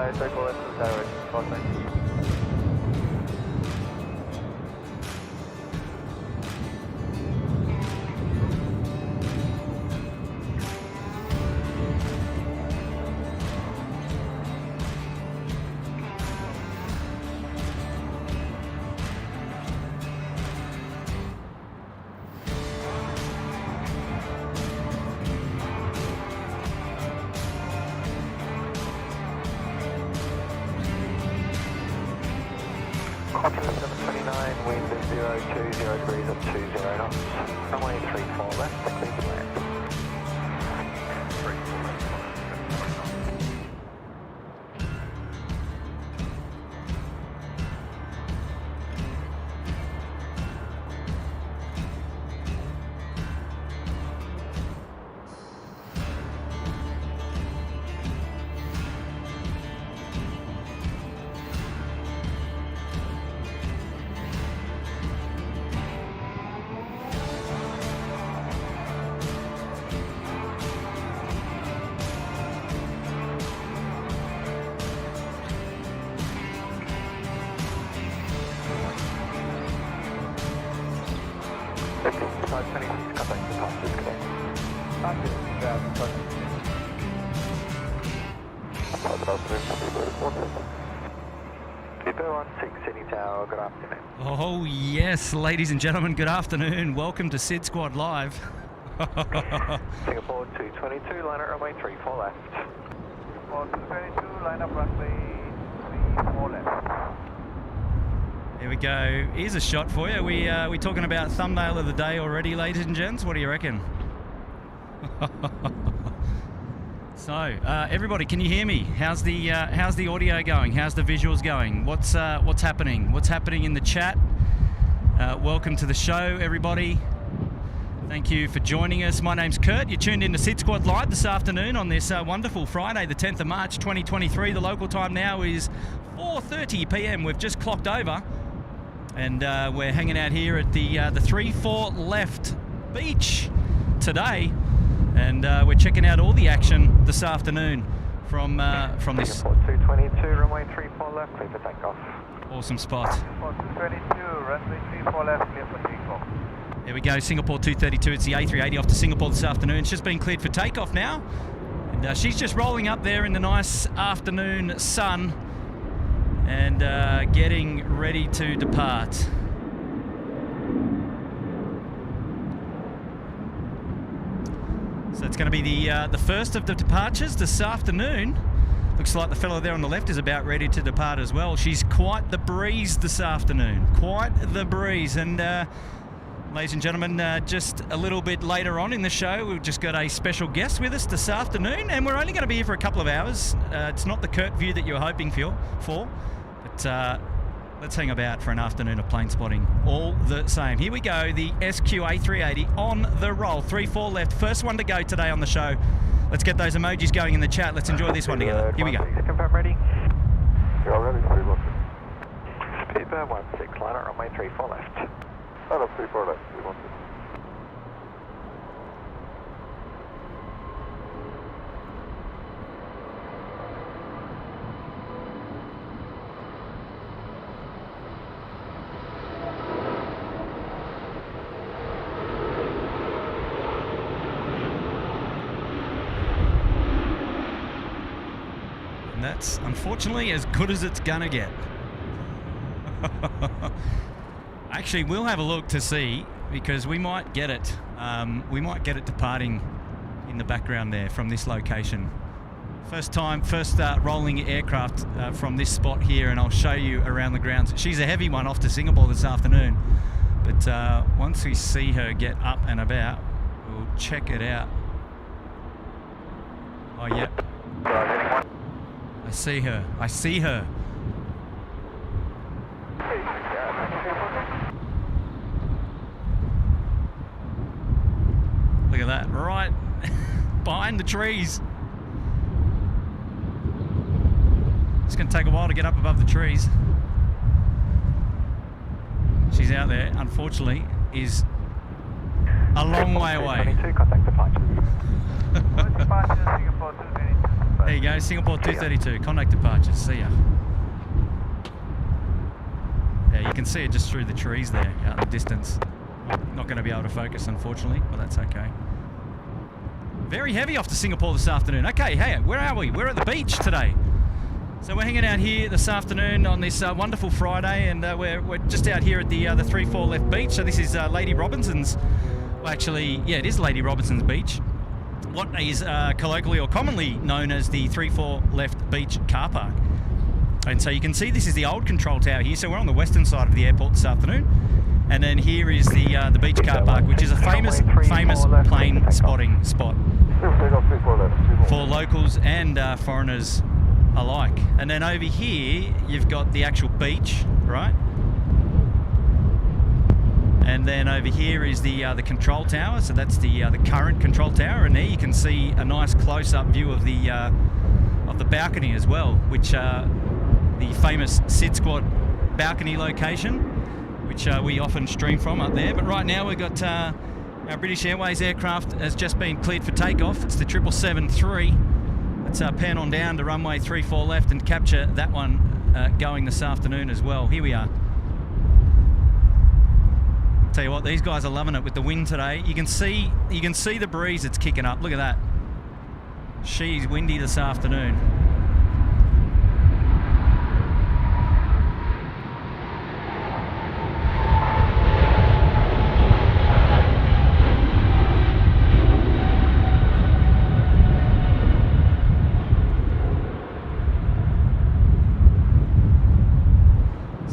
Alright, circle left to the direct, cross 19. Qantas 729, wind is 020 degrees at 20 knots. Runway 34 left, clear to land. 34 left. Oh yes, ladies and gentlemen, good afternoon. Welcome to SydSquad Live. Singapore 222, line up runway 34 left. Singapore 222, line up runway 34 left. Here we go. Here's a shot for you. We talking about thumbnail of the day already, ladies and gents? What do you reckon? So, everybody, can you hear me? How's the audio going? How's the visuals going? What's happening? What's happening in the chat? Welcome to the show, everybody. Thank you for joining us. My name's Kurt. You're tuned in to SydSquad Live this afternoon on this wonderful Friday, the 10th of March, 2023. The local time now is 4:30 p.m. We've just clocked over, and we're hanging out here at the 34 left beach today. And we're checking out all the action this afternoon from this Singapore 222, runway 34 left, clear for takeoff. awesome spot. Singapore 222, runway 34 left, clear for takeoff. There we go, Singapore 232. It's the A380 off to Singapore this afternoon. It's just been cleared for takeoff now. And she's just rolling up there in the nice afternoon sun and getting ready to depart. So it's going to be the first of the departures this afternoon. Looks like the fellow there on the left is about ready to depart as well. She's quite the breeze this afternoon. Quite the breeze. And ladies and gentlemen, just a little bit later on in the show, we've just got a special guest with us this afternoon. And we're only going to be here for a couple of hours. It's not the Kurt view that you're hoping for. But let's hang about for an afternoon of plane spotting all the same. Here we go, the A380 on the roll. 3-4 left, first one to go today on the show. Let's get those emojis going in the chat. Let's enjoy this one together. Here we go. Confirm ready. You're all ready, 3-1. Speedbird 16, line up runway 34 left. Line up 34 left, 3-1. That's unfortunately as good as it's gonna get. Actually, we'll have a look to see, because we might get it. We might get it departing in the background there from this location. First rolling aircraft from this spot here, and I'll show you around the grounds. She's a heavy one off to Singapore this afternoon, but once we see her get up and about, we'll check it out. Oh, yeah. I see her. I see her. Look at that, right behind the trees. It's going to take a while to get up above the trees. She's out there, unfortunately, is a long way away. 22, contact departure. Departure, Singapore 222. There you go, Singapore 232, contact departures, see ya. Yeah, you can see it just through the trees there, out in the distance. Not going to be able to focus, unfortunately, but that's okay. Very heavy off to Singapore this afternoon. Okay, hey, where are we? We're at the beach today. So we're hanging out here this afternoon on this wonderful Friday, and we're just out here at the 34 Left Beach. So this is Lady Robinson's. Well, actually, yeah, it is Lady Robinson's Beach. What is colloquially or commonly known as the 34 Left Beach car park. And so you can see this is the old control tower here. So we're on the western side of the airport this afternoon. And then here is the beach car park, which is a famous plane spotting spot for locals and foreigners alike. And then over here, you've got the actual beach, right? And then over here is the control tower. So that's the current control tower. And there you can see a nice close-up view of the balcony as well, which the famous SydSquad balcony location, which we often stream from up there. But right now we've got our British Airways aircraft has just been cleared for takeoff. It's the 777-3. Let's pan on down to runway 34 left and capture that one going this afternoon as well. Here we are. Tell you what, these guys are loving it with the wind today. You can see the breeze that's kicking up. Look at that. She's windy this afternoon.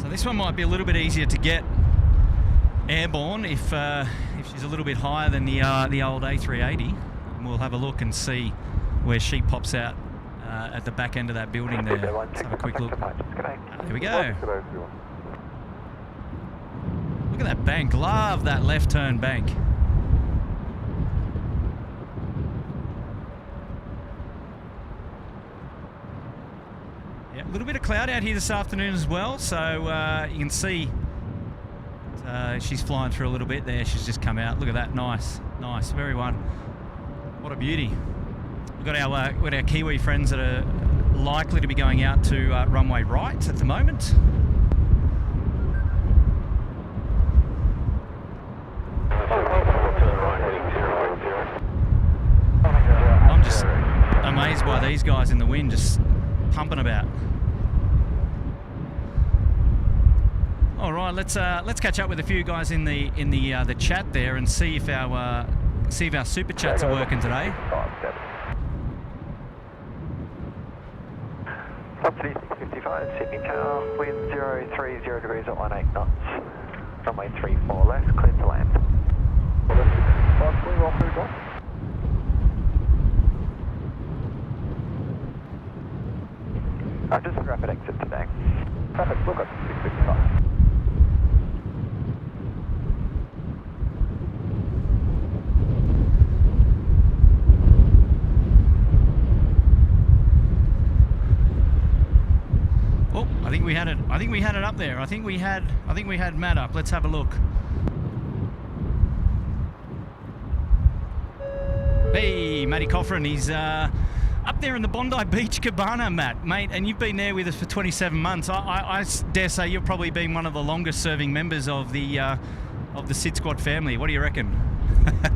This one might be a little bit easier to get airborne if she's a little bit higher than the old A380. And we'll have a look and see where she pops out at the back end of that building there. Let's have a quick look. There we go. Look at that bank. Love that left turn bank. Yeah, a little bit of cloud out here this afternoon as well, so you can see she's flying through a little bit there. She's just come out. Look at that. Nice, nice, very one. What a beauty. We've got our Kiwi friends that are likely to be going out to runway right at the moment. I'm just amazed by these guys in the wind, just pumping about. All right, let's catch up with a few guys in the chat there and see if our super chats are working today. Subsidy 655, Sydney Tower, wind 030 degrees at 18 knots. Runway 34 left, clear to land. Just a rapid exit today. Perfect, look at 655. Oh, I think we had it. I think we had it up there. I think we had Matt up. Let's have a look. Hey, Matty Coffrin, he's up there in the Bondi Beach Cabana, Matt, mate, and you've been there with us for 27 months. I dare say you've probably been one of the longest serving members of the SydSquad family. What do you reckon?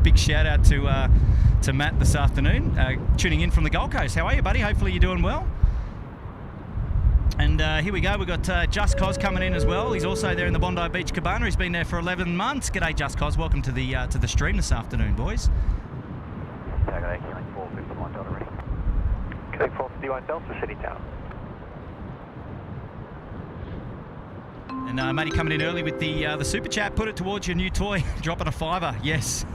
Big shout out to Matt this afternoon, tuning in from the Gold Coast. How are you, buddy? Hopefully you're doing well. And here we go. We've got Just Cos coming in as well. He's also there in the Bondi Beach Cabana. He's been there for 11 months. G'day, Just Cos. Welcome to the stream this afternoon, boys. G'day, 451 Delta ready. G'day, 451 Delta, City Tower. And Matty coming in early with the super chat. Put it towards your new toy. Dropping a $5. Yes,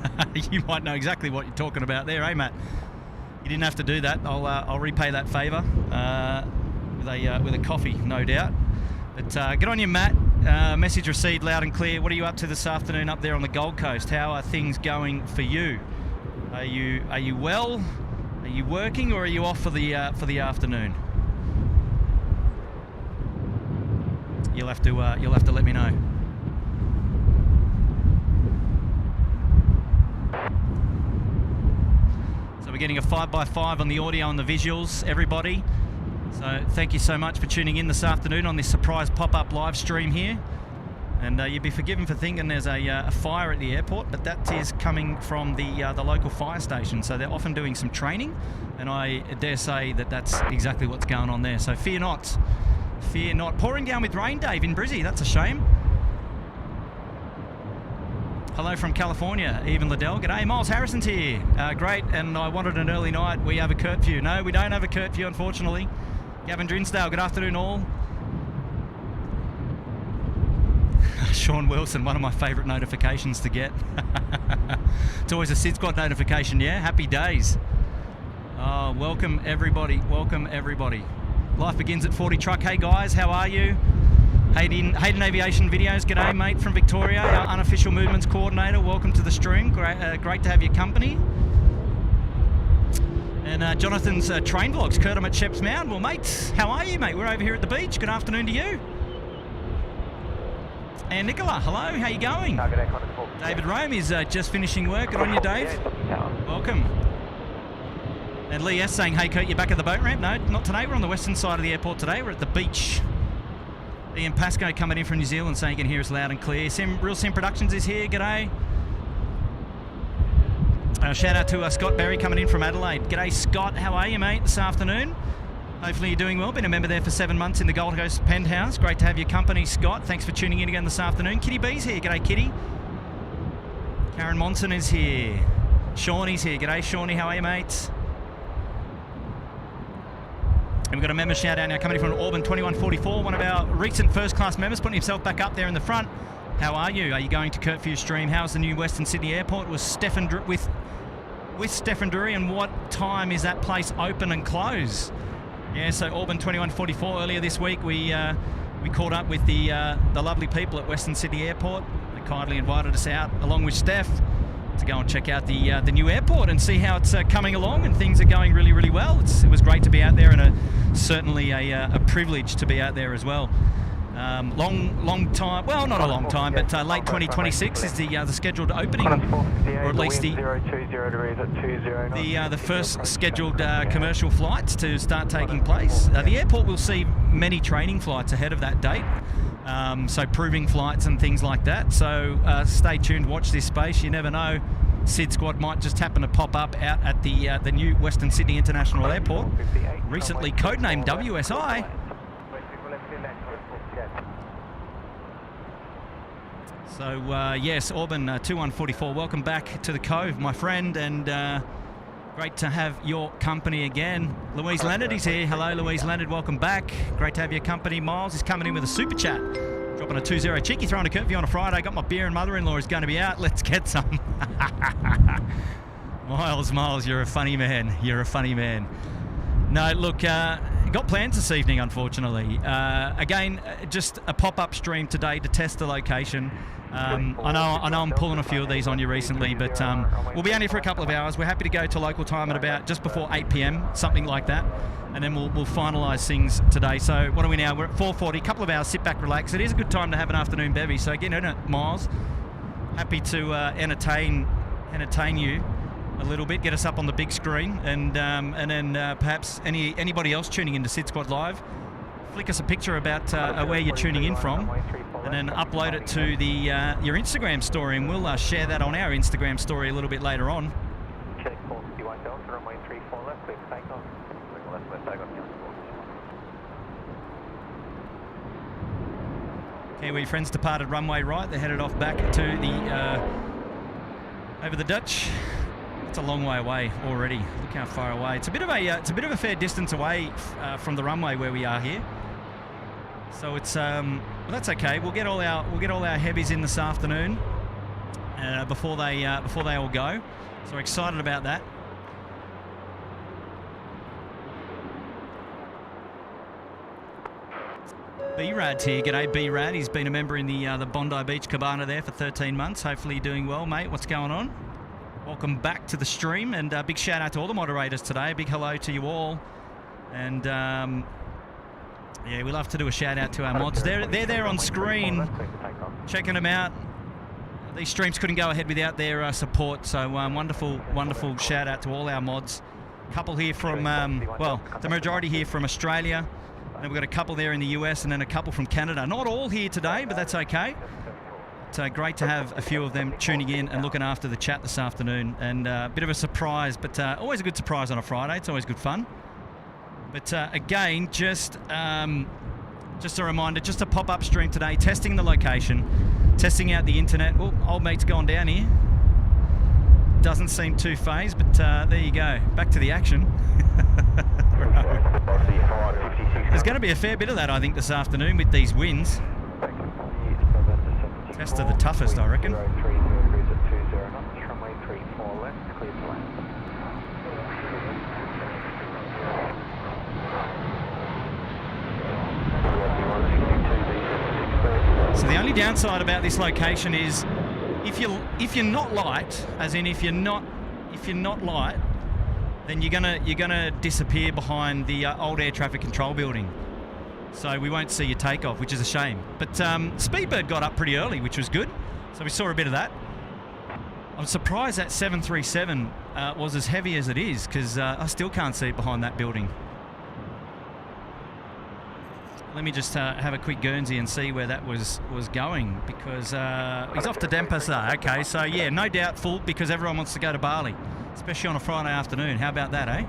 you might know exactly what you're talking about there, eh, Matt? You didn't have to do that. I'll repay that favour with a coffee, no doubt. But good on you, Matt. Message received loud and clear. What are you up to this afternoon up there on the Gold Coast? How are things going for you? Are you well? Are you working, or are you off for the afternoon? You'll have to let me know. So we're getting a 5x5 on the audio and the visuals, everybody. So thank you so much for tuning in this afternoon on this surprise pop-up live stream here. And you'd be forgiven for thinking there's a fire at the airport, but that is coming from the local fire station. So they're often doing some training, and I dare say that that's exactly what's going on there. So fear not. Fear not. Pouring down with rain, Dave, in Brizzy. That's a shame. Hello from California, Even Liddell. G'day, Miles Harrison's here. Great, and I wanted an early night. We have a curfew. No, we don't have a curfew, unfortunately. Gavin Drinsdale, good afternoon all. Sean Wilson, one of my favourite notifications to get. It's always a SydSquad notification, yeah? Happy days. Oh, welcome everybody, welcome everybody. Life begins at 40 truck. Hey guys, how are you? Hayden Aviation Videos, g'day mate from Victoria, our unofficial movements coordinator. Welcome to the stream, great to have your company. And Jonathan's train vlogs, Kurt, I'm at Sheps Mound. Well mate, how are you mate? We're over here at the beach, good afternoon to you. And Nicola, hello, how you going? David Rome is just finishing work. Good on you, Dave. Welcome. And Lee S saying, hey Kurt, you're back at the boat ramp? No, not today. We're on the western side of the airport today. We're at the beach. Ian Pascoe coming in from New Zealand saying you can hear us loud and clear. Real Sim Productions is here. G'day. Shout out to Scott Berry coming in from Adelaide. G'day Scott, how are you mate this afternoon? Hopefully you're doing well. Been a member there for 7 months in the Gold Coast Penthouse. Great to have your company, Scott. Thanks for tuning in again this afternoon. Kitty B's here. G'day, Kitty. Karen Monson is here. Shawnee's here. G'day, Shawnee. How are you, mates? And we've got a member shout out now coming in from Auburn 2144. One of our recent first-class members putting himself back up there in the front. How are you? Are you going to curfew stream? How's the new Western Sydney Airport with Stefan Drury, and what time is that place open and close? Yeah, so Auburn 2144 earlier this week, we caught up with the lovely people at Western Sydney Airport. They kindly invited us out, along with Steph, to go and check out the new airport and see how it's coming along, and things are going really, really well. It was great to be out there, and certainly a privilege to be out there as well. Long time, well, not a long time, but late 2026 is the scheduled opening, or at least the first scheduled commercial flights to start taking place. The airport will see many training flights ahead of that date, so proving flights and things like that. So stay tuned, watch this space. You never know, SydSquad might just happen to pop up out at the new Western Sydney International Airport, recently codenamed WSI. So yes, Auburn 2144, welcome back to the Cove, my friend, and great to have your company again. Louise Leonard is here. Hello, Louise Leonard, welcome back. Great to have your company. Miles is coming in with a super chat, dropping a 2-0 cheeky, throwing a curfew on a Friday. Got my beer and mother-in-law is going to be out. Let's get some. Miles, you're a funny man. You're a funny man. No, look, got plans this evening, unfortunately. Again, just a pop-up stream today to test the location. I know I'm pulling a few of these on you recently, but we'll be only for a couple of hours. We're happy to go to local time at about just before 8 p.m, something like that, and then we'll finalise things today. So what are we now? We're at 4:40, a couple of hours, sit back, relax. It is a good time to have an afternoon bevy, so get in it, Miles. Happy to entertain you a little bit, get us up on the big screen, and then perhaps anybody else tuning into SydSquad Live, flick us a picture about where you're tuning in from, and then upload it to your Instagram story, and we'll share that on our Instagram story a little bit later on. Check 451 Delta, runway 34 left, clear for takeoff. Left takeoff. Kiwi friends departed runway right. They're headed off back to the over the Dutch. It's a long way away already. Look how far away. It's a bit of a fair distance away from the runway where we are here. So it's well, that's okay. We'll get all our heavies in this afternoon before they all go. So we're excited about that. B-Rad's here. G'day, B-Rad. He's been a member in the Bondi Beach Cabana there for 13 months. Hopefully you're doing well, mate. What's going on? Welcome back to the stream, and big shout out to all the moderators today. Big hello to you all. And yeah, we love to do a shout out to our mods. They're there on screen, checking them out. These streams couldn't go ahead without their support, so wonderful shout out to all our mods couple here from, well, the majority here from Australia. And we've got a couple there in the US and then a couple from Canada. Not all here today, but that's okay. It's great to have a few of them tuning in and looking after the chat this afternoon. And a bit of a surprise, but always a good surprise on a Friday. It's always good fun. But again, just a reminder, just a pop-up stream today, testing the location, testing out the internet. Oh, old mate's gone down here. Doesn't seem too phased, but there you go. Back to the action. There's going to be a fair bit of that, I think, this afternoon with these winds. Test of the toughest, I reckon. So the only downside about this location is if you're not light, as in if you're not light, then you're gonna disappear behind the old air traffic control building. So we won't see your takeoff, which is a shame. But Speedbird got up pretty early, which was good. So we saw a bit of that. I'm surprised that 737 was as heavy as it is, because I still can't see it behind that building. Let me just have a quick Guernsey and see where that was going, because he's off to Denpasar. Okay, so yeah, no doubt full, because everyone wants to go to Bali, especially on a Friday afternoon. How about that, eh?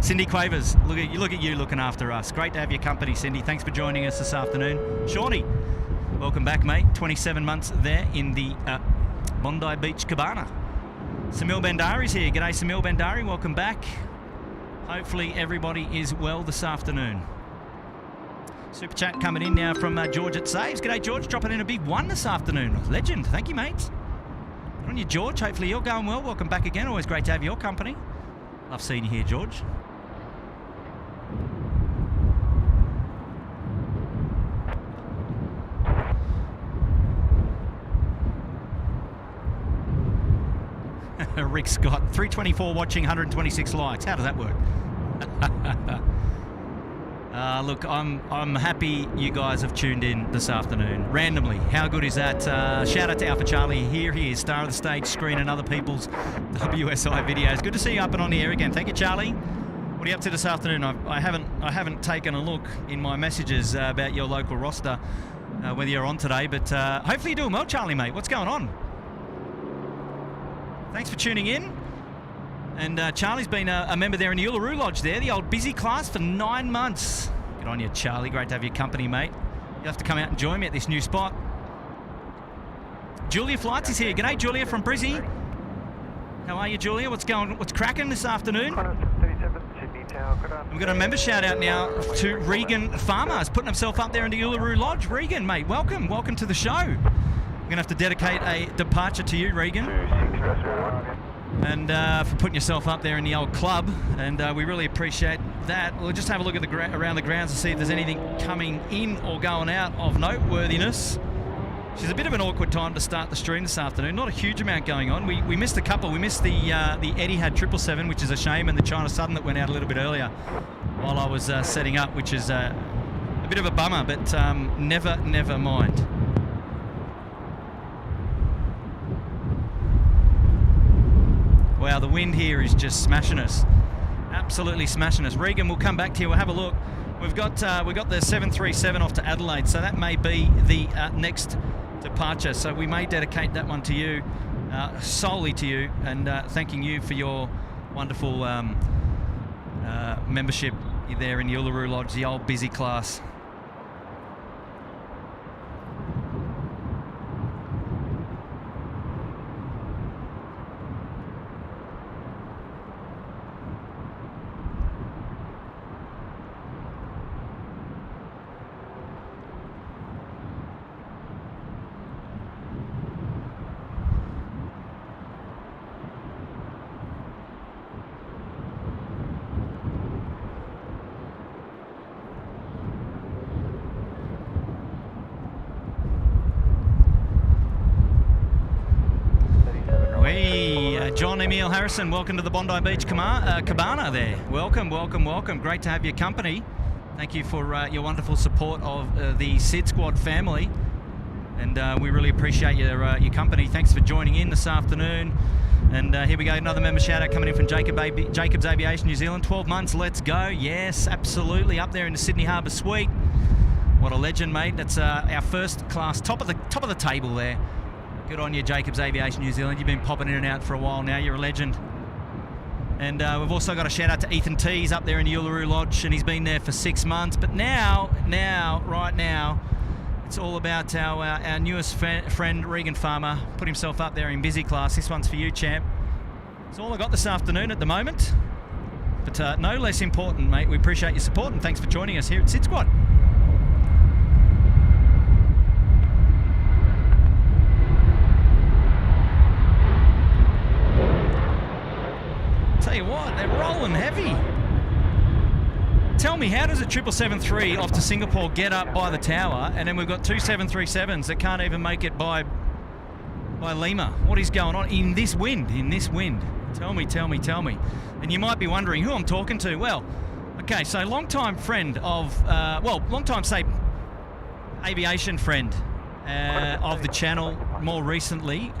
Cindy Quavers, look at you looking after us. Great to have your company, Cindy. Thanks for joining us this afternoon. Shawnee, welcome back, mate. 27 months there in the Bondi Beach Cabana. Samil Bandari's here. G'day, Samil Bandari. Welcome back. Hopefully everybody is well this afternoon. Super chat coming in now from George at Saves. G'day, George. Dropping in a big one this afternoon. Legend. Thank you, mate. Good on you, George. Hopefully you're going well. Welcome back again. Always great to have your company. Love seeing you here, George. Rick Scott, 324 watching, 126 likes. How does that work? Look, I'm happy you guys have tuned in this afternoon. Randomly, how good is that? Shout out to Alpha Charlie. Here he is, star of the stage screen and other people's WSI videos. Good to see you up and on the air again. Thank you, Charlie. What are you up to this afternoon? I haven't taken a look in my messages about your local roster, whether you're on today, but hopefully you're doing well, Charlie, mate. What's going on? Thanks for tuning in. And Charlie's been a member there in the Uluru Lodge there, the old busy class for 9 months. Good on you, Charlie. Great to have your company, mate. You'll have to come out and join me at this new spot. Julia Flights is here. G'day, Julia from Brizzy. How are you, Julia? What's cracking this afternoon? We've got a member shout out now to Regan Farmer. He's putting himself up there in the Uluru Lodge. Regan, mate, welcome to the show. We're going to have to dedicate a departure to you, Regan. And for putting yourself up there in the old club, and we really appreciate that. We'll just have a look at around the grounds to see if there's anything coming in or going out of noteworthiness. Which is a bit of an awkward time to start the stream this afternoon. Not a huge amount going on. We missed a couple. We missed the Etihad 777, which is a shame, and the China Southern that went out a little bit earlier while I was setting up, which is a bit of a bummer, but never mind. Wow, the wind here is just smashing us. Absolutely smashing us. Regan, we'll come back to you. We'll have a look. We've got the 737 off to Adelaide, so that may be the next departure. So we may dedicate that one to you, solely to you, and thanking you for your wonderful membership there in the Uluru Lodge, the old busy class. John Emil Harrison, welcome to the Bondi Beach Cabana there. Welcome. Great to have your company. Thank you for your wonderful support of the SydSquad family. And we really appreciate your company. Thanks for joining in this afternoon. And here we go, another member shout out coming in from Jacob's Aviation New Zealand. 12 months, let's go. Yes, absolutely, up there in the Sydney Harbour Suite. What a legend, mate. That's our first class, top of the table there. Good on you, Jacob's Aviation New Zealand. You've been popping in and out for a while now. You're a legend. And we've also got a shout out to Ethan T. He's up there in the Uluru Lodge, and he's been there for 6 months. But right now, it's all about our newest friend, Regan Farmer. Put himself up there in busy class. This one's for you, champ. That's all I got this afternoon at the moment. But no less important, mate. We appreciate your support, and thanks for joining us here at SydSquad. Tell you what, they're rolling heavy. Tell me, how does a 777-3 off to Singapore get up by the tower, and then we've got two 737s that can't even make it by Lima? What is going on in this wind? Tell me. And you might be wondering who I'm talking to. Well, okay, so long-time friend of, aviation friend of the channel more recently,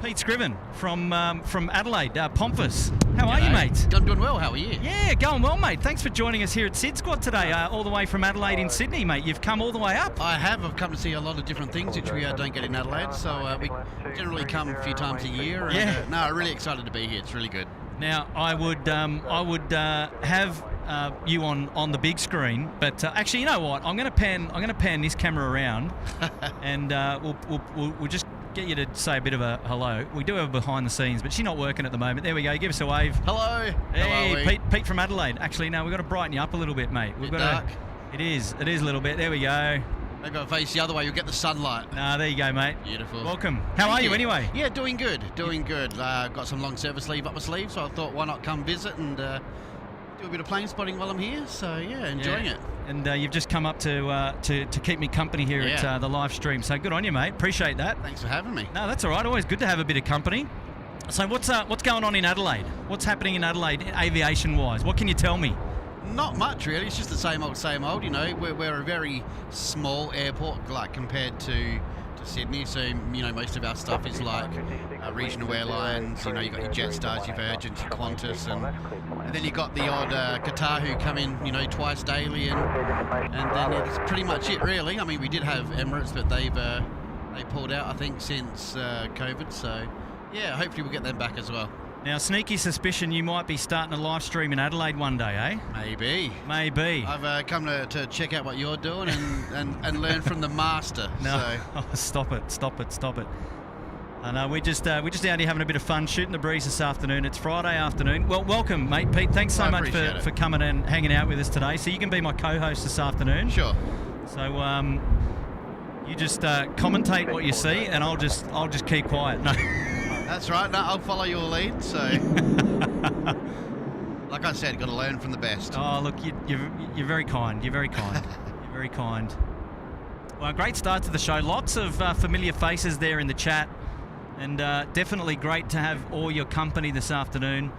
Pete Scriven from Adelaide, Pomfus. How are you, mate? I'm doing well. How are you? Yeah, going well, mate. Thanks for joining us here at SydSquad today, all the way from Adelaide in Sydney, mate. You've come all the way up. I have. I've come to see a lot of different things which we don't get in Adelaide, so we generally come a few times a year. And, yeah. No, really excited to be here. It's really good. Now, I would have you on the big screen, but actually, you know what? I'm going to pan this camera around, and we'll just get you to say a bit of a hello. We do have a behind the scenes, but she's not working at the moment. There we go. Give us a wave. Hello. Hey, Pete from Adelaide. Actually, no, we've got to brighten you up a little bit, mate. We've got dark. It is a little bit. There we go. Maybe I'll face the other way. You'll get the sunlight. Nah, there you go, mate. Beautiful. Welcome. How are you anyway? Yeah, doing good. Got some long service leave up my sleeve, so I thought, why not come visit and do a bit of plane spotting while I'm here. So yeah, enjoying it. And you've just come up to keep me company here at the live stream. So good on you, mate. Appreciate that. Thanks for having me. No, that's all right. Always good to have a bit of company. So what's going on in Adelaide? What's happening in Adelaide aviation-wise? What can you tell me? Not much really. It's just the same old. You know, we're a very small airport, like compared to Sydney. So you know, most of our stuff is like regional airlines. You know, you got your Jetstars, your Virgins, your Qantas, and then you got the odd Qatar who come in, you know, twice daily, and then it's pretty much it really. I mean, we did have Emirates, but they pulled out, I think, since COVID. So yeah, hopefully we'll get them back as well. Now, sneaky suspicion you might be starting a live stream in Adelaide one day, eh? Maybe. I've come to check out what you're doing and learn from the master. No, so. Stop it. I know, we're just out here having a bit of fun, shooting the breeze this afternoon. It's Friday afternoon. Well, welcome, mate. Pete, thanks so much for coming and hanging out with us today. So you can be my co-host this afternoon. Sure. So you just commentate what you see, and I'll just keep quiet. No. That's right. No, I'll follow your lead. So, like I said, got to learn from the best. Oh, look, you're very kind. You're very kind. Well, great start to the show. Lots of familiar faces there in the chat, and definitely great to have all your company this afternoon.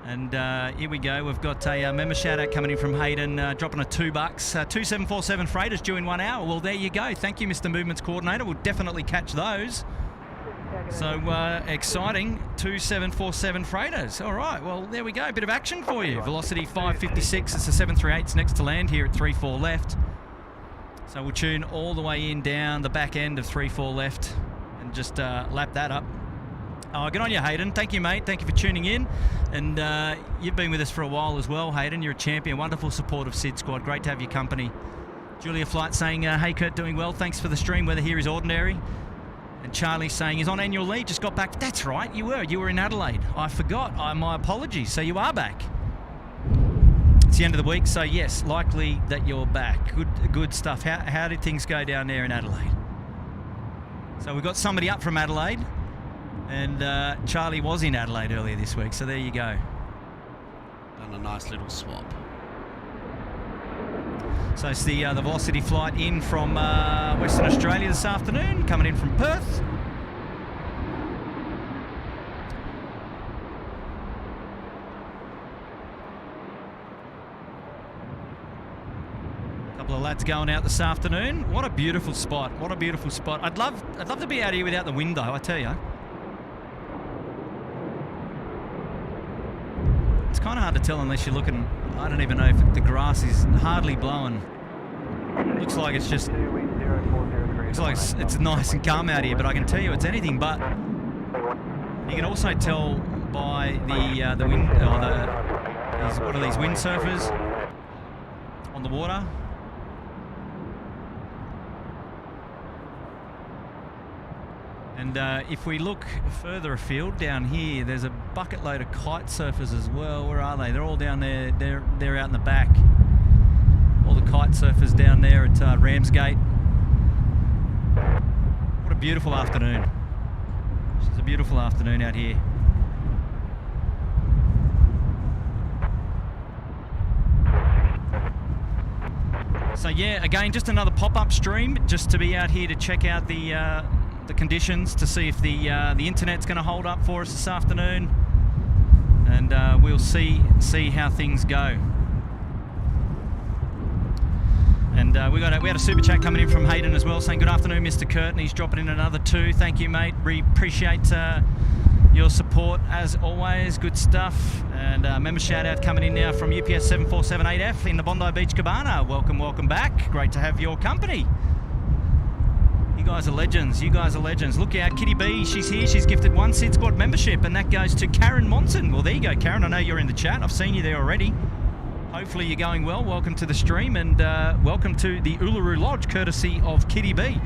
And here we go. We've got a member shout out coming in from Hayden, dropping a $2. 2747 freighters due in 1 hour. Well, there you go. Thank you, Mr. Movements Coordinator. We'll definitely catch those. So exciting, 2747 freighters. All right, well, there we go. A bit of action for you. Velocity 556. It's the 738's next to land here at 34 left. So we'll tune all the way in down the back end of 34 left and just lap that up. Oh, good on you, Hayden. Thank you, mate. Thank you for tuning in. And you've been with us for a while as well, Hayden. You're a champion. Wonderful support of SydSquad. Great to have your company. Julia Flight saying, hey, Kurt, doing well. Thanks for the stream. Weather here is ordinary. And Charlie saying he's on annual leave, just got back. That's right, you were in Adelaide. I forgot. My apologies. So you are back. It's the end of the week, so yes, likely that you're back. Good stuff. How did things go down there in Adelaide? So we've got somebody up from Adelaide, and Charlie was in Adelaide earlier this week, so there you go. Done a nice little swap. So it's the Velocity flight in from Western Australia this afternoon, coming in from Perth. A couple of lads going out this afternoon. What a beautiful spot! What a beautiful spot! I'd love to be out here without the wind, though. I tell you. kind of hard to tell unless you're looking. I don't even know if the grass is hardly blowing. Looks like it's just. Looks like it's nice and calm out here, but I can tell you it's anything but. You can also tell by the wind, or what are these windsurfers on the water. And if we look further afield down here, there's a bucket load of kite surfers as well. Where are they? They're all down there. They're out in the back. All the kite surfers down there at Ramsgate. What a beautiful afternoon. It's a beautiful afternoon out here. So yeah, again, just another pop-up stream, just to be out here to check out the conditions, to see if the internet's going to hold up for us this afternoon, and we'll see how things go. And we had a super chat coming in from Hayden as well, saying good afternoon, Mr. Kurt, and he's dropping in another 2. Thank you, mate. We appreciate your support as always. Good stuff. And member shout out coming in now from UPS 7478F in the Bondi Beach Cabana. Welcome back. Great to have your company. You guys are legends. You guys are legends. Look out, Kitty B. She's here. She's gifted 1 SydSquad membership, and that goes to Karen Monson. Well, there you go, Karen. I know you're in the chat. I've seen you there already. Hopefully you're going well. Welcome to the stream, and welcome to the Uluru Lodge, courtesy of Kitty B.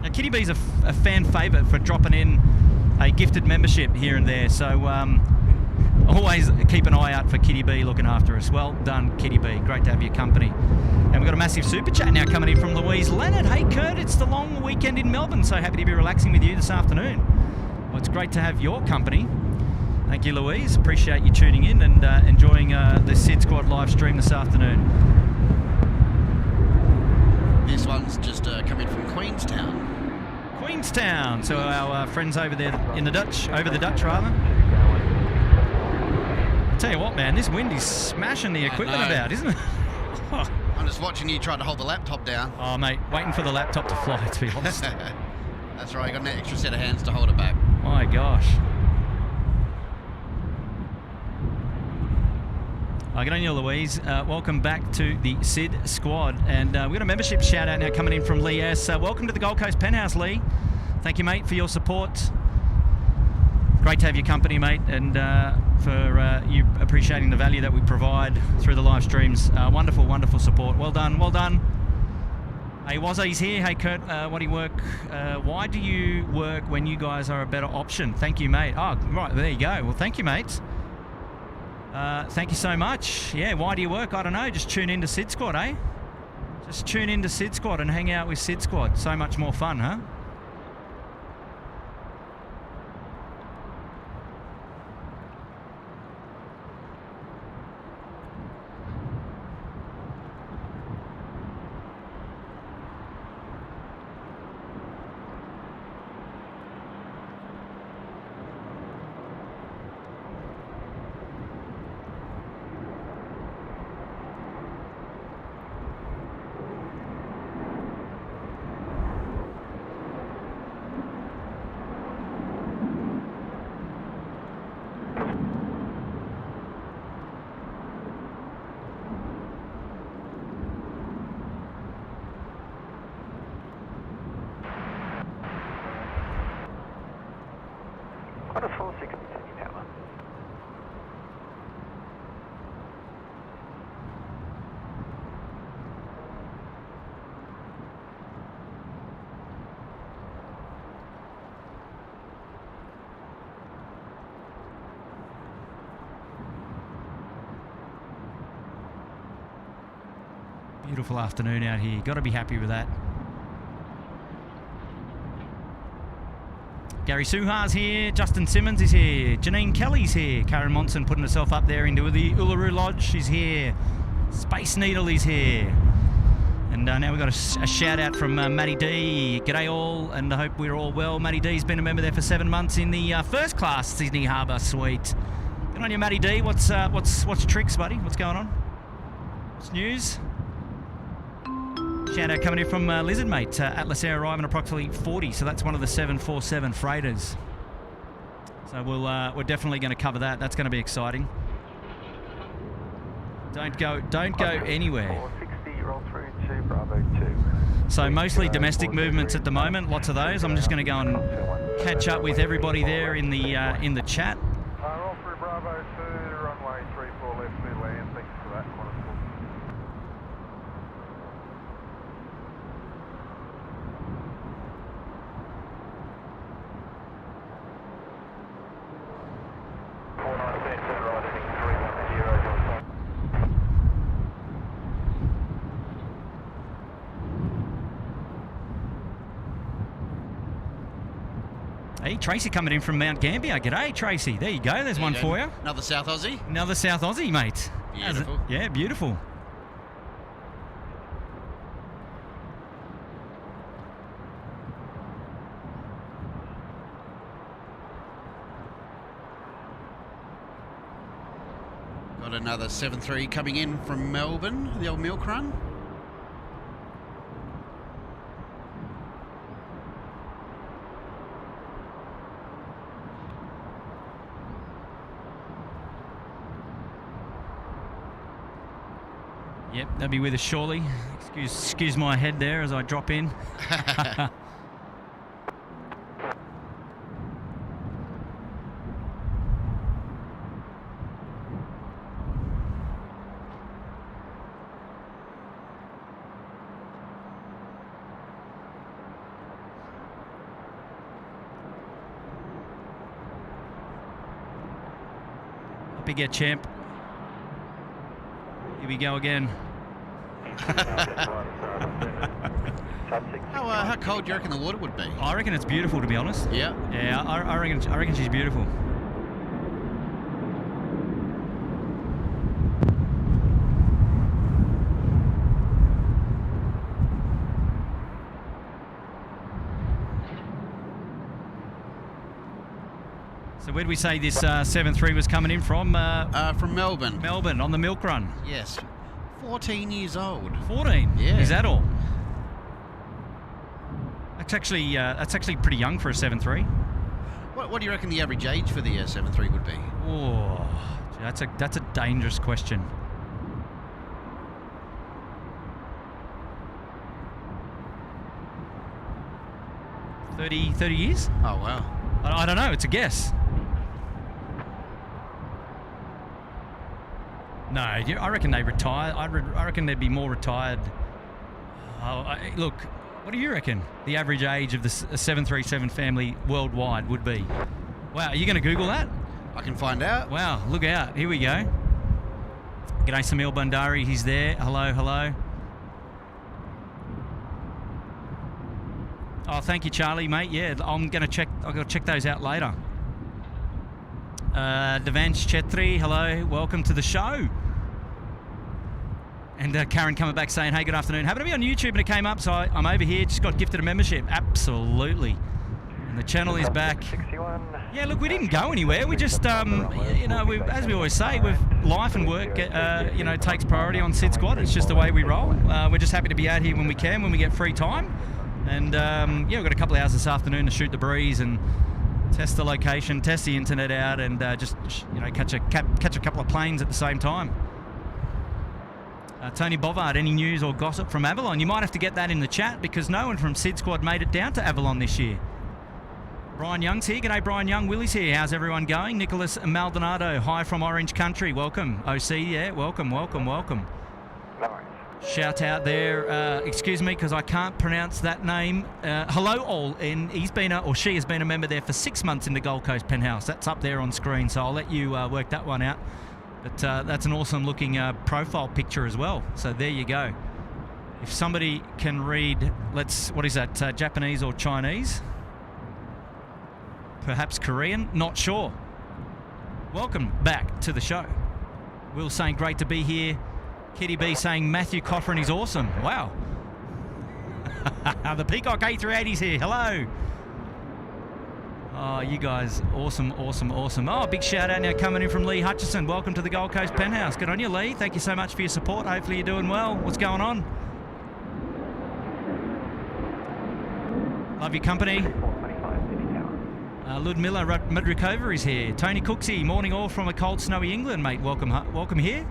Now, Kitty B's a fan favourite for dropping in a gifted membership here and there, so always keep an eye out for Kitty B looking after us. Well done, Kitty B. Great to have your company. And we've got a massive super chat now coming in from Louise Leonard. Hey, Kurt, it's the long weekend in Melbourne, so happy to be relaxing with you this afternoon. Well, it's great to have your company. Thank you, Louise. Appreciate you tuning in and enjoying the SydSquad live stream this afternoon. This one's just coming from Queenstown. Queenstown. So our friends over there in the Dutch, over the Dutch rather. I tell you what, man, this wind is smashing the equipment about, isn't it? I'm just watching you try to hold the laptop down. Oh, mate, waiting for the laptop to fly, to be honest. That's right, you got an extra set of hands to hold it back. My gosh. Good on you, Louise. Welcome back to the SydSquad. And we've got a membership shout out now coming in from Lee S. Welcome to the Gold Coast Penthouse, Lee. Thank you, mate, for your support. Great to have your company, mate, and for you appreciating the value that we provide through the live streams. Wonderful, wonderful support. Well done, well done. Hey, Wazzy's here. Hey, Kurt, what do you work? Why do you work when you guys are a better option? Thank you, mate. Oh, right, there you go. Well, thank you, mate. Thank you so much. Yeah, why do you work? I don't know. Just tune into SydSquad, eh? Just tune into SydSquad and hang out with SydSquad. So much more fun, huh? Beautiful afternoon out here. Got to be happy with that. Gary Suhar's here. Justin Simmons is here. Janine Kelly's here. Karen Monson putting herself up there into the Uluru Lodge. She's here. Space Needle is here. And now we've got a shout out from Matty D. G'day all, and I hope we're all well. Matty D's been a member there for 7 months in the first class Sydney Harbour Suite. Good on you, Matty D. What's your tricks, buddy? What's going on? What's news? Shout out coming in from Lizard Mate. Atlas Air arriving approximately 40, so that's one of the 747 freighters. So we're definitely going to cover that. That's going to be exciting. Don't go anywhere. 460, roll through to Bravo 2. So mostly domestic movements at the moment, lots of those. I'm just going to go and catch up with everybody there in the chat. Roll through Bravo 2, runway 34 left, clear land. Thanks for that. Hey, Tracy coming in from Mount Gambier. G'day, Tracy. There you go. There's one for you. Another South Aussie. Another South Aussie, mate. Beautiful. Yeah, beautiful. Got another 7-3 coming in from Melbourne, the old milk run. Yep, they'll be with us shortly. Excuse my head there as I drop in. Up you get, champ. Here we go again. How cold do you reckon the water would be? I reckon it's beautiful, to be honest. Yeah. Yeah, I reckon she's beautiful. So where did we say this 7-3 was coming in from? From Melbourne. Melbourne, on the milk run. Yes. 14 years old. 14? Yeah. Is that all? That's actually pretty young for a 7-3. What do you reckon the average age for the 7-3 would be? Oh, that's a dangerous question. 30 years? Oh, wow. I don't know. It's a guess. No, I reckon they retire. I reckon there'd be more retired. Look, what do you reckon the average age of the 737 family worldwide would be? Wow, are you going to Google that? I can find out. Wow, look out. Here we go. G'day, Samil Bandari. He's there. Hello, hello. Oh, thank you, Charlie, mate. Yeah, I'm going to check. I've got to check those out later. Devansh Chetri, hello. Welcome to the show. And Karen coming back saying, hey, good afternoon. Happened to be on YouTube and it came up, so I'm over here. Just got gifted a membership. Absolutely. And the channel is back. Yeah, look, we didn't go anywhere. We just, you know, as we always say, life and work, you know, takes priority on SydSquad. It's just the way we roll. We're just happy to be out here when we can, when we get free time. And, yeah, we've got a couple of hours this afternoon to shoot the breeze and test the location, test the internet out, and just, you know, catch a couple of planes at the same time. Tony Bovard, any news or gossip from Avalon? You might have to get that in the chat because no one from SydSquad made it down to Avalon this year. Brian Young's here. G'day, Brian Young. Willie's here. How's everyone going? Nicholas Maldonado, hi from Orange Country. Welcome. OC, yeah, welcome. Shout out there. Excuse me, because I can't pronounce that name. Hello, all. And he's been, or she has been a member there for 6 months in the Gold Coast penthouse. That's up there on screen, so I'll let you work that one out. But that's an awesome looking profile picture as well. So there you go. If somebody can read, what is that, Japanese or Chinese? Perhaps Korean? Not sure. Welcome back to the show. Will saying great to be here. Kitty B saying Matthew Cochran is awesome. Wow. The Peacock A380's here. Hello. Oh, you guys, awesome. Oh, big shout out now coming in from Lee Hutchison. Welcome to the Gold Coast penthouse. Good on you, Lee. Thank you so much for your support. Hopefully you're doing well. What's going on? Love your company. Ludmilla Mudrikova is here. Tony Cooksey, morning all from a cold, snowy England, mate. Welcome here.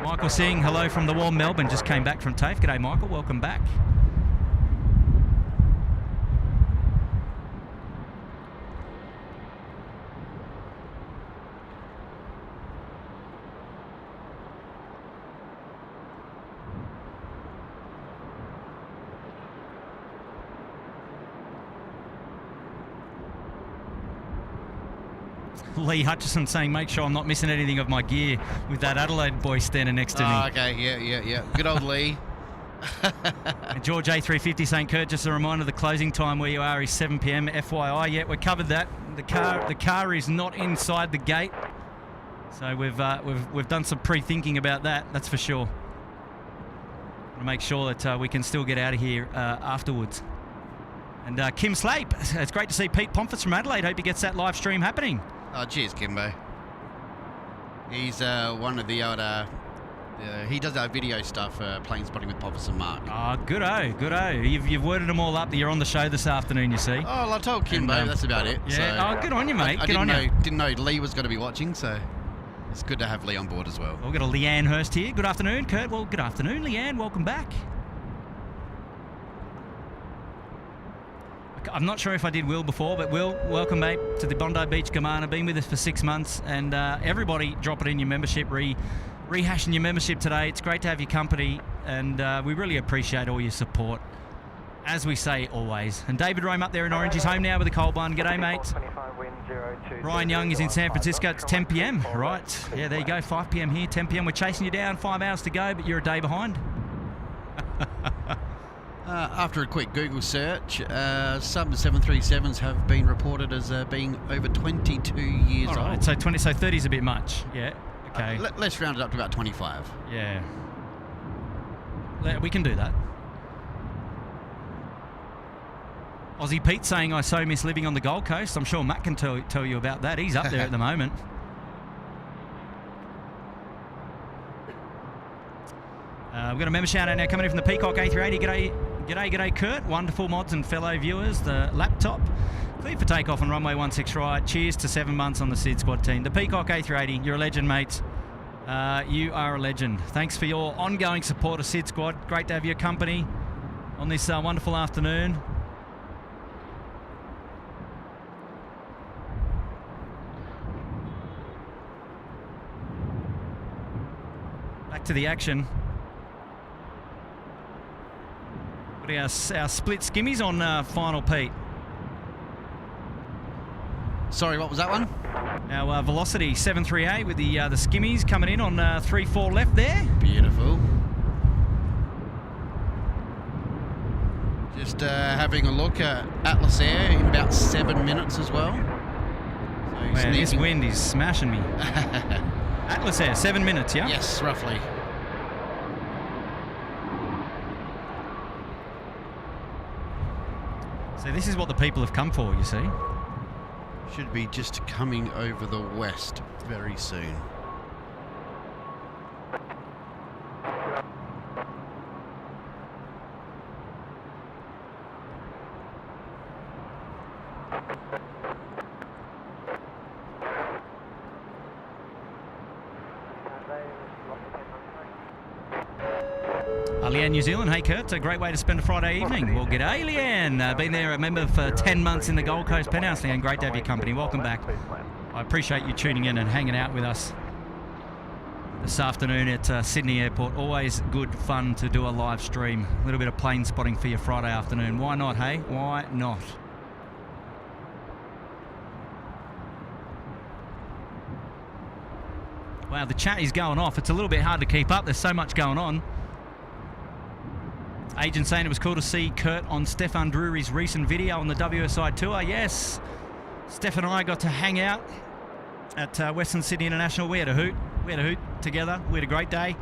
Michael Singh, hello from the warm Melbourne. Just came back from TAFE. G'day, Michael. Welcome back. Lee Hutchison saying, make sure I'm not missing anything of my gear with that Adelaide boy standing next to me. Okay, yeah. Good old Lee. And George A350 saying, Kurt, just a reminder, the closing time where you are is 7 p.m. FYI. Yeah, we covered that. The car is not inside the gate, so we've done some pre-thinking about that. That's for sure. To make sure that we can still get out of here afterwards. And Kim Slape, it's great to see Pete Pomfret from Adelaide. Hope he gets that live stream happening. Oh, cheers, Kimbo. He's one of the old. He does our video stuff, plane spotting with Pomfret and Mark. Oh, good-o. You've worded them all up that you're on the show this afternoon, you see. Oh, well, I told Kimbo, And, that's about it. Yeah. So, Good on you, mate. I Good on you. didn't know Lee was going to be watching, so it's good to have Lee on board as well. We've got a Leanne Hurst here. Good afternoon, Kurt. Well, good afternoon, Leanne. Welcome back. I'm not sure if I did Will before, but Will, welcome, mate, to the Bondi Beach Cabana. Been with us for 6 months, and everybody drop it in your membership, rehashing your membership today. It's great to have your company, and we really appreciate all your support, as we say always. And David Rome up there in Orange is home now with a cold bun. G'day, mate. Ryan Young is in San Francisco. It's 10 p.m. Right. Yeah, there you go. 5 p.m. here, 10 p.m. We're chasing you down. 5 hours to go, but you're a day behind. After a quick Google search, some 737s have been reported as being over 22 years All right, old. So 30 is a bit much. Yeah, okay. Let's round it up to about 25. Yeah. We can do that. Aussie Pete saying, I so miss living on the Gold Coast. I'm sure Matt can tell you about that. He's up there at the moment. We've got a member shout out now coming in from the Peacock A380. G'day, Kurt. Wonderful mods and fellow viewers. The laptop cleared for takeoff on runway 16 right. Cheers to 7 months on the SydSquad team. The Peacock A380, you're a legend, mate. You are a legend. Thanks for your ongoing support of SydSquad. Great to have your company on this wonderful afternoon. Back to the action. Our split skimmies on final, Pete. Sorry, what was that one? Our Velocity 738 with the skimmies coming in on 3-4 left there. Beautiful. Just having a look at Atlas Air in about 7 minutes as well. So Man, this wind is smashing me. Atlas Air, 7 minutes, yeah? Yes, roughly. So this is what the people have come for, you see. Should be just coming over the west very soon. Leanne, New Zealand. Hey, Kurt, it's a great way to spend a Friday evening. Well, g'day, Leanne. Been there, a member for 10 months in the Gold Coast Penthouse. Leanne, great to have your company. Welcome back. I appreciate you tuning in and hanging out with us this afternoon at Sydney Airport. Always good fun to do a live stream. A little bit of plane spotting for your Friday afternoon. Why not, hey? Why not? Wow, the chat is going off. It's a little bit hard to keep up. There's so much going on. Agent saying it was cool to see Kurt on Stefan Drury's recent video on the WSI tour. Yes, Stefan and I got to hang out at Western Sydney International. We had a hoot. Together. We had a great day.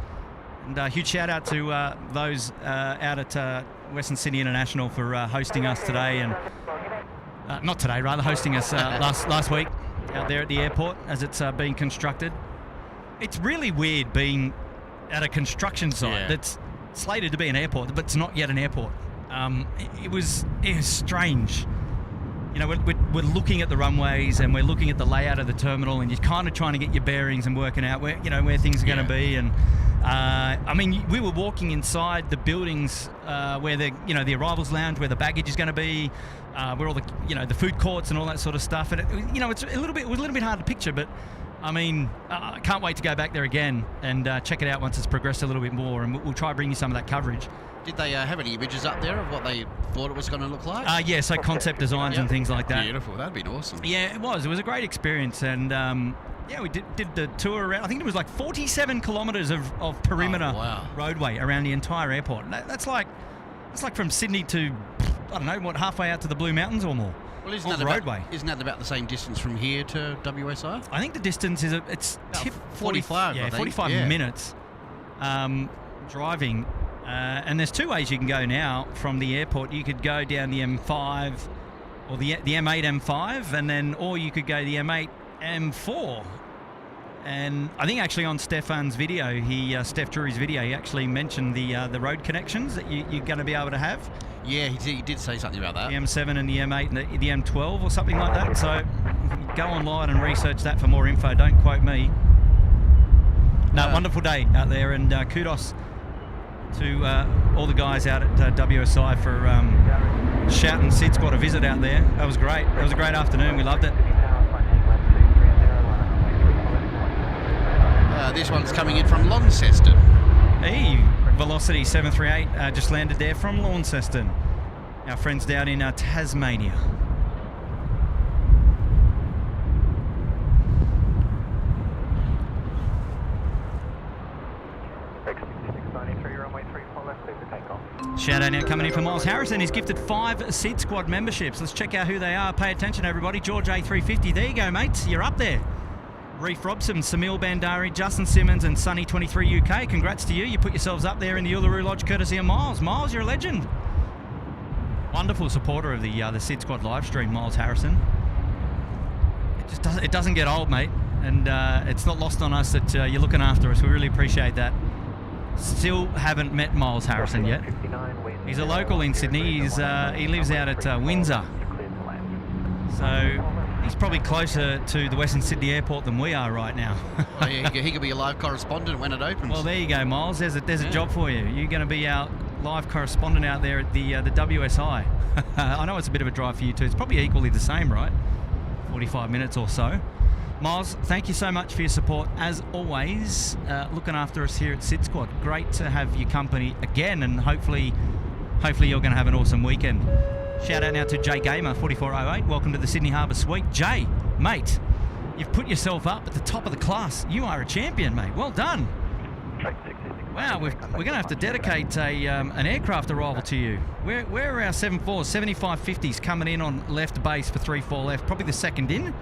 And a huge shout out to those out at Western Sydney International for hosting us today. And not today, rather hosting us last week out there at the airport as it's being constructed. It's really weird being at a construction site that's slated to be an airport, but it's not yet an airport. It was strange. you know, we're looking at the runways and we're looking at the layout of the terminal, and you're kind of trying to get your bearings and working out where, you know, where things are going to be. And I mean, we were walking inside the buildings where the, you know, the arrivals lounge, where the baggage is going to be, where all the, you know, the food courts and all that sort of stuff. And it, you know, it was a little bit hard to picture, but I mean, I can't wait to go back there again and check it out once it's progressed a little bit more, and we'll try to bring you some of that coverage. Did they have any images up there of what they thought it was going to look like? Yeah, so concept designs and things like that. Beautiful, that'd be awesome. Yeah, it was a great experience, and yeah, we did the tour around. I think it was like 47 kilometres of perimeter roadway around the entire airport. That's like from Sydney to, I don't know, what, halfway out to the Blue Mountains or more. Well, isn't that about the same distance from here to WSI? I think the distance is it's 45. Yeah, I think. 45 minutes driving. And there's two ways you can go now from the airport. You could go down the M5 or the M8 M5, and then, or you could go the M8 M4. And I think actually on Stefan's video, Steph Drury's video, he actually mentioned the road connections that you're going to be able to have. Yeah, he did say something about that. The M7 and the M8 and the M12 or something like that. So go online and research that for more info. Don't quote me. No, wonderful day out there, and kudos to all the guys out at WSI for shouting SydSquad a visit out there. That was great. It was a great afternoon. We loved it. This one's coming in from Launceston. Hey, Velocity 738 just landed there from Launceston. Our friends down in Tasmania. Shout out now coming in from Miles Harrison. He's gifted 5 SydSquad memberships. Let's check out who they are. Pay attention, everybody. George A350. There you go, mates. You're up there. Reef Robson, Samil Bandari, Justin Simmons, and Sunny23 UK. Congrats to you. You put yourselves up there in the Uluru Lodge courtesy of Miles. Miles, you're a legend. Wonderful supporter of the SydSquad live stream, Miles Harrison. It doesn't get old, mate. And it's not lost on us that you're looking after us. We really appreciate that. Still haven't met Miles Harrison yet. He's a local in Sydney. He lives out at Windsor. So he's probably closer to the Western Sydney airport than we are right now. Well, yeah, he could be a live correspondent when it opens. Well, there you go, Miles. There's a job for you. You're going to be our live correspondent out there at the WSI. I know it's a bit of a drive for you too. It's probably equally the same, right? 45 minutes or so. Miles, thank you so much for your support, as always, looking after us here at SydSquad. Great to have your company again, and hopefully you're going to have an awesome weekend. Shout out now to Jay Gamer 4408. Welcome to the Sydney Harbour Suite. Jay, mate, you've put yourself up at the top of the class. You are a champion, mate. Well done. Wow, we're going to have to dedicate an aircraft arrival to you. Where are our 74s, 7550s coming in on left base for 3-4 left? Probably the second in.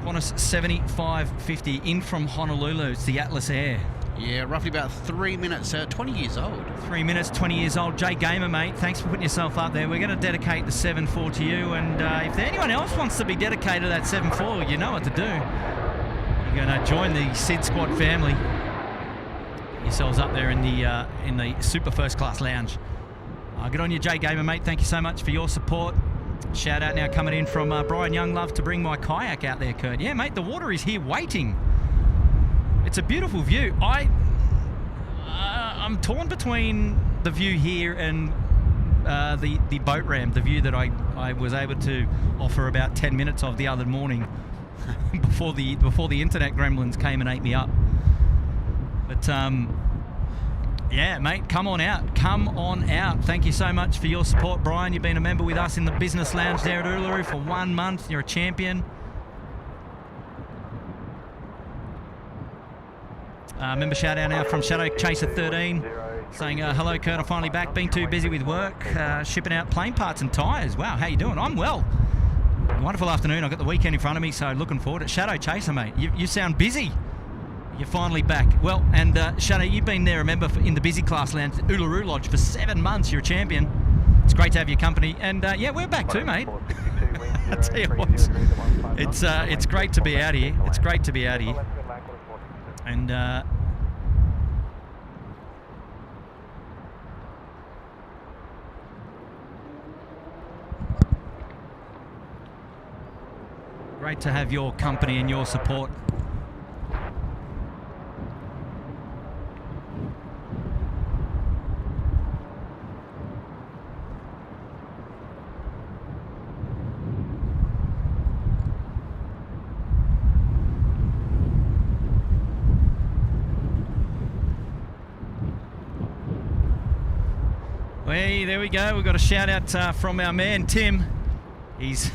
Qantas 7550 in from Honolulu. It's the Atlas Air. Yeah, roughly about 3 minutes, 20 years old. 3 minutes, 20 years old. Jay Gamer, mate, thanks for putting yourself up there. We're going to dedicate the 7-4 to you, and if anyone else wants to be dedicated to that 7-4, you know what to do. You're going to join the SydSquad family. Get yourselves up there in the super first class lounge. Good on you, Jay Gamer, mate. Thank you so much for your support. Shout out now coming in from Brian Young. Love to bring my kayak out there, Kurt. Yeah, mate, the water is here waiting. It's a beautiful view. I'm torn between the view here and the boat ramp, the view that I was able to offer about 10 minutes of the other morning before the internet gremlins came and ate me up. But yeah, mate, come on out. Come on out. Thank you so much for your support, Brian. You've been a member with us in the business lounge there at Uluru for 1 month. You're a champion. Member shout out now from Shadow Chaser 13 saying, hello, Kurt, I'm finally back. Been too busy with work, shipping out plane parts and tyres. Wow, how you doing? I'm well. Wonderful afternoon. I've got the weekend in front of me, so looking forward to it. Shadow Chaser, mate, you sound busy. You're finally back. Well, and Shadow, you've been there, remember, in the busy class lounge at Uluru Lodge for 7 months. You're a champion. It's great to have your company. And yeah, we're back too, mate. I tell you what, it's great to be out here. It's great to be out here. And great to have your company and your support. Hey, there we go. We've got a shout out from our man Tim. He's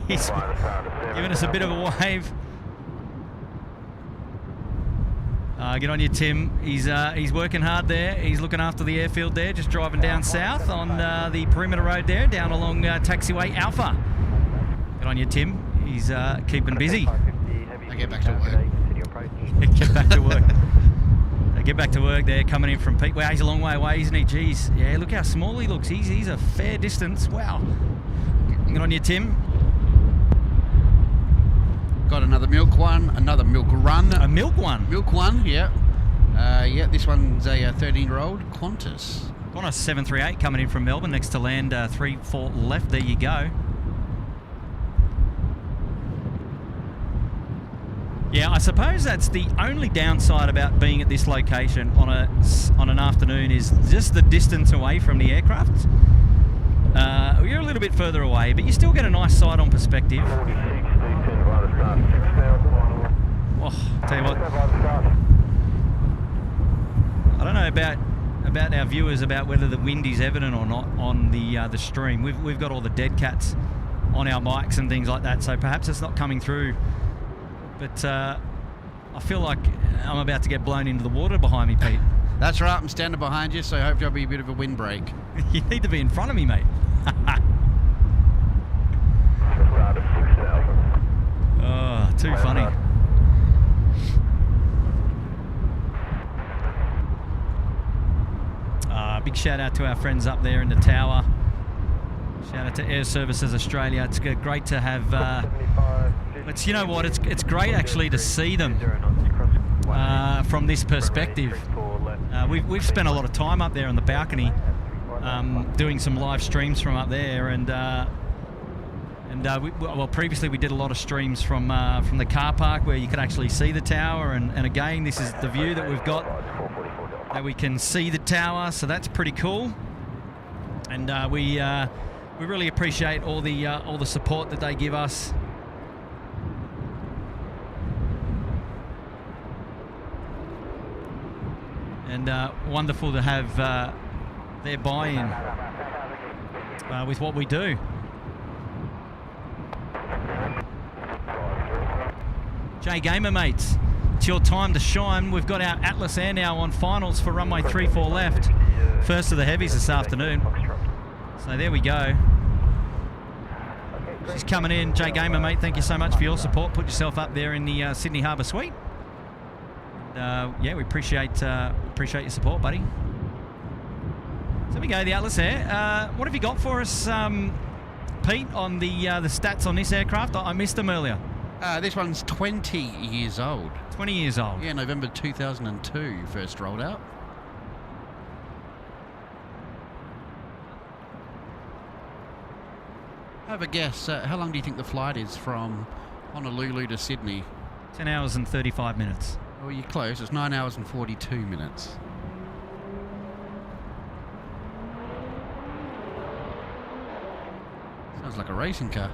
he's giving us a bit of a wave. Get on you, Tim. He's working hard there. He's looking after the airfield there, just driving down south on the perimeter road there, down along taxiway Alpha. Get on you, Tim. He's keeping busy. I get back to work. Get back to work. Get back to work there, coming in from Pete. Wow, he's a long way away, isn't he? Jeez. Yeah, look how small he looks. He's a fair distance. Wow. Get on you, Tim. Got another milk one, another milk run. A milk one? Milk one, yeah. Yeah, this one's a 13-year-old Qantas. Qantas 738 coming in from Melbourne, next to land 34 left. There you go. Yeah, I suppose that's the only downside about being at this location on an afternoon is just the distance away from the aircraft. You're a little bit further away, but you still get a nice sight on perspective. Oh, tell you what, I don't know about our viewers about whether the wind is evident or not on the stream. We've got all the dead cats on our mics and things like that, so perhaps it's not coming through. But I feel like I'm about to get blown into the water behind me, Pete. That's right, I'm standing behind you, so hopefully I'll be a bit of a windbreak. You need to be in front of me, mate. Oh, too funny. Big shout out to our friends up there in the tower. Shout out to Air Services Australia. It's great to have... you know what? It's great actually to see them from this perspective. We've spent a lot of time up there on the balcony doing some live streams from up there, and previously we did a lot of streams from the car park where you could actually see the tower, and again this is the view that we've got, that we can see the tower, so that's pretty cool. And we really appreciate all the support that they give us. And wonderful to have their buy-in with what we do. Jay Gamer mates, it's your time to shine. We've got our Atlas Air now on finals for runway 34 left. First of the heavies this afternoon. So there we go. She's coming in. Jay Gamer mate, thank you so much for your support. Put yourself up there in the Sydney Harbour Suite. Yeah, we appreciate your support, buddy. So there we go, the Atlas Air. What have you got for us, Pete, on the stats on this aircraft? I missed them earlier. This one's 20 years old. 20 years old? Yeah, November 2002 first rolled out. Have a guess, how long do you think the flight is from Honolulu to Sydney? 10 hours and 35 minutes. Well, you're close. It's 9 hours and 42 minutes. Sounds like a racing car.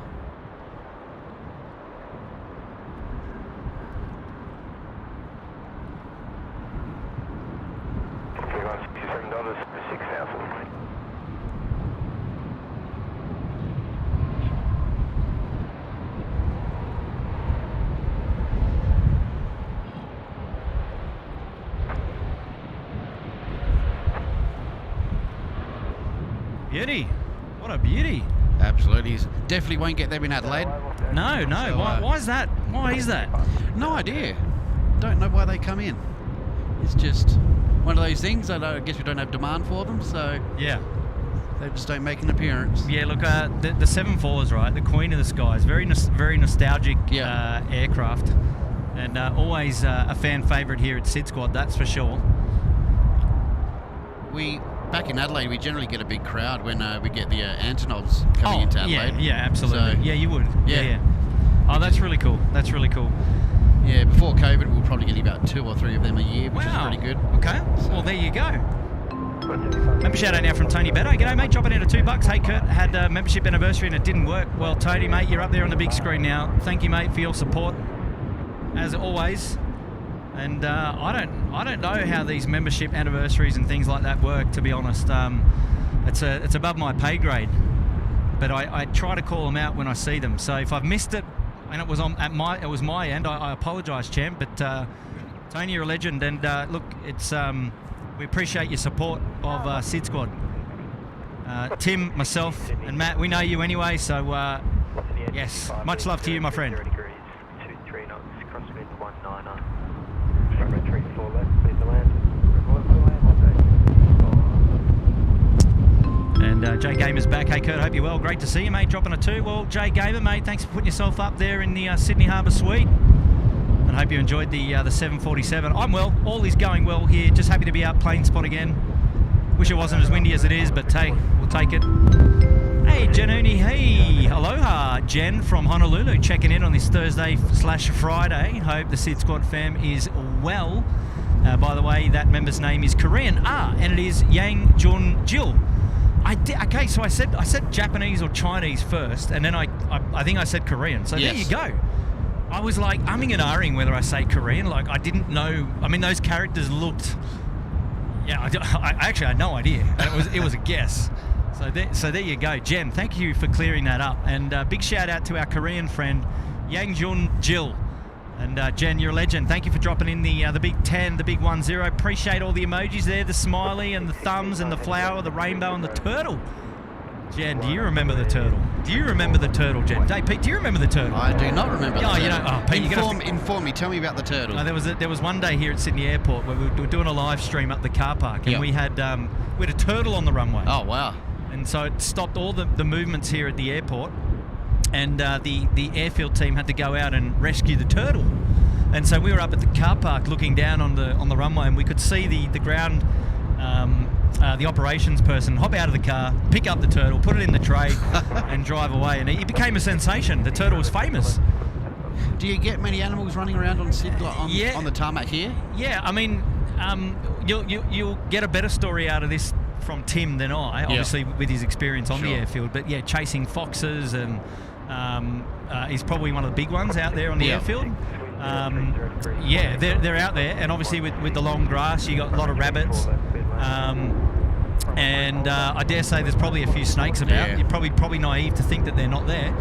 Beauty. What a beauty. Absolutely. Definitely won't get them in Adelaide. No. So, why is that? Why is that? No idea. Don't know why they come in. It's just one of those things. I guess we don't have demand for them, so yeah, they just don't make an appearance. Yeah, look, the 747s, right? The Queen of the Skies. Very nostalgic aircraft, and always a fan favourite here at SydSquad, that's for sure. Back in Adelaide, we generally get a big crowd when we get the Antonovs coming into Adelaide. Yeah, absolutely. So, yeah, you would. Yeah. Oh, that's really cool. That's really cool. Yeah, before COVID, we were probably getting about 2 or 3 of them a year, which is pretty good. Okay, well, there you go. Member shout out now from Tony Better. G'day, mate. Dropping in at $2. Hey, Kurt, had a membership anniversary and it didn't work. Well, Tony, mate, you're up there on the big screen now. Thank you, mate, for your support, as always. And I don't know how these membership anniversaries and things like that work, to be honest. It's above my pay grade, but I try to call them out when I see them. So if I've missed it and it was my end, I apologise, champ. But Tony, you're a legend, and look, it's we appreciate your support of SydSquad. Tim, myself, and Matt, we know you anyway. So yes, much love to you, my friend. And Jay Gamer's back. Hey, Kurt, hope you're well. Great to see you, mate. Dropping a 2. Well, Jay Gamer, mate, thanks for putting yourself up there in the Sydney Harbour Suite. And I hope you enjoyed the 747. I'm well. All is going well here. Just happy to be out plane spot again. Wish it wasn't as windy as it is, but hey, we'll take it. Hey, Januni. Hey, aloha. Jen from Honolulu checking in on this Thursday/Friday. Hope the SydSquad fam is well. By the way, that member's name is Korean. And it is Yang Jun Jill. Okay, so I said Japanese or Chinese first, and then I think I said Korean. So yes. There you go. I was like umming and ahhing whether I say Korean. Like, I didn't know. I mean, those characters looked. Yeah, I actually had no idea. It was a guess. So there you go, Jen. Thank you for clearing that up, and big shout out to our Korean friend Yang Jun Jill. And Jen, you're a legend. Thank you for dropping in the big 10, the big 10. Appreciate all the emojis there, the smiley and the thumbs and the flower, the rainbow and the turtle. Jen, do you remember the turtle? Do you remember the turtle, Jen? Hey, Pete, do you remember the turtle? I do not remember the turtle. You know, oh, Pete, inform me. Tell me about the turtle. There was one day here at Sydney Airport where we were doing a live stream up the car park, and we had a turtle on the runway. Oh, wow. And so it stopped all the movements here at the airport. And the airfield team had to go out and rescue the turtle. And so we were up at the car park looking down on the runway, and we could see the ground, the operations person hop out of the car, pick up the turtle, put it in the tray, and drive away. And it became a sensation. The turtle was famous. Do you get many animals running around on the tarmac here? Yeah, I mean, you'll get a better story out of this from Tim than I, obviously with his experience on the airfield. But yeah, chasing foxes and. He's probably one of the big ones out there on the airfield. They're out there, and obviously with the long grass, you got a lot of rabbits, and I dare say there's probably a few snakes about. Yeah. You're probably naive to think that they're not there.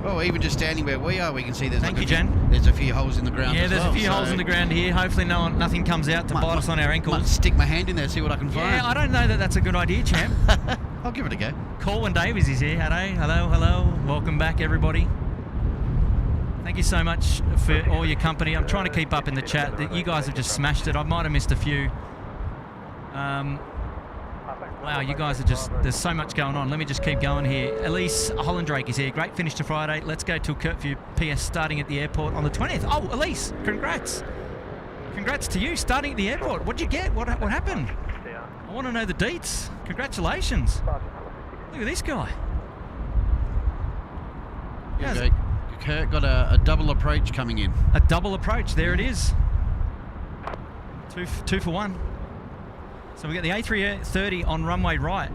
Well, even just standing where we are, we can see there's Jen. There's a few holes in the ground. Yeah, there's a few holes in the ground here. Hopefully, nothing comes out to bite us on our ankles. Might stick my hand in there, see what I can find. Yeah, I don't know that that's a good idea, champ. I'll give it a go. Corwin Davies is here. Hello. Welcome back, everybody. Thank you so much for all your company. I'm trying to keep up in the chat. You guys have just smashed it. I might have missed a few. Wow, you guys are there's so much going on. Let me just keep going here. Elise Hollandrake is here. Great finish to Friday. Let's go till curfew. PS starting at the airport on the 20th. Oh, Elise, congrats. Congrats to you starting at the airport. What'd you get? What happened? I want to know the deets. Congratulations. Look at this guy. Kurt got a double approach coming in. A double approach. There it is. Two for one. So we got the A380 on runway right.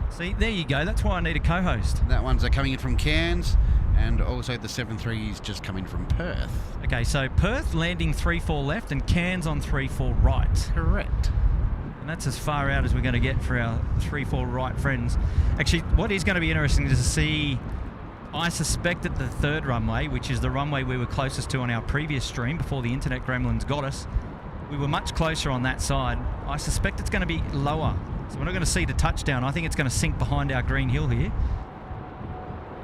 See, there you go. That's why I need a co-host. That one's coming in from Cairns, and also the 73 is just coming from Perth. Okay, so Perth landing 3-4 left and Cairns on 3-4 right. Correct. And that's as far out as we're going to get for our 3-4 right friends. Actually, what is going to be interesting is to see, I suspect that the third runway, which is the runway we were closest to on our previous stream before the internet gremlins got us, we were much closer on that side. I suspect it's going to be lower. So we're not going to see the touchdown. I think it's going to sink behind our green hill here.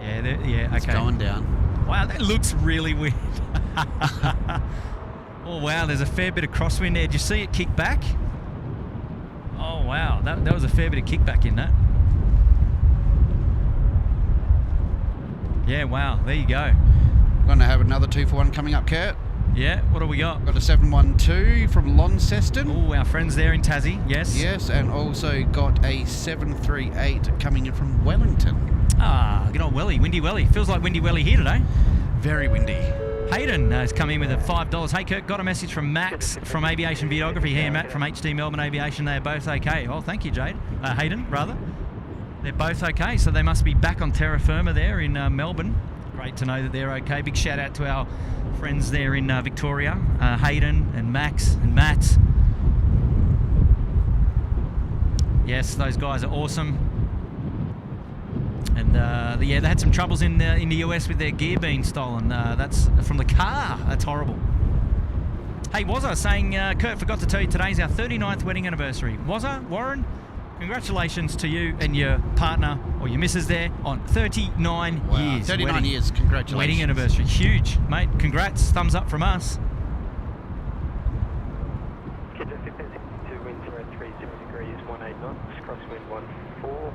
Okay. It's going down. Wow, that looks really weird. Oh, wow, there's a fair bit of crosswind there. Did you see it kick back? Oh, wow, that was a fair bit of kickback in that. Yeah, wow, there you go. We're going to have another 2 for 1 coming up, Kurt. Yeah, what do we got? Got a 712 from Launceston. Oh, our friends there in Tassie, yes. Yes, and also got a 738 coming in from Wellington. Ah, good old Welly, Windy Welly. Feels like Windy Welly here today. Very windy. Hayden has come in with a $5. Hey, Kirk, got a message from Max from Aviation Videography. He and Matt from HD Melbourne Aviation. They are both okay. Oh, thank you, Jade. Hayden, rather. They're both okay, so they must be back on terra firma there in Melbourne. Great to know that they're okay. Big shout out to our friends there in Victoria, Hayden and Max and Matt. Yes, those guys are awesome. And yeah, they had some troubles in the US with their gear being stolen. That's from the car. That's horrible. Hey, Wazza saying, Kurt forgot to tell you today's our 39th wedding anniversary. Wazza, Warren, congratulations to you and your partner or your missus there on 39 years. 39 years, congratulations. Wedding anniversary, huge, mate. Congrats, thumbs up from us. Kidder 52 wind 030 degrees, 18 knots, crosswind 14,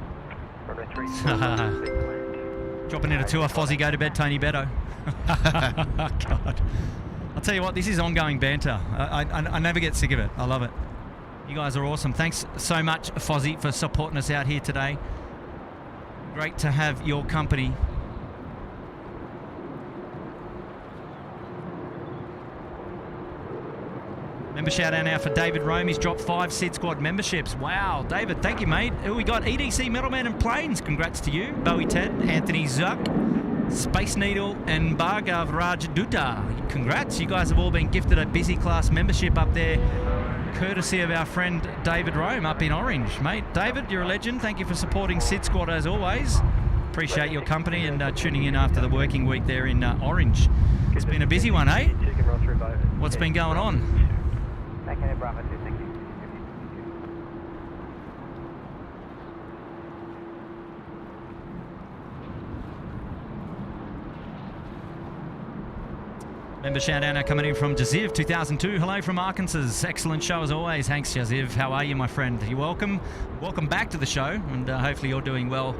runway 34. Dropping in a tour, Fozzie, go to bed, Tony Beto. God. I'll tell you what, this is ongoing banter. I never get sick of it. I love it. You guys are awesome. Thanks so much, Fozzie, for supporting us out here today. Great to have your company. Member shout out now for David Rome. He's dropped 5 SydSquad memberships. Wow, David, thank you, mate. Who we got? EDC Metalman and Planes. Congrats to you. Bowie Ted, Anthony Zuck, Space Needle, and Bhargav Rajduta. Congrats. You guys have all been gifted a busy class membership up there, courtesy of our friend David Rome up in Orange. Mate, David, you're a legend. Thank you for supporting SydSquad as always. Appreciate your company and tuning in after the working week there in Orange. It's been a busy one, eh? What's been going on? Member shout out now coming in from Jaziv 2002. Hello from Arkansas. Excellent show as always. Thanks, Jaziv. How are you, my friend? You're welcome. Welcome back to the show, and hopefully you're doing well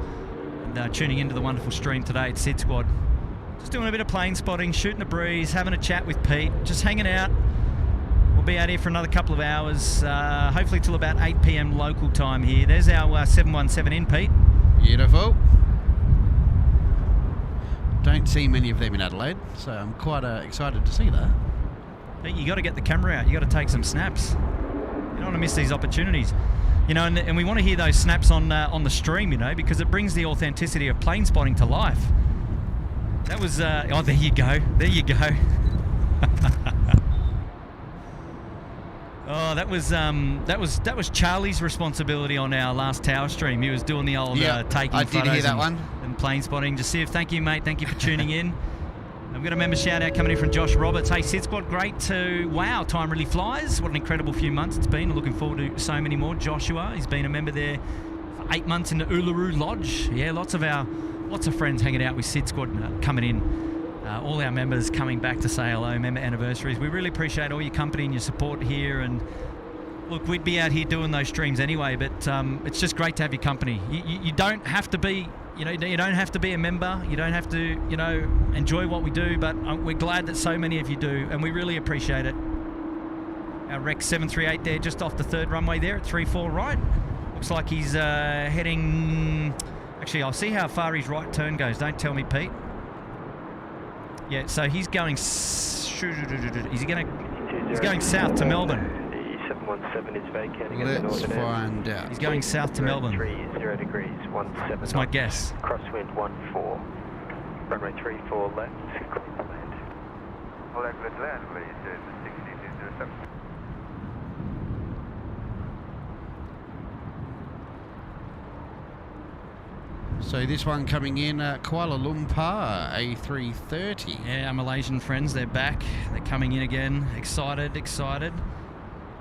and tuning into the wonderful stream today at SydSquad. Just doing a bit of plane spotting, shooting a breeze, having a chat with Pete, just hanging out. We'll be out here for another couple of hours, hopefully till about 8 p.m. local time here. There's our 717 in, Pete. Beautiful. Don't see many of them in Adelaide, so I'm quite excited to see that. Pete, you got to get the camera out. You got to take some snaps. You don't want to miss these opportunities. You know, and we want to hear those snaps on the stream, you know, because it brings the authenticity of plane spotting to life. That was, oh, there you go. There you go. Oh, that was Charlie's responsibility on our last tower stream. He was doing the old taking I photos did hear that one. And plane spotting. Jassiv, thank you, mate. Thank you for tuning in. I've got a member shout out coming in from Josh Roberts. Hey, SydSquad, great to... Wow, time really flies. What an incredible few months it's been. Looking forward to so many more. Joshua, he's been a member there for 8 months in the Uluru Lodge. Yeah, lots of friends hanging out with SydSquad coming in. All our members coming back to say hello, member anniversaries. We really appreciate all your company and your support here. And look, we'd be out here doing those streams anyway, but it's just great to have your company. You don't have to be, you don't have to be a member. You don't have to, enjoy what we do, but we're glad that so many of you do, and we really appreciate it. Our Rex 738 there, just off the 3rd runway there at 34 right. Looks like he's heading... Actually, I'll see how far his right turn goes. Don't tell me, Pete. Yeah, so he's going... He's going south to Melbourne. The 717 is vacating. Let's find out. He's going south to Melbourne. 30 degrees, 17. That's my guess. Crosswind 14. Runway 34 left. Clear to land. Clear to land, please. 6207. So this one coming in, Kuala Lumpur, A330. Yeah, our Malaysian friends, they're back. They're coming in again. Excited.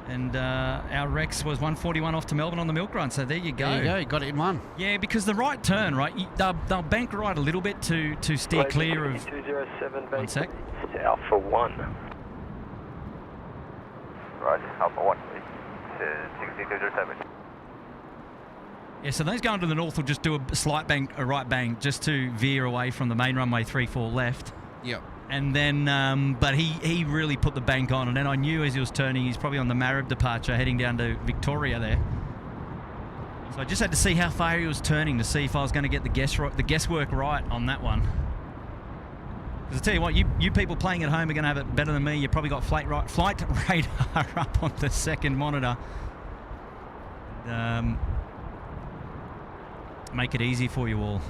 And our Rex was 141 off to Melbourne on the milk run, so there you go. There you go, you got it in one. Yeah, because the right turn, right, they'll bank right a little bit to steer clear of... 207 1 sec. Alpha 1. Right, Alpha 1, please. 6207. Yeah, so those going to the north will just do a slight bank, a right bank, just to veer away from the main runway 34 left. Yep. And then, but he really put the bank on. And then I knew as he was turning, he's probably on the Marib departure heading down to Victoria there. So I just had to see how far he was turning to see if I was going to get the guesswork right on that one. Because I tell you what, you people playing at home are going to have it better than me. You've probably got flight radar up on the second monitor. Make it easy for you all.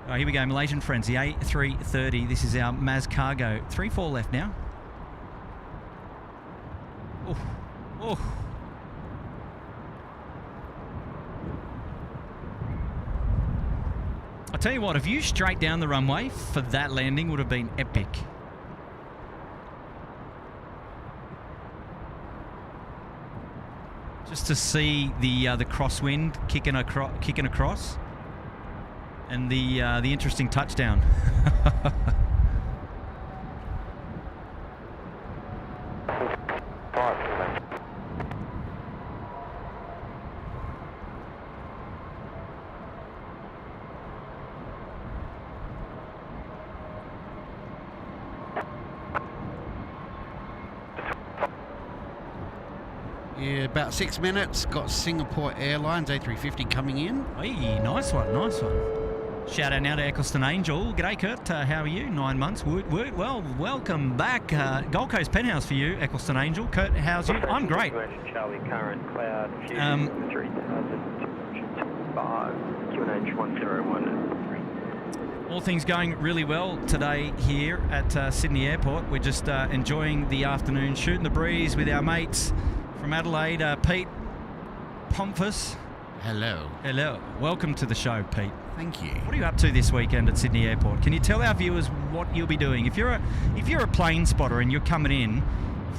All right, here we go, Malaysian friends, the A330. This is our Maz cargo. 3-4 left now. Oh, oh. I'll tell you what, a view straight down the runway for that landing would have been epic. Just to see the crosswind kicking across. And the interesting touchdown. Yeah, about 6 minutes. Got Singapore Airlines A350 coming in. Hey, nice one, nice one. Shout out now to Eccleston Angel. G'day, Kurt. How are you? 9 months. Well, welcome back. Gold Coast Penthouse for you, Eccleston Angel. Kurt, how's you? I'm great. Charlie, current cloud, 3005, QNH 101. All things going really well today here at Sydney Airport. We're just enjoying the afternoon, shooting the breeze with our mates from Adelaide. Pete Pomphus. Hello. Hello. Welcome to the show, Pete. Thank you. What are you up to this weekend at Sydney Airport? Can you tell our viewers what you'll be doing? If you're a plane spotter and you're coming in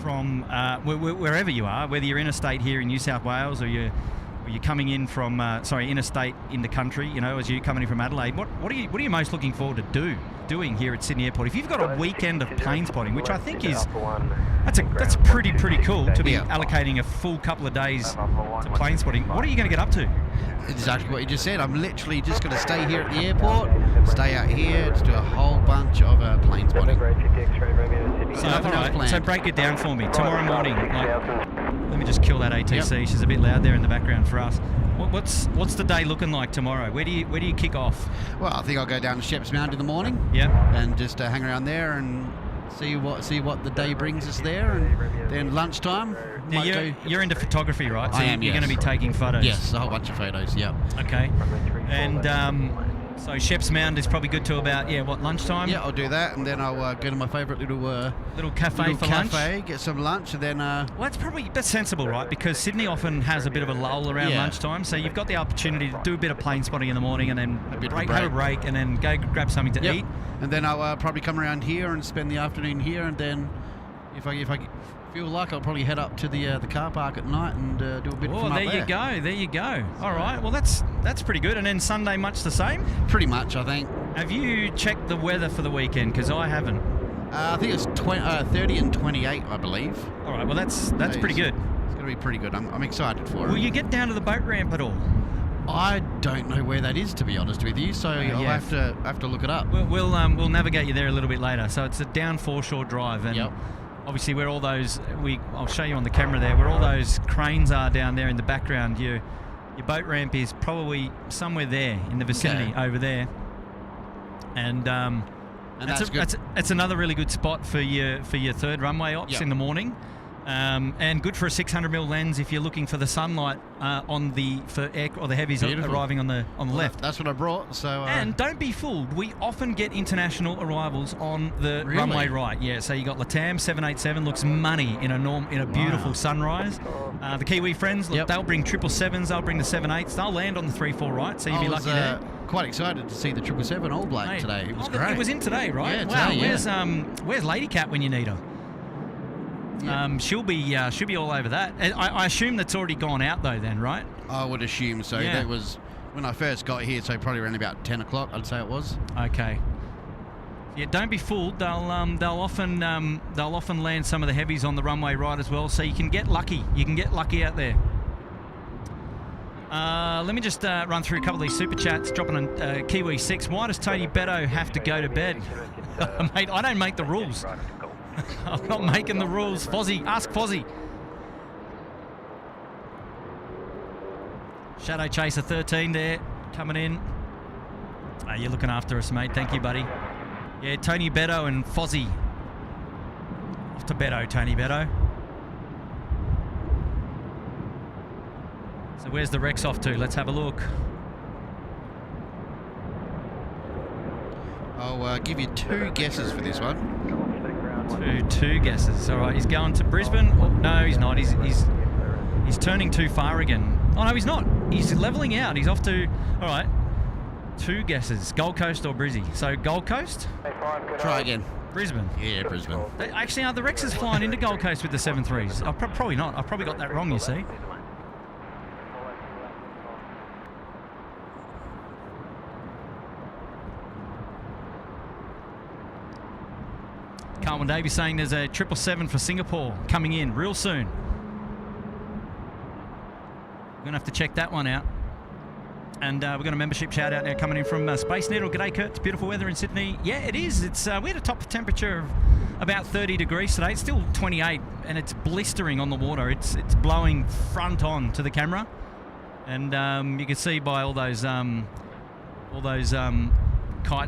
from wherever you are, whether you're interstate here in New South Wales or you're coming in from interstate in the country, you know, as you're coming in from Adelaide, what are you most looking forward to doing here at Sydney Airport? If you've got a weekend of plane spotting, which I think is that's pretty cool to be allocating a full couple of days to plane spotting. What are you going to get up to? Exactly what you just said. I'm literally just going to stay here at the airport, stay out here, just do a whole bunch of plane spotting. So break it down for me. Tomorrow morning, let me just kill that ATC. Yep. She's a bit loud there in the background for us. What's the day looking like tomorrow? Where do you kick off? Well, I think I'll go down to Sheph's Mound in the morning. Yep. And just hang around there and see what the day brings us there, and then lunchtime. Now you're into photography, right? So I am. You're yes. going to be taking photos. Yes, a whole bunch of photos. Yeah. Okay. And so Sheph's Mound is probably good to about lunchtime. Yeah, I'll do that, and then I'll go to my favourite little cafe for lunch. Get some lunch, and then. Well, that's sensible, right? Because Sydney often has a bit of a lull around lunchtime, so you've got the opportunity to do a bit of plane spotting in the morning, and then have a break, and then go grab something to eat. And then I'll probably come around here and spend the afternoon here, and then if I feel like, I'll probably head up to the car park at night and do a bit from up there. There you go. All right, well that's pretty good. And then Sunday, much the same? Pretty much, I think. Have you checked the weather for the weekend? Because I haven't. I think it's 30 and 28, I believe. All right, well that's pretty good. It's going to be pretty good. I'm excited for it. Will you get down to the boat ramp at all? I don't know where that is, to be honest with you, so I'll have to look it up. We'll navigate you there a little bit later. So it's a down foreshore drive, and obviously where all those I'll show you on the camera there where all those cranes are down there in the background. Your boat ramp is probably somewhere there in the vicinity over there, and that's another really good spot for your third runway ops in the morning. And good for a 600mm lens if you're looking for the sunlight for air or the heavies arriving on the left. That's what I brought. So and don't be fooled. We often get international arrivals on the runway right. Yeah. So you got Latam 787 looks money in a beautiful sunrise. The Kiwi friends, look, they'll bring 777s. They'll bring the 78s. They'll land on the 3-4 right. So you'll be lucky there. Quite excited to see the 777 All Black today. It was great. It was in today, right? Yeah, wow. Where's Lady Cat when you need her? Yeah. She'll be all over that. I assume that's already gone out though then, right? I would assume so. Yeah. That was when I first got here, so probably around about 10 o'clock I'd say it was. Okay. Yeah, don't be fooled. They'll often land some of the heavies on the runway right as well, so you can get lucky. You can get lucky out there. Let me just run through a couple of these super chats. Dropping on Kiwi 6. Why does Tony Beto have to go to bed? Mate, I don't make the rules. I'm not making the rules. Fozzie, ask Fozzie. Shadow Chaser 13 there, coming in. You're looking after us, mate. Thank you, buddy. Yeah, Tony Beto and Fozzie. Off to Beto, Tony Beto. So where's the Rex off to? Let's have a look. I'll give you 2 guesses for this one. Two guesses. All right, he's going to Brisbane. Oh, no, he's not. He's turning too far again. Oh, no, he's not. He's levelling out. He's off to... All right. 2 guesses. Gold Coast or Brizzy? So, Gold Coast? Try again. Brisbane. Yeah, Brisbane. Actually, are the Rexes flying into Gold Coast with the 7.3s? Probably not. I've probably got that wrong, you see. Carlton Davies saying there's a 777 for Singapore coming in real soon. We're going to have to check that one out. And we've got a membership shout out now coming in from Space Needle. G'day, Kurt. It's beautiful weather in Sydney. Yeah, it is. It's we had a top temperature of about 30 degrees today. It's still 28 and it's blistering on the water. It's blowing front on to the camera. And you can see by all those kite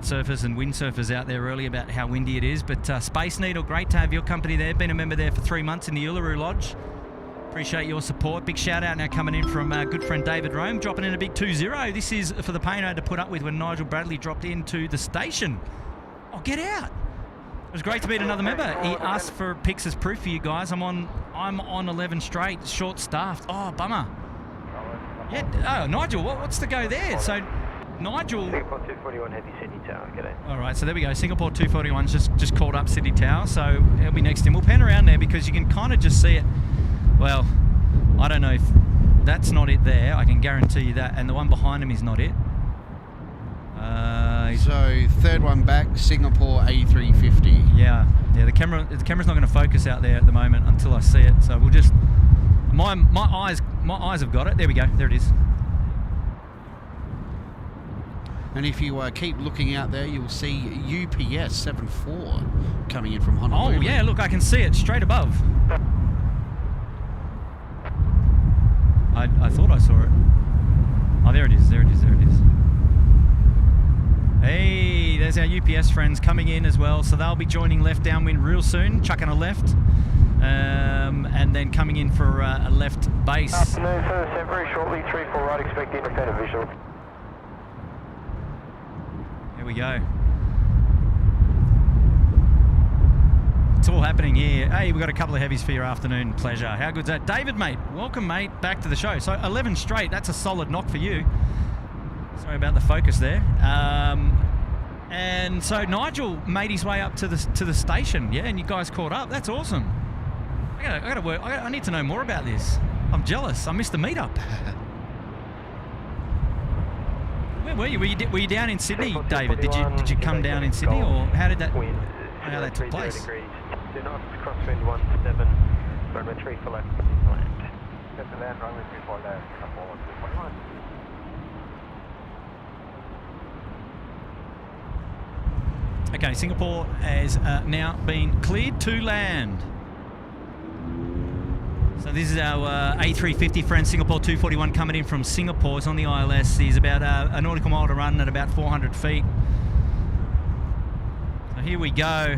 surfers and wind surfers out there early about how windy it is. But Space Needle, great to have your company there. Been a member there for 3 months in the Uluru Lodge. Appreciate your support. Big shout out now coming in from good friend David Rome, dropping in a big 2-0. This is for the pain I had to put up with when Nigel Bradley dropped into the station. Oh, get out. It was great to meet another member. He asked for pics as proof for you guys. I'm on 11 straight, short staffed. Oh, bummer. Yeah, oh, Nigel, what's the go there? So Nigel... Singapore 241 Heavy Sydney Tower, g'day. All right, so there we go. Singapore 241's just called up Sydney Tower, so he'll be next in. We'll pan around there because you can kind of just see it. Well, I don't know if that's not it there. I can guarantee you that. And the one behind him is not it. So, third one back, Singapore A350. Yeah. The camera's not going to focus out there at the moment until I see it. So we'll just... My eyes have got it. There we go. There it is. And if you keep looking out there, you'll see UPS 74 coming in from Honolulu. Oh, yeah, look, I can see it straight above. I thought I saw it. Oh, there it is. Hey, there's our UPS friends coming in as well. So they'll be joining left downwind real soon, chucking a left. And then coming in for a left base. Afternoon, sir. Very shortly, 3-4 right, expect independent visual. Here we go. It's all happening here. Hey, we've got a couple of heavies for your afternoon pleasure. How good's that? David, mate. Welcome, mate. Back to the show. So 11 straight. That's a solid knock for you. Sorry about the focus there. And so Nigel made his way up to the station. Yeah, and you guys caught up. That's awesome. I gotta work. I need to know more about this. I'm jealous. I missed the meetup. Where were you? Were you down in Sydney, David? Did you come down in Sydney, or how did that? How that took place? 2 knots, crosswind 17, runway 3 for left, land. Set to land, runway 3 for left, come forward 241. Okay, Singapore has now been cleared to land. So this is our A350 friend, Singapore 241, coming in from Singapore. It's on the ILS. He's about a nautical mile to run at about 400 feet. So here we go.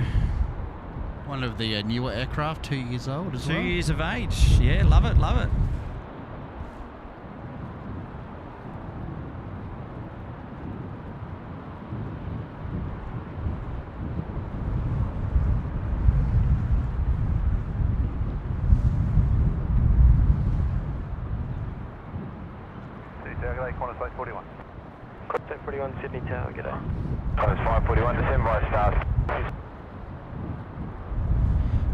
One of the newer aircraft, 2 years old as well. 2 years of age. Yeah, love it, love it. Qantas 541. Qantas 541 Sydney Tower, g'day. Qantas 541, descend by stars.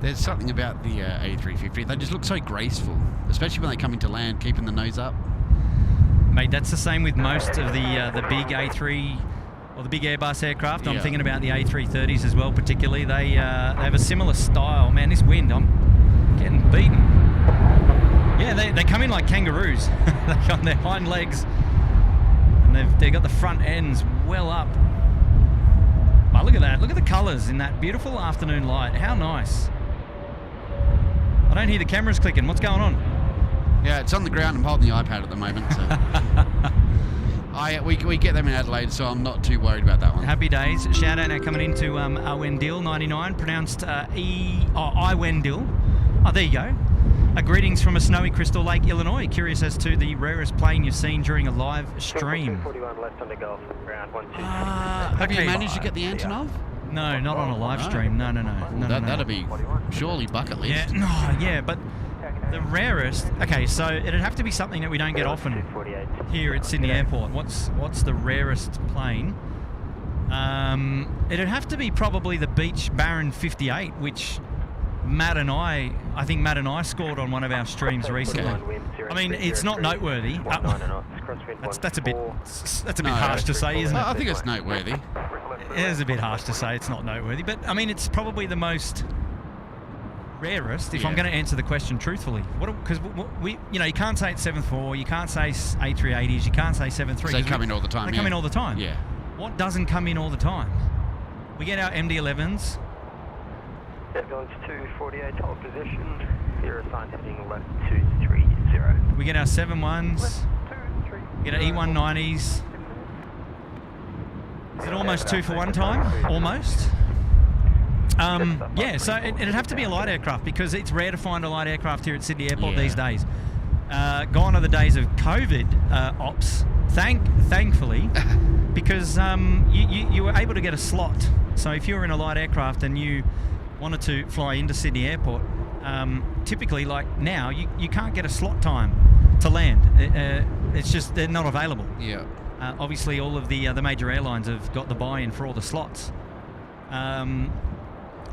There's something about the A350. They just look so graceful, especially when they come into land, keeping the nose up. Mate, that's the same with most of the big A3 or the big Airbus aircraft. I'm thinking about the A330s as well, particularly. They have a similar style. Man, this wind, I'm getting beaten. Yeah, they come in like kangaroos. They're on their hind legs, and they've got the front ends well up. But look at that. Look at the colours in that beautiful afternoon light. How nice. I don't hear the cameras clicking. What's going on? Yeah, it's on the ground. I'm holding the iPad at the moment. So. We get them in Adelaide, so I'm not too worried about that one. Happy days. Shout out now coming into Awendil 99, pronounced Iwendil. Oh, there you go. Greetings from a snowy Crystal Lake, Illinois. Curious as to the rarest plane you've seen during a live stream. 41 left on the Gulf, ground 123. Have you managed to get the Antonov? No, not on a live stream. No. That'd be surely bucket list. Yeah, but the rarest. Okay, so it'd have to be something that we don't get often here at Sydney Airport. What's the rarest plane? It'd have to be probably the Beach Baron 58, which I think Matt and I scored on one of our streams recently. I mean, it's not noteworthy. That's a bit harsh to say, isn't it? I think it's noteworthy. It is a bit harsh to say it's not noteworthy, but I mean, it's probably the most rarest. If I'm going to answer the question truthfully, because you can't say it's 7.4, you can't say A380s, you can't say 7.3. They come in all the time. They come in all the time. Yeah. What doesn't come in all the time? We get our MD-11s. Going to 248, hold position. 0 sign heading left 230. We get our 7.1s. We get our E190s. Is it almost 2 for 1 time? Almost. Yeah, so it'd have to be a light aircraft because it's rare to find a light aircraft here at Sydney Airport these days. Gone are the days of COVID ops, thankfully, because you were able to get a slot. So if you were in a light aircraft and you wanted to fly into Sydney Airport, typically, like now, you can't get a slot time to land. It's just they're not available. Yeah. Obviously, all of the major airlines have got the buy-in for all the slots.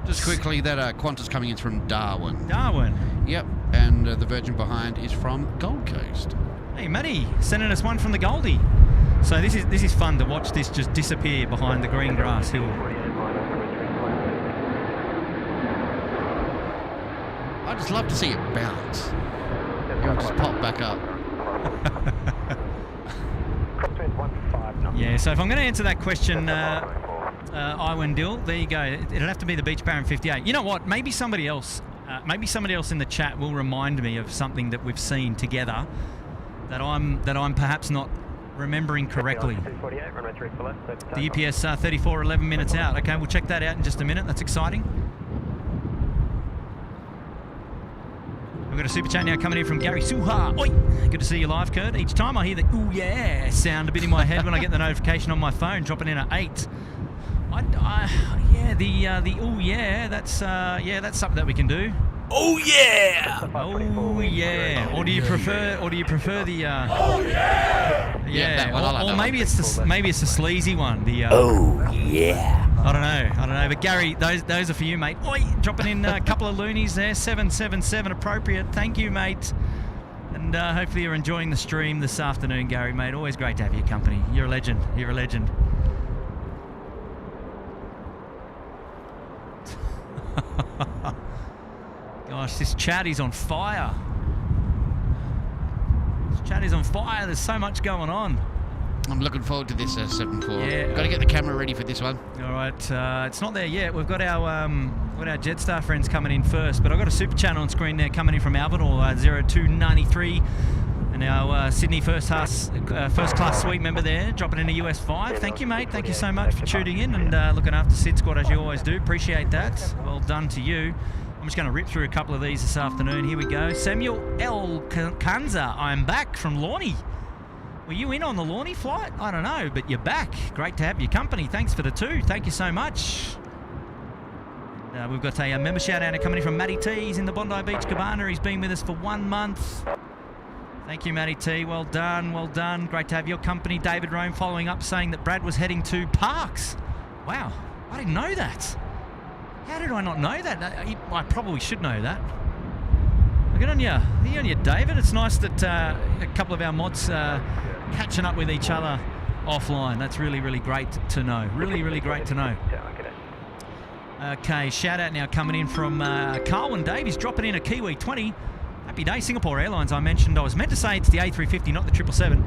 Just quickly, that Qantas coming in from Darwin. Darwin. Yep, and the Virgin behind is from Gold Coast. Hey, Matty, sending us one from the Goldie. So this is fun to watch this just disappear behind the green grass hill. I just love to see it bounce. It'll just pop back up. Yeah, so if I'm going to answer that question, Iwendil, there you go. It'll have to be the Beach Baron 58. You know what? Maybe somebody else in the chat will remind me of something that we've seen together that I'm perhaps not remembering correctly. The EPS 34, 11 minutes out. Okay, we'll check that out in just a minute. That's exciting. We've got a super chat now coming in from Gary Suha. Oi! Good to see you live, Kurt. Each time I hear the ooh yeah sound a bit in my head when I get the notification on my phone dropping in at 8. The ooh yeah, that's something that we can do. Oh yeah! Oh yeah! Or do you prefer the oh yeah! Yeah, that one. Or maybe it's the sleazy one. The oh yeah! I don't know. But Gary, those are for you, mate. Oi, dropping in a couple of loonies there. 777 appropriate. Thank you, mate. And hopefully you're enjoying the stream this afternoon, Gary, mate. Always great to have your company. You're a legend. Gosh, this chat is on fire. There's so much going on. I'm looking forward to this 7.4. Yeah. Got to get the camera ready for this one. All right, it's not there yet. We've got our Jetstar friends coming in first, but I've got a super chat on screen there coming in from Albanor 0293, and our Sydney first class suite member there dropping in a US 5. Thank you, mate. Thank you so much for tuning in and looking after SydSquad as you always do. Appreciate that. Well done to you. I'm just going to rip through a couple of these this afternoon. Here we go. Samuel L. Kanza, I'm back from Lornie. Were you in on the Lornie flight? I don't know, but you're back. Great to have your company. Thanks for the 2. Thank you so much. We've got a member shout out coming in from Matty T. He's in the Bondi Beach Cabana. He's been with us for 1 month. Thank you, Matty T. Well done. Great to have your company. David Rome following up saying that Brad was heading to Parks. Wow, I didn't know that. How did I not know that? I probably should know that. Good on you. Good on you, David. It's nice that a couple of our mods catching up with each other offline. That's really great to know. Really great to know. Okay, shout out now coming in from Carwin Dave. He's dropping in a Kiwi 20. Happy day. Singapore Airlines, I mentioned. I was meant to say it's the A350, not the 777.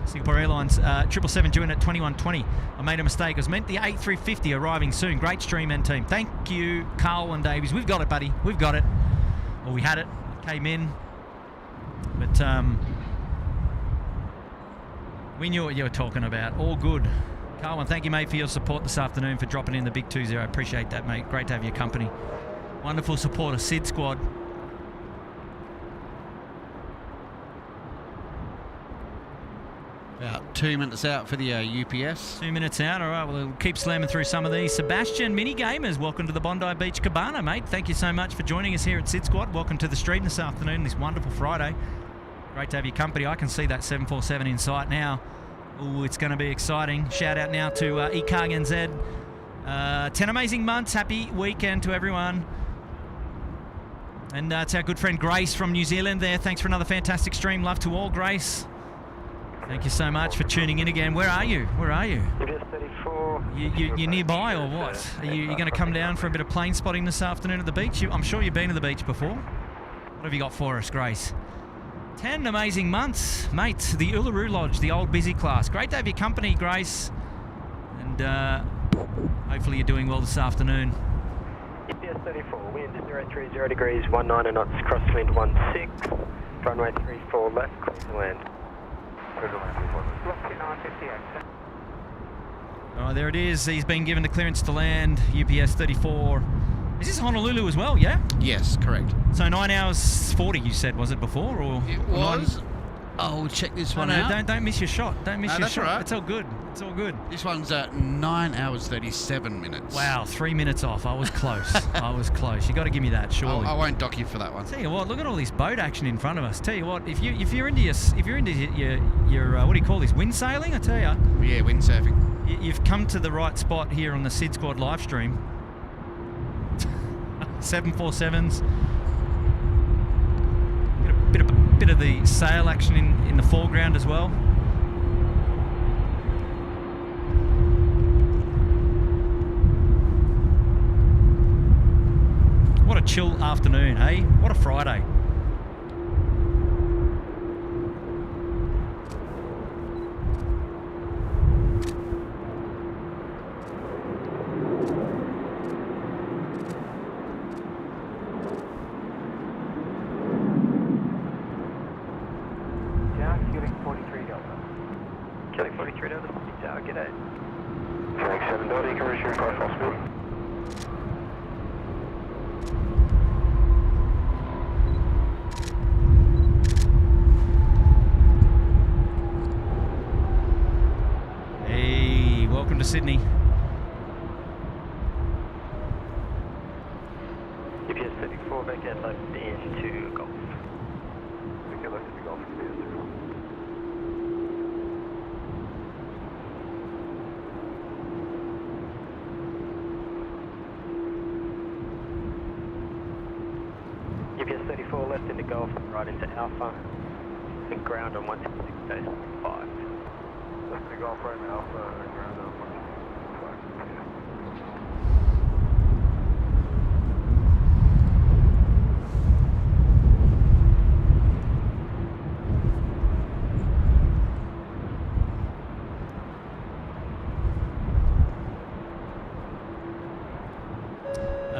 Singapore Airlines, 777 due in at 21:20. I made a mistake. It was meant the A350 arriving soon. Great stream and team. Thank you, Carl and Davies. We've got it, buddy. We've got it. Well, we had it. Came in. But we knew what you were talking about. All good. Carl, and thank you, mate, for your support this afternoon, for dropping in the big 20. Appreciate that, mate. Great to have your company. Wonderful support of SydSquad. About 2 minutes out for the UPS. 2 minutes out. All right, well, we'll keep slamming through some of these. Sebastian, mini gamers, welcome to the Bondi Beach Cabana, mate. Thank you so much for joining us here at SydSquad. Welcome to the stream this afternoon, this wonderful Friday. Great to have your company. I can see that 747 in sight now. Ooh, it's going to be exciting. Shout out now to Ekag NZ. 10 amazing months. Happy weekend to everyone. And it's our good friend Grace from New Zealand there. Thanks for another fantastic stream. Love to all, Grace. Thank you so much for tuning in again. Where are you? Where are you? You nearby or what? Are you going to come down for a bit of plane spotting this afternoon at the beach? I'm sure you've been to the beach before. What have you got for us, Grace? 10 amazing months, mate. The Uluru Lodge, the old busy class. Great to have your company, Grace. And hopefully you're doing well this afternoon. EPS 34, wind 030 degrees, 19 knots, crosswind 16, runway 34 left, clear to land. Oh, there it is. He's been given the clearance to land. UPS 34. Is this Honolulu as well, yeah? Yes, correct. So 9 hours 40, you said, was it before? Or It was. Oh, check this one out. Don't miss your shot. Don't miss your that's shot. all right. It's all good. It's all good. This one's at 9 hours 37 minutes. Wow, 3 minutes off. I was close. I was close. You got to give me that, surely. I won't dock you for that one. Tell you what, look at all this boat action in front of us. Tell you what, if you're into your what do you call this, wind sailing? I tell you, Yeah, windsurfing. you've come to the right spot here on the SydSquad live stream. 747s. Bit of the sail action in the foreground as well. What a chill afternoon, hey? What a Friday. Sydney. EPS 34, back out left into Golf. Back out left into Golf, EPS 34. EPS 34, left into Golf, right into Alpha. And ground on 166.5. Left into Golf, right into Alpha, ground on 166.5.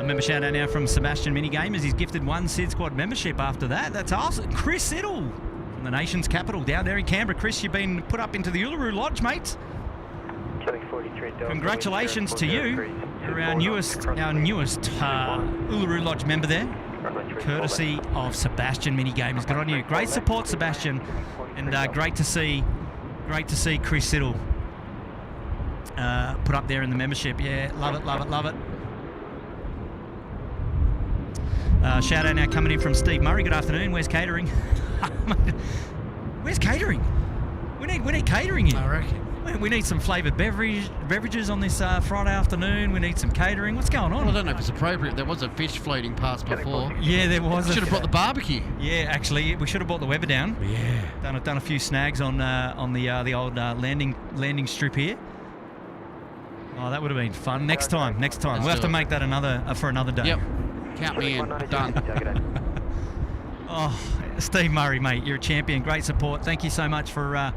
Member shout out now from Sebastian Minigamers. He's gifted one SydSquad membership after that. That's awesome. Chris Iddle from the nation's capital down there in Canberra. Chris, you've been put up into the Uluru Lodge, mate. Congratulations to you. You're our newest Uluru Lodge member there. Courtesy of Sebastian Minigamers. Good on you. Great support, Sebastian, and great to see Chris Iddle put up there in the membership. Yeah, love it, love it, love it. Shout out now coming in from Steve Murray. Good afternoon. Where's catering? Where's catering? We need catering here. I reckon. We need some flavoured beverages on this Friday afternoon. We need some catering. What's going on? Well, I don't know if it's appropriate. There was a fish floating past before. Yeah, there was. Should have brought the barbecue. Yeah, actually, we should have brought the Weber down. Yeah. Done a few snags on the old landing strip here. Oh, that would have been fun. Next time. We'll have to make that for another day. Yep. Count me in. Done. Oh, Steve Murray, mate, you're a champion. Great support. Thank you so much for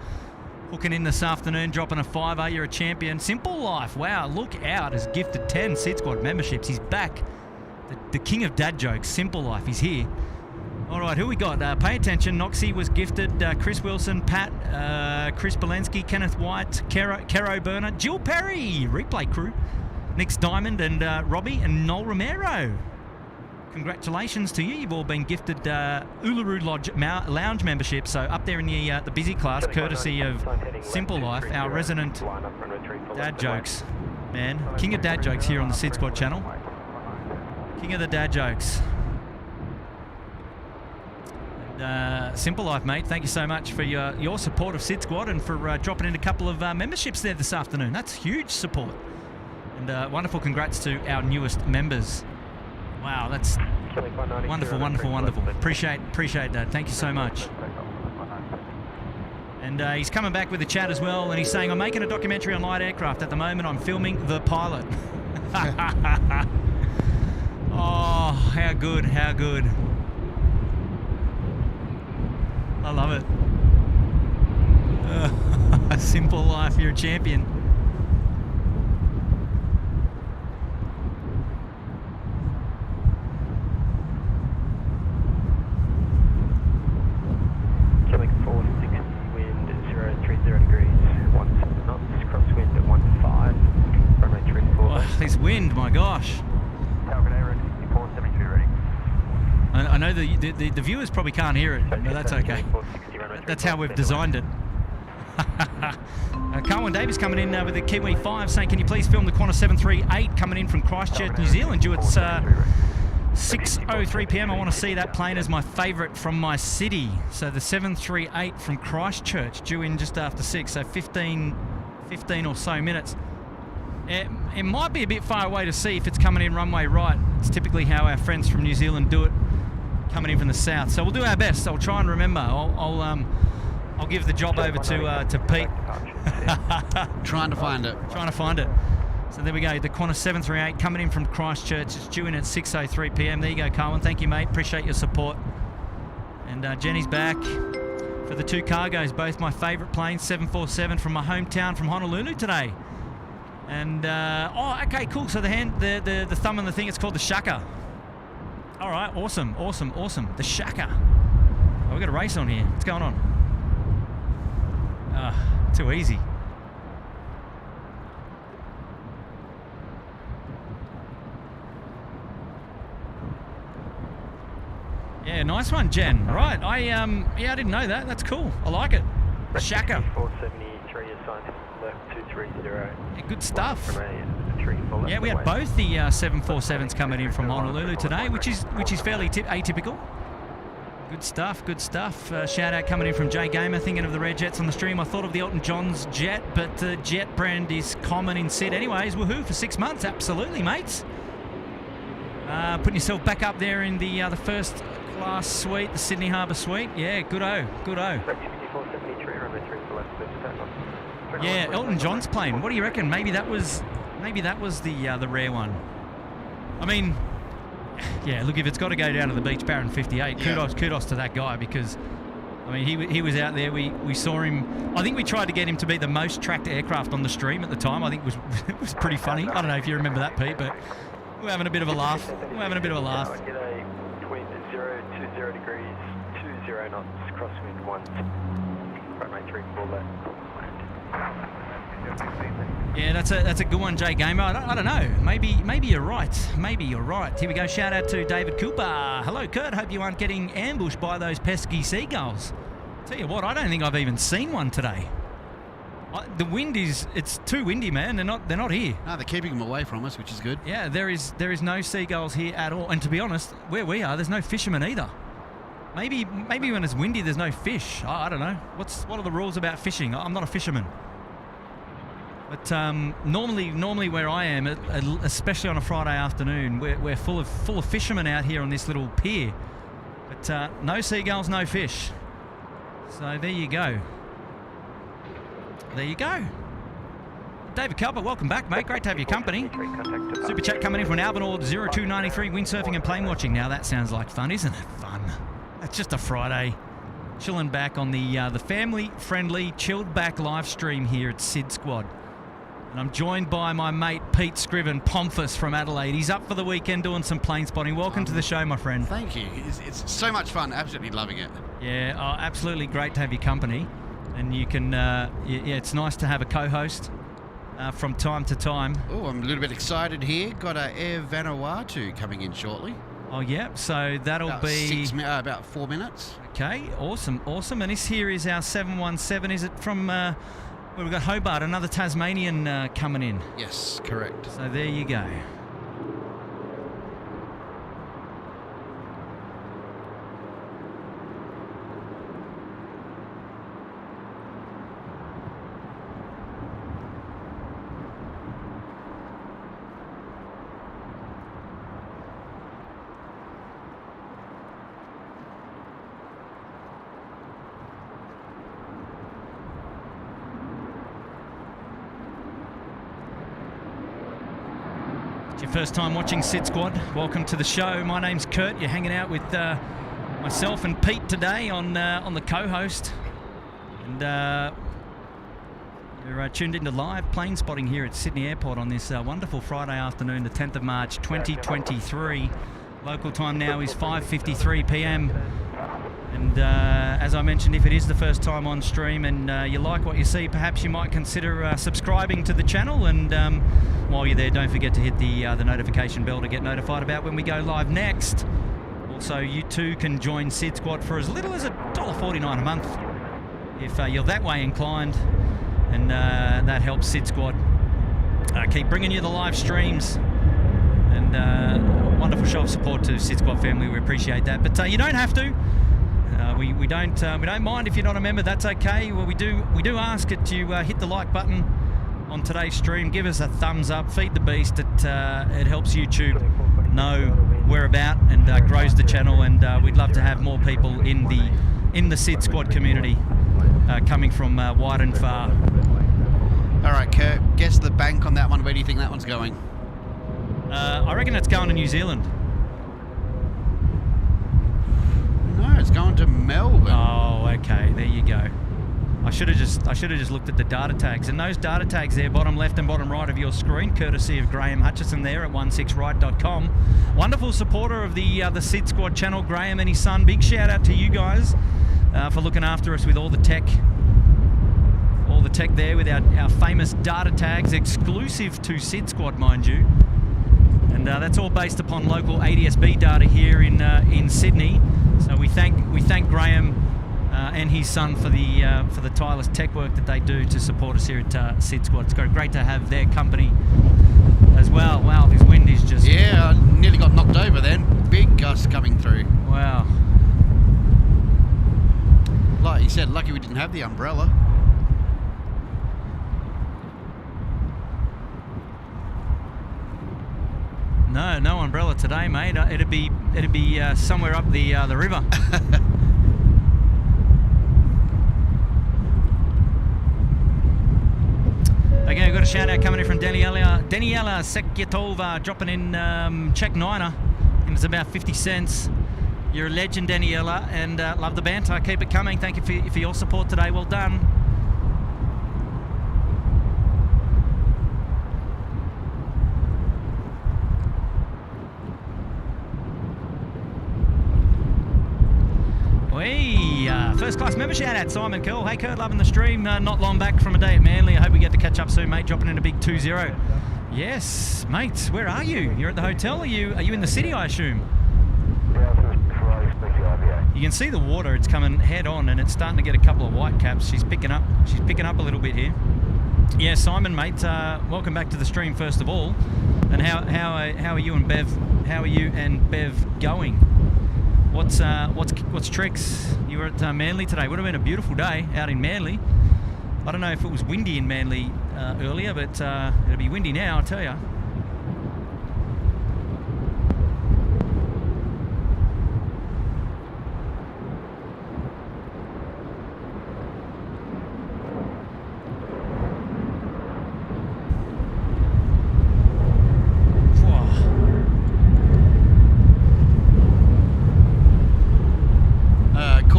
hooking in this afternoon, dropping a $5. You're a champion. Simple Life, wow, look out, has gifted 10 SydSquad memberships. He's back. The king of dad jokes, Simple Life, he's here. All right, who we got? Pay attention. Noxie was gifted. Chris Wilson, Pat, Chris Belensky, Kenneth White, Caro Burner, Jill Perry, replay crew, Nick's Diamond, and Robbie and Noel Romero. Congratulations to you. You've all been gifted Uluru Lodge Lounge membership. So up there in the busy class, courtesy of Simple Life, our resident dad jokes. Man, king of dad jokes here on the SydSquad channel. King of the dad jokes. Simple Life, mate, thank you so much for your support of SydSquad and for dropping in a couple of memberships there this afternoon. That's huge support. And wonderful congrats to our newest members. Wow, that's wonderful, wonderful, wonderful. Appreciate that. Thank you so much. And he's coming back with the chat as well, and he's saying, I'm making a documentary on light aircraft. At the moment, I'm filming the pilot. Oh, how good, how good. I love it. Simple Life, you're a champion. Killing 460, wind 030 degrees, 17 knots, crosswind at 15, runway 34. Oh, this wind, my gosh. Falcon A, ready, 473 ready. I know the viewers probably can't hear it, but that's okay. That's how we've designed it. Carwyn Davis coming in with the Kiwi 5 saying, can you please film the Qantas 738 coming in from Christchurch, New Zealand? Due it's 6:03 p.m. I want to see that plane as my favourite from my city. So the 738 from Christchurch due in just after 6, so 15 or so minutes. It might be a bit far away to see if it's coming in runway right. It's typically how our friends from New Zealand do it, coming in from the south. So we'll do our best. I'll try and remember. I'll give the job over to Pete. Trying to find it. Trying to find it. So there we go. The Qantas 738 coming in from Christchurch. It's due in at 6:03 p.m. There you go, Carwyn. Thank you, mate. Appreciate your support. And Jenny's back for the two cargoes. Both my favourite planes, 747 from my hometown from Honolulu today. And oh, okay, cool. So the thumb on the thing, it's called the Shaka. All right, awesome. The Shaka. Oh, we've got a race on here. What's going on? Too easy. Yeah, nice one, Jen. Right, yeah, I didn't know that. That's cool. I like it. The Shaka. 473 assigned left 230. Yeah, good stuff. Yeah, we had both the 747s coming in from Honolulu today, which is fairly atypical. Good stuff, good stuff. Shout out coming in from Jay Gamer, thinking of the rare jets on the stream. I thought of the Elton John's jet, but the jet brand is common in Sid anyways. Woohoo, for 6 months, absolutely, mates. Putting yourself back up there in the first class suite, the Sydney Harbour suite. Yeah, good-o, good-o. Yeah, Elton John's plane. What do you reckon? Maybe that was the rare one. I mean, yeah. Look, if it's got to go down to the beach, Baron 58. Kudos to that guy, because I mean he was out there. We saw him. I think we tried to get him to be the most tracked aircraft on the stream at the time. I think it was pretty funny. I don't know if you remember that, Pete, but we're having a bit of a laugh. Wind 020 degrees, 20 knots, crosswind 1, runway 34 left. Yeah, that's a good one, Jay Gamer. I don't know. Maybe you're right. Maybe you're right. Here we go. Shout out to David Cooper. Hello, Kurt. Hope you aren't getting ambushed by those pesky seagulls. Tell you what, I don't think I've even seen one today. The wind it's too windy, man. They're not here. No, they're keeping them away from us, which is good. Yeah, there is no seagulls here at all. And to be honest, where we are, there's no fishermen either. Maybe when it's windy, there's no fish. I don't know. What are the rules about fishing? I'm not a fisherman. But normally where I am, especially on a Friday afternoon, we're full of fishermen out here on this little pier. But no seagulls, no fish. So there you go. There you go. David Cooper, welcome back, mate. Great to have your company. Super chat coming in from Albanord 0293, windsurfing and plane watching. Now that sounds like fun, isn't it? Fun. It's just a Friday. Chilling back on the family-friendly, chilled-back live stream here at SydSquad. And I'm joined by my mate Pete Scriven, Pomphus from Adelaide. He's up for the weekend doing some plane spotting. Welcome to the show, my friend. Thank you. It's so much fun. Absolutely loving it. Yeah, absolutely great to have your company. And you can, it's nice to have a co-host from time to time. Oh, I'm a little bit excited here. Got a Air Vanuatu coming in shortly. Oh, yeah. So that'll be about 4 minutes. Okay, awesome. And this here is our 717. Is it from? Well, we've got Hobart, another Tasmanian coming in. Yes, correct. So there you go. First time watching SydSquad, welcome to the show. My name's Kurt. You're hanging out with myself and Pete today on the co-host, and you're tuned into live plane spotting here at Sydney Airport on this wonderful Friday afternoon, the 10th of March 2023. Local time now is 5:53 p.m. And as I mentioned, if it is the first time on stream and you like what you see, perhaps you might consider subscribing to the channel. And while you're there, don't forget to hit the notification bell to get notified about when we go live next. Also, you too can join SydSquad for as little as $1.49 a month if you're that way inclined. And that helps SydSquad keep bringing you the live streams. And wonderful show of support to SydSquad family. We appreciate that. But you don't have to. We don't mind if you're not a member. That's okay. Well, we do ask that you hit the like button on today's stream. Give us a thumbs up. Feed the beast. It helps YouTube know we're about and grows the channel. And we'd love to have more people in the SydSquad community coming from wide and far. All right, Kurt. Guess the bank on that one. Where do you think that one's going? I reckon it's going to New Zealand. No, it's going to Melbourne. Oh, okay. There you go. I should have just looked at the data tags, and those data tags there, bottom left and bottom right of your screen, courtesy of Graham Hutchison there at 16right.com. Wonderful supporter of the SydSquad channel, Graham and his son. Big shout out to you guys for looking after us with all the tech. All the tech there with our famous data tags, exclusive to SydSquad, mind you. And that's all based upon local ADSB data here in Sydney. So we thank Graham and his son for the tireless tech work that they do to support us here at SydSquad. It's great to have their company as well. Wow, this wind is just... Yeah, I nearly got knocked over then. Big gusts coming through. Wow. Like you said, lucky we didn't have the umbrella. No umbrella today, mate. It'd be somewhere up the river. Okay, we've got a shout out coming in from Daniela Sekyatova, dropping in check niner, and it's about 50 cents. You're a legend, Daniela, and love the banter. Keep it coming. Thank you for your support today. Well done. First class member shout out, Simon Curl. Hey Kurt, loving the stream. Not long back from a day at Manly. I hope we get to catch up soon, mate. Dropping in a big 2-0. Yes, mate. Where are you? You're at the hotel. Are you in the city, I assume? You can see the water. It's coming head on, and it's starting to get a couple of white caps. She's picking up a little bit here. Yeah, Simon, mate. Welcome back to the stream first of all. And how are you and Bev? How are you and Bev going? What's tricks? You were at Manly today. Would have been a beautiful day out in Manly. I don't know if it was windy in Manly earlier, but it'll be windy now, I'll tell you.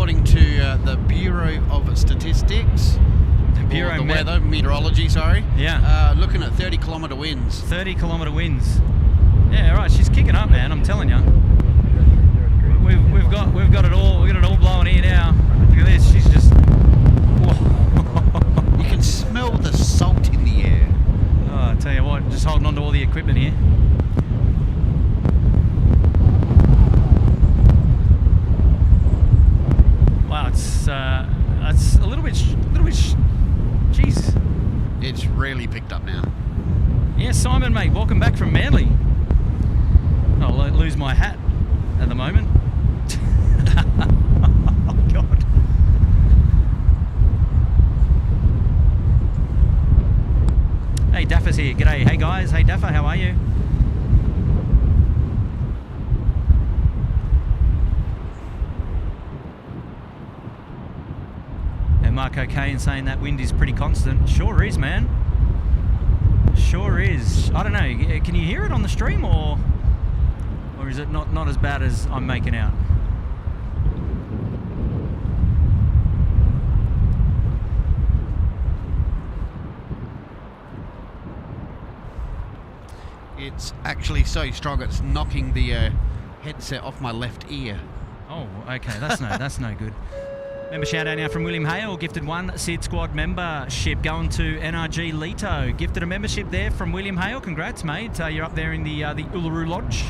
according to the Bureau of Statistics, Bureau the weather, meteorology, sorry. Yeah. Looking at 30-kilometre winds. 30-kilometre winds. Yeah, right. She's kicking up, man. I'm telling you. We've got it all. We've got it all blowing here now. Look at this. She's just. You can smell the salt in the air. Oh, I tell you what. Just holding on to all the equipment here. Wow, it's a little bit. Jeez. It's really picked up now. Yeah, Simon, mate. Welcome back from Manly. I'll lose my hat at the moment. Oh, God. Hey, Daffer's here. G'day. Hey, guys. Hey, Daffer. How are you? And Marco Kane saying that wind is pretty constant. Sure is, man. Sure is. I don't know. Can you hear it on the stream, or is it not as bad as I'm making out? It's actually so strong it's knocking the headset off my left ear. Oh, okay. That's no good. Member shout out now from William Hale, gifted one SydSquad membership going to NRG Leto. Gifted a membership there from William Hale. Congrats, mate. You're up there in the Uluru Lodge.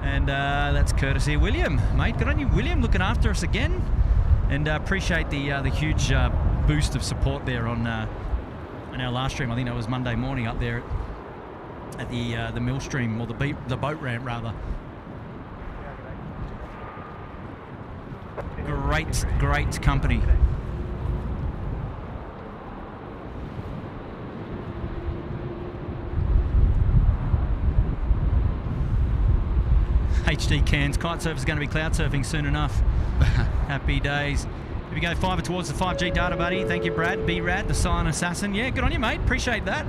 And that's courtesy of William, mate. Good on you, William, looking after us again. And appreciate the huge boost of support there on our last stream. I think that was Monday morning up there at the mill stream, or the boat ramp rather. Great company. HD cans. Kite surf is going to be cloud surfing soon enough. Happy days. Here we go, fiver towards the 5G data, buddy. Thank you, Brad. B-Rad, the Silent Assassin. Yeah, good on you, mate. Appreciate that.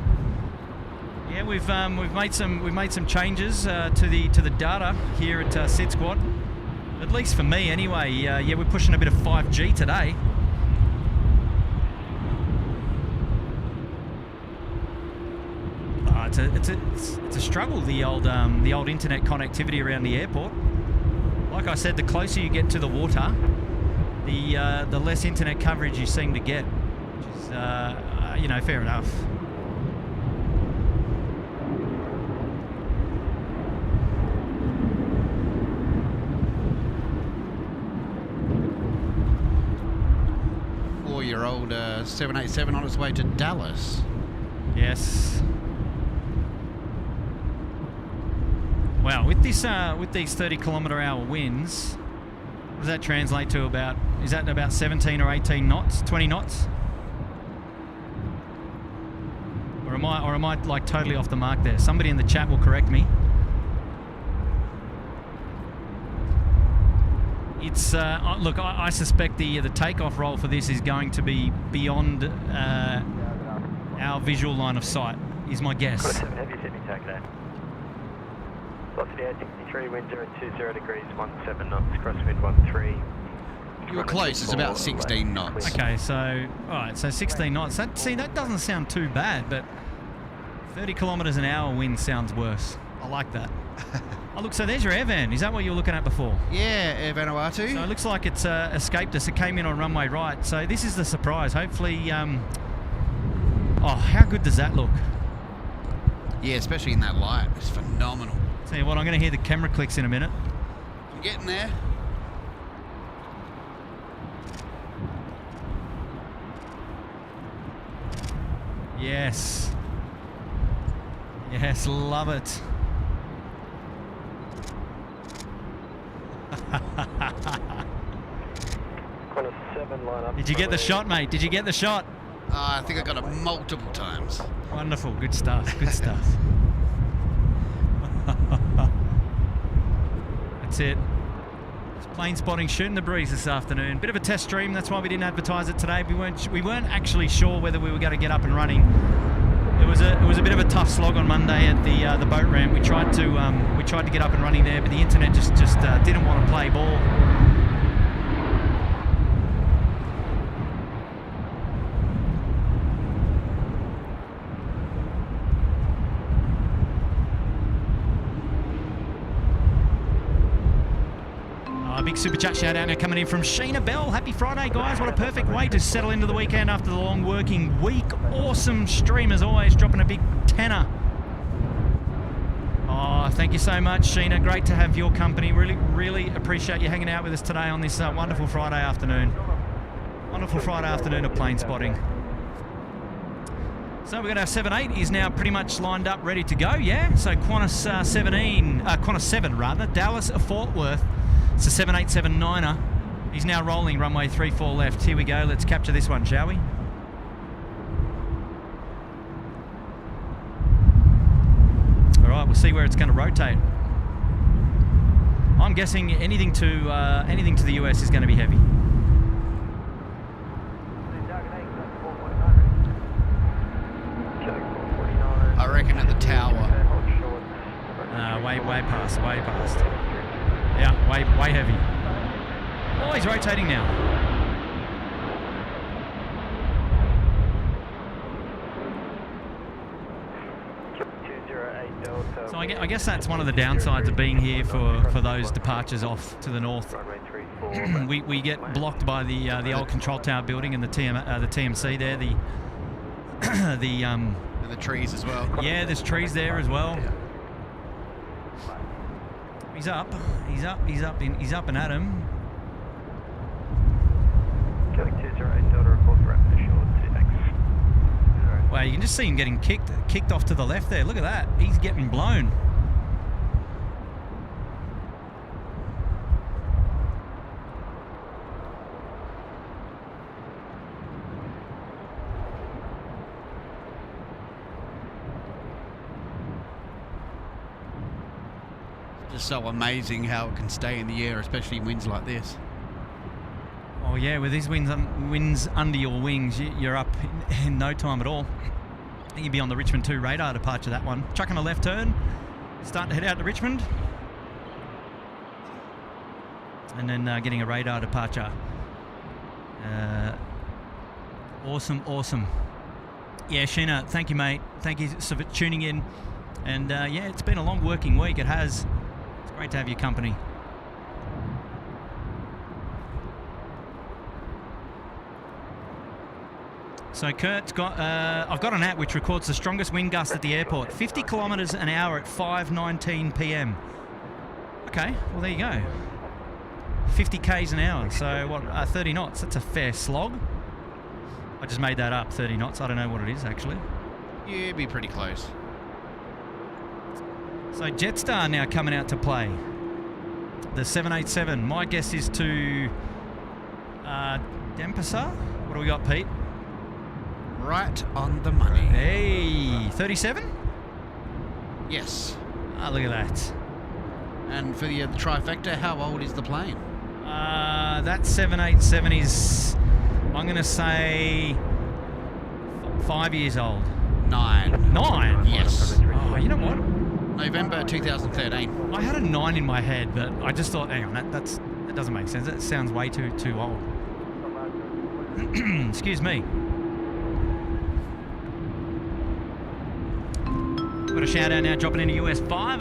Yeah, we've made some changes to the data here at SydSquad. At least for me, anyway. Yeah, we're pushing a bit of 5G today. It's a struggle, the old internet connectivity around the airport. Like I said, the closer you get to the water, the less internet coverage you seem to get, which is fair enough. Four-year-old 787 on its way to Dallas. Yes. Wow, with these 30-kilometre-hour winds, what does that translate to about? Is that about 17 or 18 knots, 20 knots? Or am I like totally off the mark there? Somebody in the chat will correct me. It's look, I suspect the takeoff roll for this is going to be beyond our visual line of sight, is my guess. Heavy Sydney takeoff. Velocity 863, wind 020 degrees, 17 knots, crosswind 13. You were close, it's about 16 knots. Okay, so, alright, so 16 knots. That doesn't sound too bad, but 30 kilometres an hour wind sounds worse. I like that. Oh, look, so there's your air van. Is that what you were looking at before? Yeah, Air Van Oatu. So it looks like it's escaped us. It came in on runway right. So this is the surprise. Hopefully, oh, how good does that look? Yeah, especially in that light. It's phenomenal. Tell you what, I'm going to hear the camera clicks in a minute. I'm getting there. Yes. Yes, love it. Did you get the shot, mate? Did you get the shot? I think I got it multiple times. Wonderful. Good stuff. Good stuff. That's it. It's plane spotting, shooting the breeze this afternoon. Bit of a test stream. That's why we didn't advertise it today. We weren't actually sure whether we were going to get up and running. It was a bit of a tough slog on Monday at the boat ramp. We tried to get up and running there, but the internet just didn't want to play ball. Big super chat shout out now coming in from Sheena Bell. Happy Friday, guys. What a perfect way to settle into the weekend after the long working week. Awesome stream as always, dropping a big tenner. Oh, thank you so much, Sheena. Great to have your company. Really, really appreciate you hanging out with us today on this wonderful Friday afternoon. Wonderful Friday afternoon of plane spotting. So we've got our 780 is now pretty much lined up, ready to go, yeah? So Qantas Qantas 7 rather, Dallas Fort Worth. It's a 787-9er. He's now rolling runway 34 left. Here we go, let's capture this one, shall we? All right, we'll see where it's going to rotate. I'm guessing anything to the US is going to be heavy. I reckon at the tower. Way past. Yeah, way heavy. Oh, he's rotating now. So I guess that's one of the downsides of being here for those departures off to the north. we get blocked by the old control tower building and the TMC there. And the trees as well. Yeah, there's trees there as well. He's up and at him. Wow, you can just see him getting kicked off to the left there. Look at that. He's getting blown. Just so amazing how it can stay in the air, especially in winds like this. Oh yeah, with these winds under your wings, you're up in no time at all. I think you'd be on the Richmond 2 radar departure, that one. Chucking a left turn, starting to head out to Richmond. And then getting a radar departure. Awesome. Yeah, Sheena, thank you, mate. Thank you for tuning in. And yeah, it's been a long working week. It has. It's great to have your company. So Kurt's got, I've got an app which records the strongest wind gust at the airport, 50 kilometres an hour at 5:19 p.m. Okay, well there you go. 50 k's an hour, so what, 30 knots, that's a fair slog. I just made that up, 30 knots, I don't know what it is actually. Yeah, it'd be pretty close. So Jetstar now coming out to play. The 787, my guess is to Denpasar. What do we got, Pete? Right on the money. Hey, 37? Yes. Ah, look at that. And for the trifecta, how old is the plane? That 787 is, I'm going to say, 5 years old. 9. 9? Yes. Oh, you know what? November 2013. I had a 9 in my head, but I just thought, hang on, that doesn't make sense. That sounds way too old. Excuse me. Got a shout out now dropping into US 5.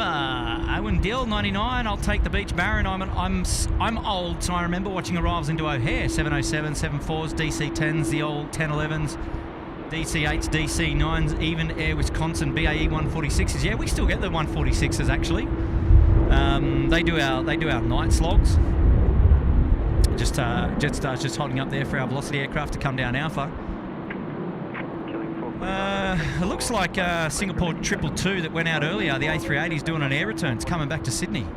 Owen Dill 99. I'll take the Beach Baron. I'm old, so I remember watching arrivals into O'Hare. 707, 74s, DC10s, the old 1011s, DC8s, DC9s, even Air Wisconsin BAE 146s. Yeah, we still get the 146s actually. They do our night slogs. Just Jetstar's just holding up there for our Velocity aircraft to come down Alpha. It looks like Singapore 222 that went out earlier, the A380 is doing an air return. It's coming back to Sydney.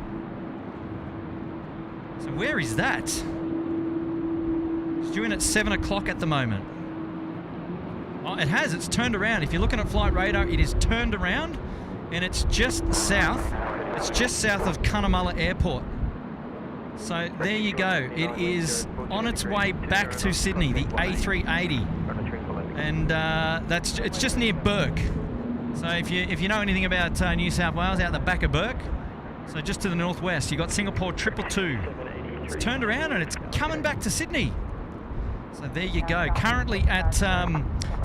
So where is that? It's due in at 7 o'clock at the moment. Oh, it has. It's turned around. If you're looking at flight radar, it is turned around, and it's just south. It's just south of Cunnamulla Airport. So there you go. It is on its way back to Sydney, the A380. And it's just near Burke. So if you know anything about New South Wales, out the back of Burke, so just to the northwest, you got Singapore 222. It's turned around and it's coming back to Sydney. So there you go. Currently at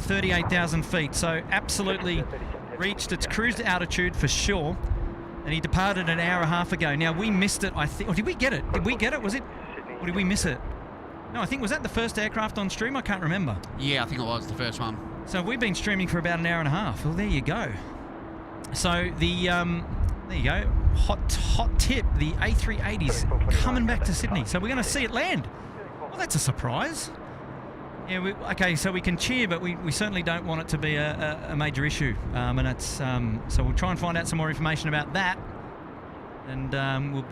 38,000 feet. So absolutely reached its cruise altitude for sure. And he departed an hour and a half ago. Now, we missed it, I think. Or did we get it? Did we get it? Was it? Or did we miss it? No, I think, was that the first aircraft on stream? I can't remember. Yeah, I think it was the first one. So we've been streaming for about an hour and a half. Well, there you go. So the, there you go. Hot tip. The A380's coming back to Sydney. So we're going to see it land. Well, that's a surprise. Yeah, okay, so we can cheer, but we certainly don't want it to be a major issue. And that's, so we'll try and find out some more information about that. And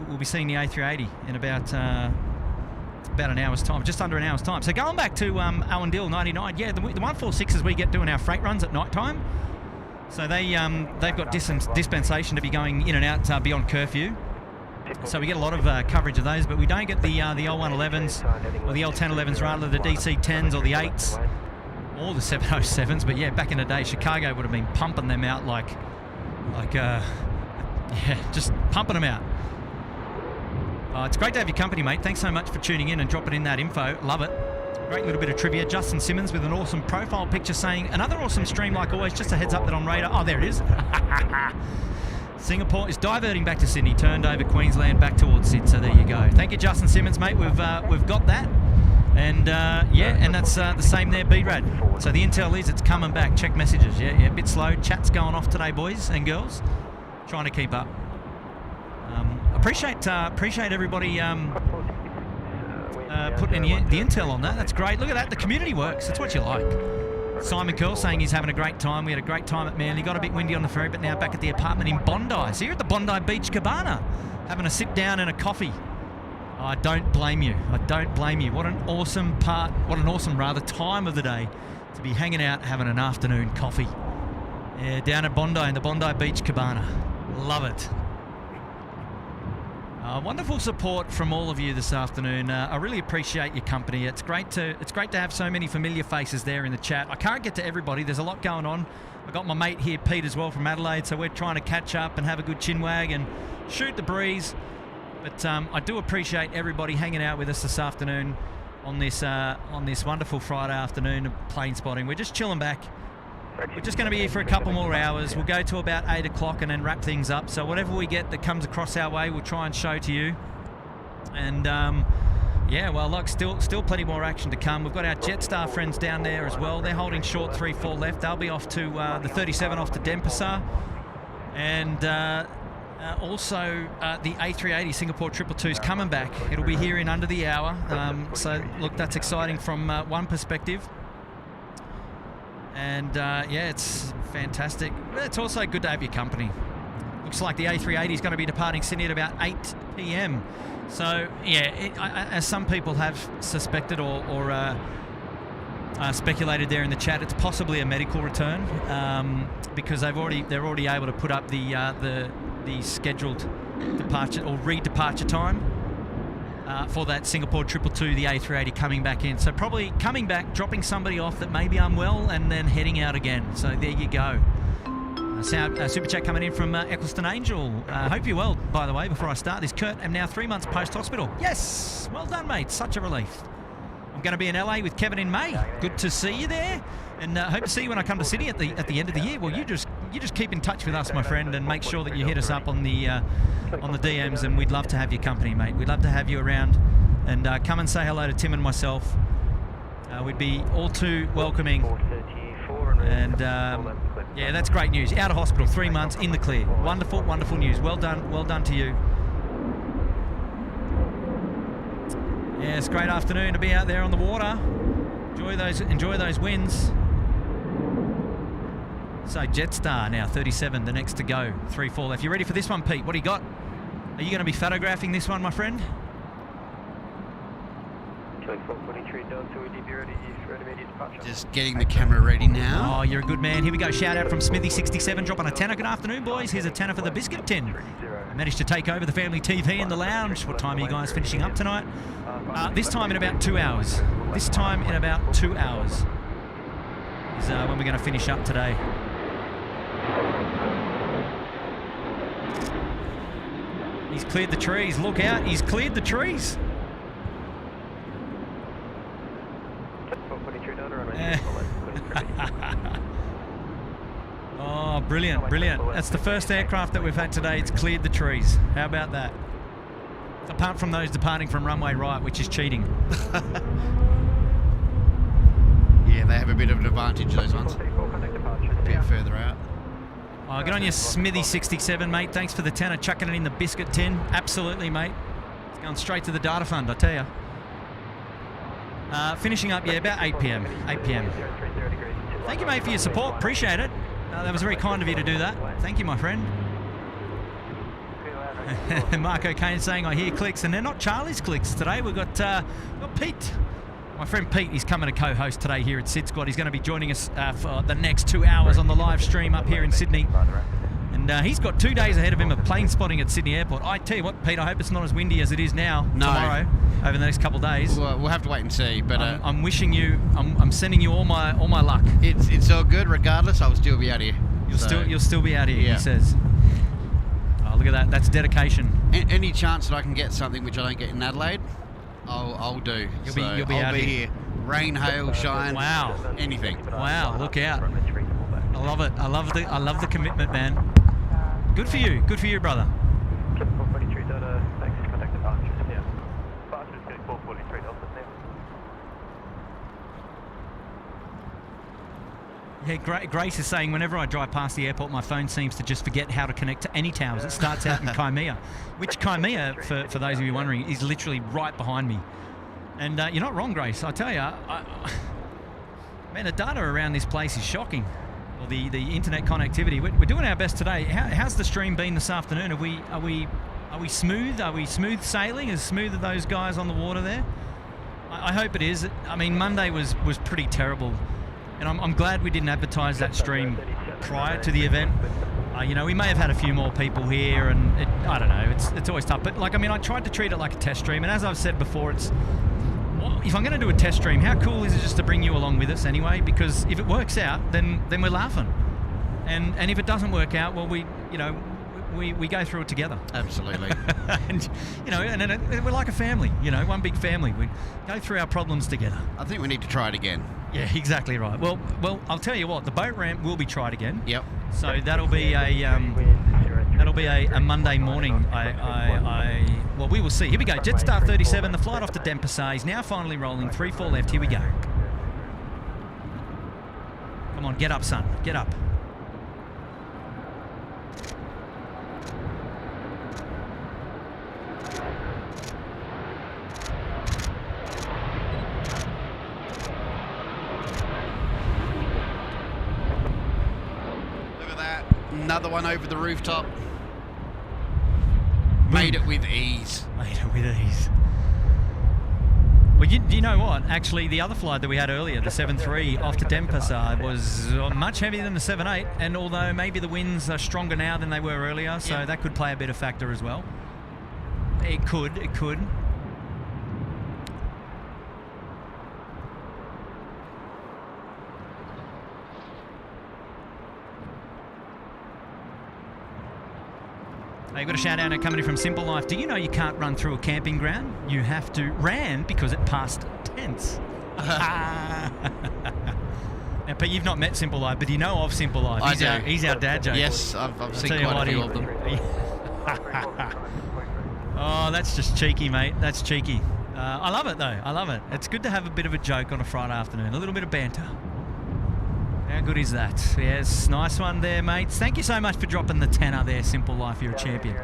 we'll be seeing the A380 in about an hour's time, just under an hour's time. So going back to Owen Dill 99, yeah, the 146s we get doing our freight runs at night time. So they've got dispensation to be going in and out beyond curfew. So we get a lot of coverage of those, but we don't get the L111s or the L1011s, rather the DC10s or the 8s or the 707s. But yeah, back in the day, Chicago would have been pumping them out yeah, just pumping them out. It's great to have your company, mate. Thanks so much for tuning in and dropping in that info. Love it. Great little bit of trivia. Justin Simmons with an awesome profile picture saying, another awesome stream like always. Just a heads up that on radar. Oh, there it is. Singapore is diverting back to Sydney, turned over Queensland back towards Sid. So there you go. Thank you, Justin Simmons, mate. We've got that. And yeah, and that's the same there, B-Rad. So the intel is it's coming back. Check messages. Yeah, a bit slow. Chat's going off today, boys and girls. Trying to keep up. Appreciate everybody putting in the intel on that. That's great. Look at that. The community works. That's what you like. Simon Curl saying he's having a great time. We had a great time at Manly. Got a bit windy on the ferry, but now back at the apartment in Bondi. So here at the Bondi Beach Cabana, having a sit down and a coffee. I don't blame you. I don't blame you. What an awesome time of the day to be hanging out, having an afternoon coffee. Yeah, down at Bondi in the Bondi Beach Cabana. Love it. Wonderful support from all of you this afternoon. I really appreciate your company. It's great to have so many familiar faces there in the chat. I can't get to everybody. There's a lot going on. I got my mate here, Pete, as well from Adelaide. So we're trying to catch up and have a good chinwag and shoot the breeze. But I do appreciate everybody hanging out with us this afternoon on this wonderful Friday afternoon of plane spotting. We're just chilling back. We're just going to be here for a couple more hours. We'll go to about 8 o'clock and then wrap things up. So whatever we get that comes across our way, we'll try and show to you. And yeah, well, look, still plenty more action to come. We've got our Jetstar friends down there as well. They're holding short 3-4 left. They'll be off to the 37 off to Denpasar. And also the A380 Singapore 222 is coming back. It'll be here in under the hour. So look, that's exciting from one perspective. And yeah, it's fantastic. It's also good to have your company. Looks like the A380 is going to be departing Sydney at about 8 p.m. So yeah, as some people have suspected or speculated there in the chat, it's possibly a medical return because they're already able to put up the scheduled departure or re-departure time. For that Singapore 222, the A380 coming back in. So probably coming back, dropping somebody off that may be unwell, and then heading out again. So there you go. Super chat coming in from Eccleston Angel. Hope you're well, by the way, before I start this. Kurt, I'm now 3 months post-hospital. Yes! Well done, mate. Such a relief. I'm going to be in LA with Kevin in May. Good to see you there. And hope to see you when I come to Sydney at the end of the year. Well, you just keep in touch with us, my friend, and make sure that you hit us up on the DMs, and we'd love to have your company, mate. We'd love to have you around, and come and say hello to Tim and myself. We'd be all too welcoming. And yeah, that's great news. Out of hospital, 3 months in the clear. Wonderful, wonderful news. Well done to you. Yeah, it's a great afternoon to be out there on the water. Enjoy those winds. So Jetstar now 37, the next to go, 3-4 left. You ready for this one, Pete? What do you got? Are you going to be photographing this one, my friend? Just getting the camera ready now. Oh, you're a good man. Here we go. Shout out from Smithy67, dropping a tenner. Good afternoon, boys. Here's a tenner for the biscuit tin. I managed to take over the family TV in the lounge. What time are you guys finishing up tonight? This time in about 2 hours. This time in about 2 hours is when we're going to finish up today. He's cleared the trees. Look out. He's cleared the trees. Oh, brilliant, brilliant. That's the first aircraft that we've had today. It's cleared the trees. How about that? Apart from those departing from runway right, which is cheating. Yeah, they have a bit of an advantage, those ones. A bit further out. Oh, good on you, Smithy67, mate. Thanks for the tenner, chucking it in the biscuit tin. Absolutely, mate. It's going straight to the data fund, I tell you. Finishing up, yeah, about 8 p.m. 8 p.m. Thank you, mate, for your support. Appreciate it. That was very kind of you to do that. Thank you, my friend. Marco Kane saying, I hear clicks, and they're not Charlie's clicks today. We've got Pete. My friend Pete, he's coming to co-host today here at SydSquad. He's going to be joining us for the next 2 hours on the live stream up here in Sydney. And he's got 2 days ahead of him of plane spotting at Sydney Airport. I tell you what, Pete, I hope it's not as windy as it is now tomorrow, over the next couple of days. We'll have to wait and see. But I'm wishing you, I'm sending you all my luck. It's all good. Regardless, I'll still be out here. You'll still be out here, yeah. He says. Oh, look at that. That's dedication. Any chance that I can get something which I don't get in Adelaide, I'll do. You'll be I'll out be here. here. Rain, hail, shine. Wow. Anything. Wow, look out. I love it. I love the commitment, man. Good for you. Good for you, brother. Yeah, Grace is saying, whenever I drive past the airport, my phone seems to just forget how to connect to any towers. It starts out in Crimea, which Crimea, for those of you wondering, is literally right behind me. And you're not wrong, Grace. I tell you, man, the data around this place is shocking. Well, the internet connectivity. We're doing our best today. How's the stream been this afternoon? Are we smooth? Are we smooth sailing? As smooth as those guys on the water there? I hope it is. I mean, Monday was pretty terrible. And I'm glad we didn't advertise that stream prior to the event. You know, we may have had a few more people here, and I don't know. It's always tough. But like, I mean, I tried to treat it like a test stream, and as I've said before, if I'm going to do a test stream, how cool is it just to bring you along with us anyway? Because if it works out, then we're laughing, and if it doesn't work out, well, we go through it together. Absolutely. And you know, and we're like a family. You know, one big family. We go through our problems together. I think we need to try it again. Yeah, exactly right. Well, I'll tell you what. The boat ramp will be tried again. Yep. So that'll be a Monday morning. Well, we will see. Here we go. Jetstar 37. The flight off to Denpasar is now finally rolling. 3-4 left. Here we go. Come on, get up, son. Get up. Another one over the rooftop. Made it with ease. Made it with ease. Well, you know what? Actually, the other flight that we had earlier, the 7-3 off to Denpasar, was much heavier than the 7-8. And although maybe the winds are stronger now than they were earlier, so that could play a bit of factor as well. It could. I've got a shout out coming in from Simple Life. Do you know you can't run through a camping ground? You have to ran because it passed tents. Now, Pete, you've not met Simple Life, but you know of Simple Life. He's our dad joke. Yes, I've seen quite a few of them. Oh, that's just cheeky, mate. That's cheeky. I love it, though. I love it. It's good to have a bit of a joke on a Friday afternoon. A little bit of banter. How good is that? Yes, nice one there, mates. Thank you so much for dropping the tenner there, Simple Life. You're a champion.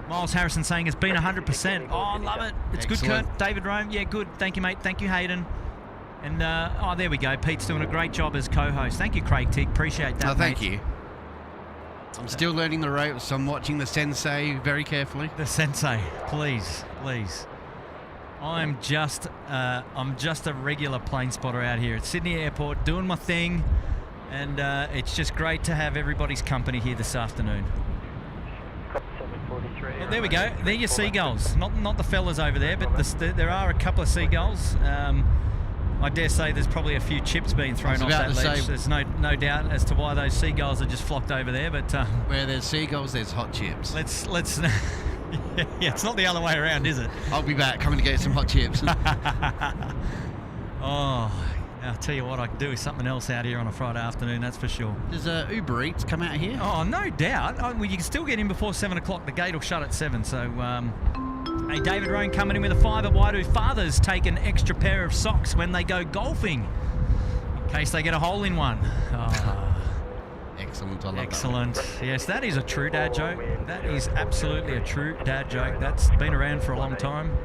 Miles Harrison saying it's been 100%. Oh, I love it. It's excellent. Good, Kurt. David Rome. Yeah, good. Thank you, mate. Thank you, Hayden. And, oh, there we go. Pete's doing a great job as co-host. Thank you, Craig Tick. Appreciate that, thank you. I'm still learning the ropes. So I'm watching the sensei very carefully. The sensei, please. I'm just a regular plane spotter out here at Sydney Airport doing my thing, and it's just great to have everybody's company here this afternoon. Well, there we go. They're your seagulls, not the fellas over there, but there are a couple of seagulls. I dare say there's probably a few chips being thrown off that ledge. There's no doubt as to why those seagulls are just flocked over there. But where there's seagulls, there's hot chips. Let's. Yeah, it's not the other way around, is it? I'll be back, coming to get some hot chips. Oh, I'll tell you what, I could do with something else out here on a Friday afternoon, that's for sure. Does Uber Eats come out here? Oh, no doubt. Well, you can still get in before 7 o'clock. The gate will shut at 7. So, hey, David Roan coming in with a fiver. Why do fathers take an extra pair of socks when they go golfing? In case they get a hole in one. Oh. Excellent. I love Excellent. Yes, that is a true dad joke. That is absolutely a true dad joke. That's been around for a long time.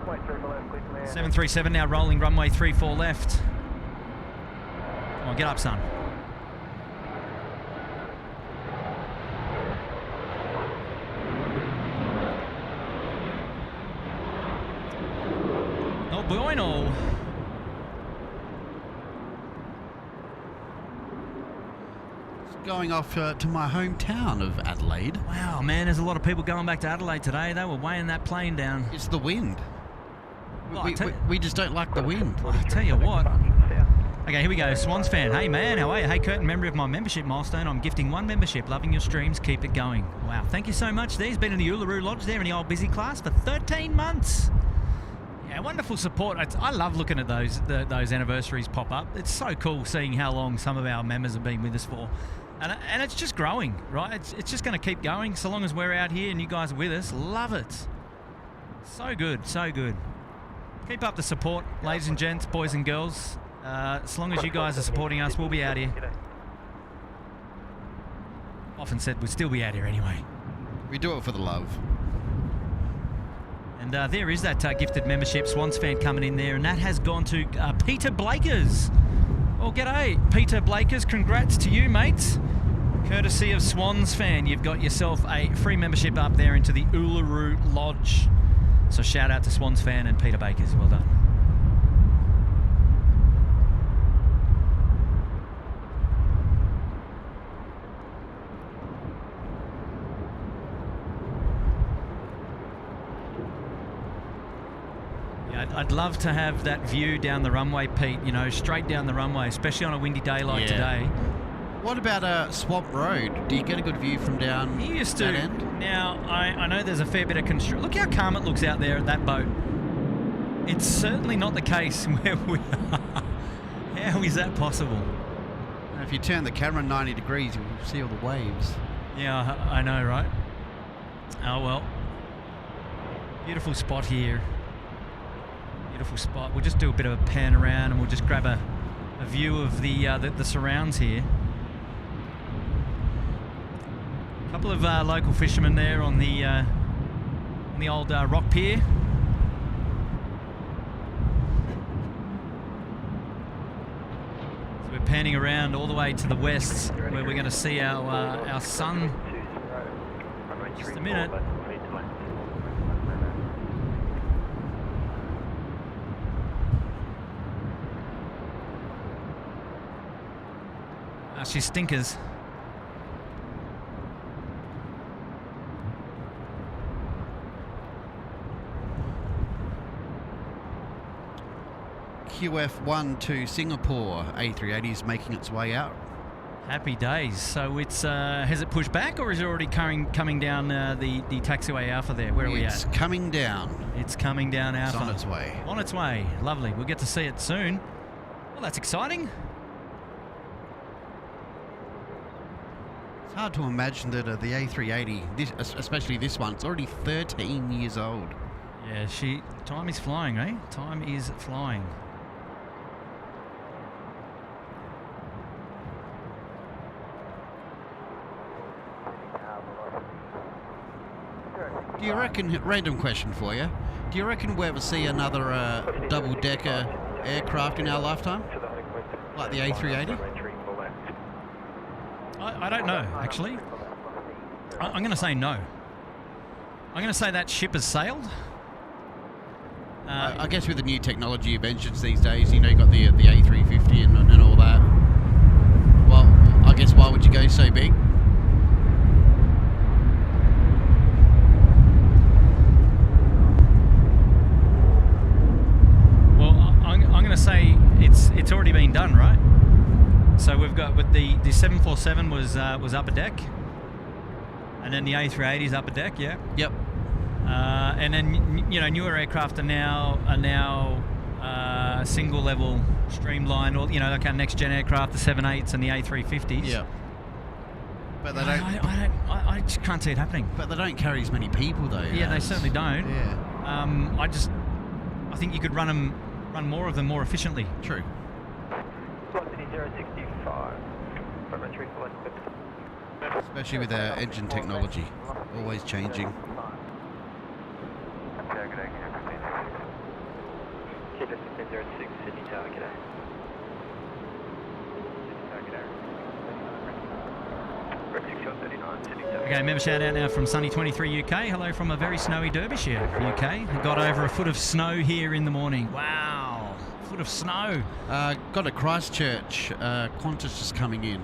737 now rolling runway 34 left. Come on, get up, son. No bueno. Going off to my hometown of Adelaide. Wow, man, there's a lot of people going back to Adelaide today. They were weighing that plane down. It's the wind. Well, We just don't like the wind. I tell you what. Okay, here we go. Swans fan. Hey, man, how are you? Hey, Curtin, member of my membership milestone. I'm gifting 1 membership. Loving your streams. Keep it going. Wow, thank you so much. There's been in the Uluru Lodge there in the old busy class for 13 months. Yeah, wonderful support. I love looking at those anniversaries pop up. It's so cool seeing how long some of our members have been with us for. And it's just growing, right? It's just going to keep going so long as we're out here and you guys are with us. Love it. So good, so good. Keep up the support, ladies and gents, boys and girls. As long as you guys are supporting us, we'll be out here. Often said we'd still be out here anyway. We do it for the love. And there is that gifted membership, Swans fan coming in there, and that has gone to Peter Blakers. Well, g'day, Peter Blakers. Congrats to you, mates. Courtesy of Swans fan, you've got yourself a free membership up there into the Uluru Lodge. So shout out to Swans fan and Peter Bakers. Well done. Yeah, I'd love to have that view down the runway, Pete. You know, straight down the runway, especially on a windy day like today. What about Swamp Road? Do you get a good view from down He used that to. end? Now, I know there's a fair bit of construction. Look how calm it looks out there at that boat. It's certainly not the case where we are. How is that possible? If you turn the camera 90 degrees, you'll see all the waves. Yeah, I know, right? Oh, well. Beautiful spot here. Beautiful spot. We'll just do a bit of a pan around and we'll just grab a view of the surrounds here. A couple of local fishermen there on the old rock pier. So we're panning around all the way to the west, where we're going to see our sun. Just a minute. She's stinkers. QF1 to Singapore. A380 is making its way out. Happy days. So it's has it pushed back or is it already coming down the taxiway Alpha there? Where are we at? It's coming down. It's coming down Alpha. It's on its way. On its way. Lovely. We'll get to see it soon. Well, that's exciting. It's hard to imagine that the A380, especially this one, it's already 13 years old. Yeah, time is flying, eh? Time is flying. Do you reckon, random question for you, do you reckon we'll ever see another double-decker aircraft in our lifetime? Like the A380? I don't know, actually. I'm going to say no. I'm going to say that ship has sailed. I guess with the new technology inventions these days, you know, you've got the A350 and all that. Well, I guess why would you go so big? I'm going to say it's already been done, right? So we've got with the 747 was upper deck, and then the A380 is upper deck, yeah. Yep. And then newer aircraft are now single level streamlined, or like our next gen aircraft, the 787s and the A350s. Yeah. But they don't. I just can't see it happening. But they don't carry as many people though. Yeah, they certainly don't. Yeah. I think you could run more of them more efficiently. True. Velocity 065. Runway 34 left. Especially with our engine technology, always changing. Keep it 1506, Sydney Tower, g'day. Sydney Tower, g'day. Rec 6139, Sydney Tower. Okay, member shout out now from sunny 23 UK. Hello from a very snowy Derbyshire, UK. Got over a foot of snow here in the morning. Wow, foot of snow. Got a Christchurch. Qantas just coming in.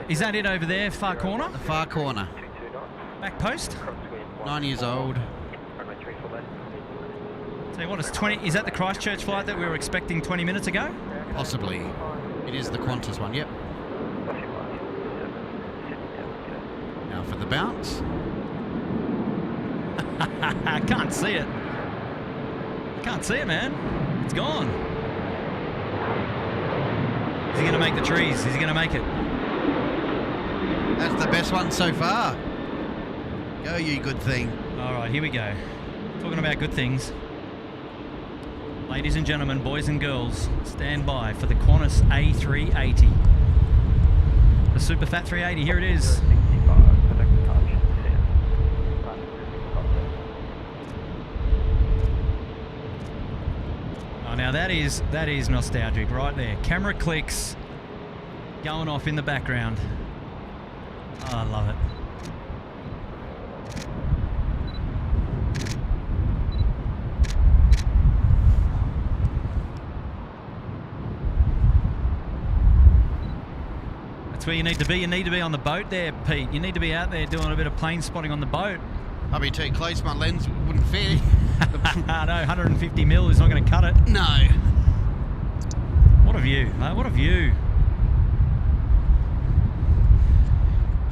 Is that it over there, far corner? The far corner. 22 knots. Back post? 9 years old. Runway 34 left. Tell you what, is that the Christchurch flight that we were expecting 20 minutes ago? Possibly. It is the Qantas one, yep. Now for the bounce. I can't see it. I can't see it, man. It's gone. Is he going to make the trees? Is he going to make it? That's the best one so far. Go, you good thing. All right, here we go. Talking about good things. Ladies and gentlemen, boys and girls, stand by for the Qantas A380. The super fat 380, here it is. Oh, now that is nostalgic right there. Camera clicks going off in the background. Oh, I love it. That's where you need to be. You need to be on the boat there, Pete. You need to be out there doing a bit of plane spotting on the boat. I'll be too close, my lens wouldn't fit. No, 150 mil is not going to cut it. No. What a view, mate. What a view.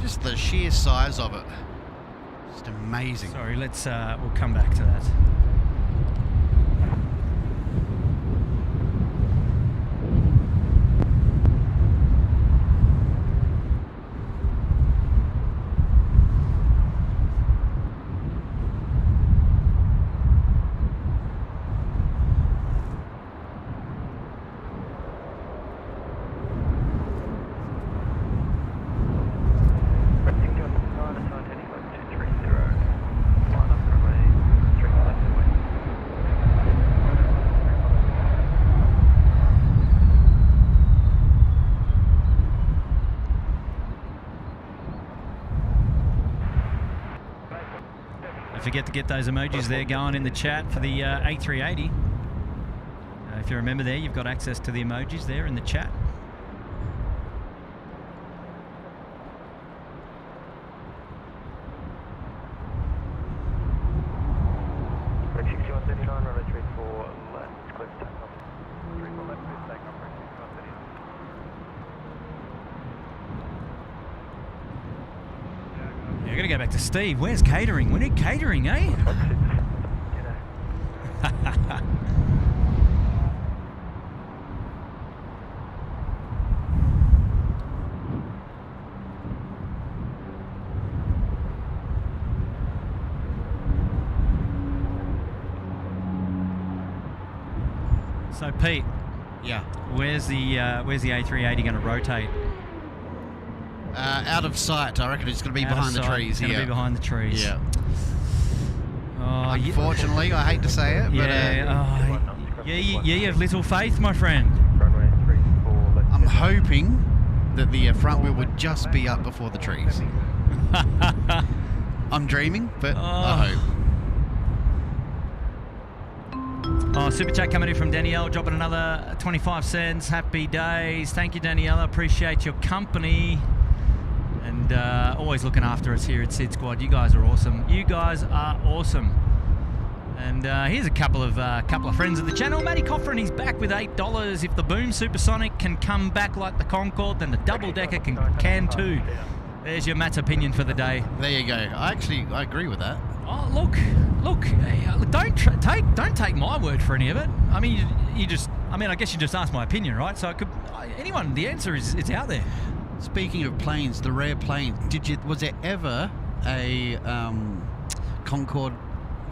Just the sheer size of it. Just amazing. Sorry, we'll come back to that. Don't forget to get those emojis there going in the chat for the A380. If you remember there, you've got access to the emojis there in the chat. Rec 6139, runway 34 left, clear for takeoff. 34 left, clear for takeoff, Rec 6139. Yeah, I got to go back to Steve. Where's catering? We need catering, eh? So Pete, Yeah. where's the A380 going to rotate? Out of sight. I reckon it's going to be Out of behind the sight. trees. It's going to be behind the trees. Yeah. Oh, Unfortunately, I hate to say it, but you have little faith, my friend. Runway 34 left. I'm hoping that the front wheel would just be up before the trees. I'm dreaming, but I hope. Oh, super chat coming in from Danielle, dropping another 25 cents. Happy days. Thank you, Danielle. Appreciate your company. And always looking after us here at SydSquad. You guys are awesome. You guys are awesome. And here's a couple of friends of the channel. Matty Coffrin, he's back with $8. If the Boom Supersonic can come back like the Concorde, then the double decker can too. There's your Matt's opinion for the day. There you go. I agree with that. Oh, look! Don't take my word for any of it. I mean, you just. I mean, I guess you just asked my opinion, right? So anyone. The answer is it's out there. Speaking of planes, the rare planes. Was there ever a Concorde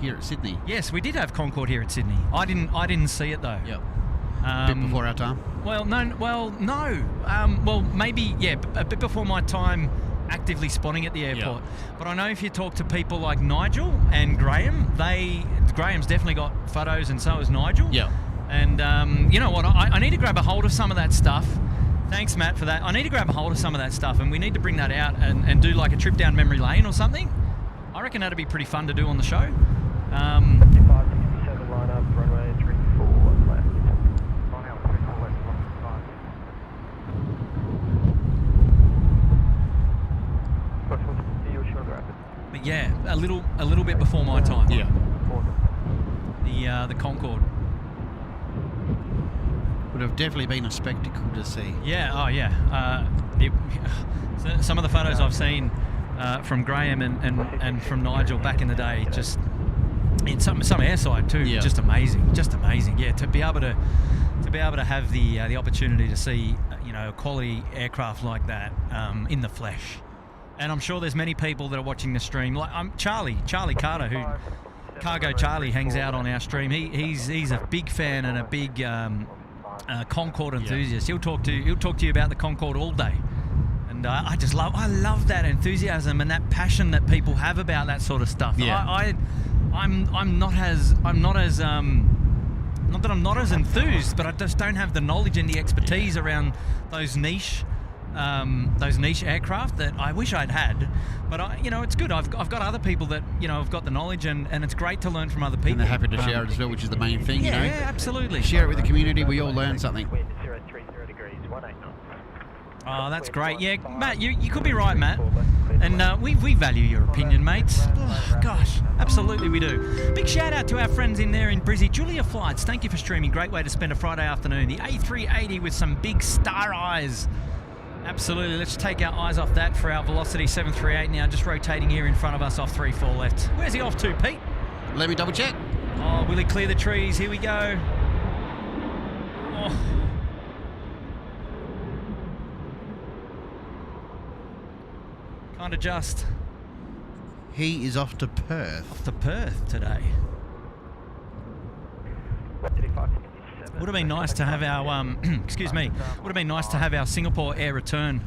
here at Sydney? Yes, we did have Concorde here at Sydney. I didn't see it though. Yep. Bit before our time. Well, no. Well, maybe a bit before my time actively spotting at the airport. Yep. But I know if you talk to people like Nigel and Graham, Graham's definitely got photos, and so has Nigel. Yeah. And you know what? I need to grab a hold of some of that stuff. Thanks, Matt, for that. I need to grab a hold of some of that stuff, and we need to bring that out and do like a trip down memory lane or something. I reckon that'd be pretty fun to do on the show. 5567 line up, runway 34 left. Runway 34 left, 165. You were short of rapid. But yeah, a little bit before my time. Yeah. The Concorde. Would have definitely been a spectacle to see. Yeah. Oh yeah. Some of the photos I've seen from Graham and from Nigel back in the day, just in some airside too, Yeah. just amazing. Yeah, to be able to have the opportunity to see a quality aircraft like that in the flesh. And I'm sure there's many people that are watching the stream. Like Charlie Carter, who Cargo Charlie hangs out on our stream. He's a big fan and a big Concorde enthusiast. He'll talk to you about the Concorde all day. And I love that enthusiasm and that passion that people have about that sort of stuff. Yeah. I'm not as not that I'm not as enthused, but I just don't have the knowledge and the expertise around those niche aircraft that I wish I'd had. But it's good. I've got other people that have got the knowledge, and it's great to learn from other people. And they're happy to share it as well, which is the main thing. Yeah, absolutely. Share it with the community. We all learn something. Wind 030 degrees, 18 knots. Oh, that's great. Yeah, Matt, you could be right, Matt. And we value your opinion, mates. Oh, gosh, absolutely we do. Big shout out to our friends in there in Brizzy. Julia Flights, thank you for streaming. Great way to spend a Friday afternoon. The A380 with some big star eyes. Absolutely. Let's take our eyes off that for our Velocity 738 now, just rotating here in front of us off 34 left. Where's he off to, Pete? Let me double check. Oh, will he clear the trees? Here we go. Oh. Kind of just. He is off to Perth. Off to Perth today. Would have been nice to have our excuse me. Would have been nice to have our Singapore Air return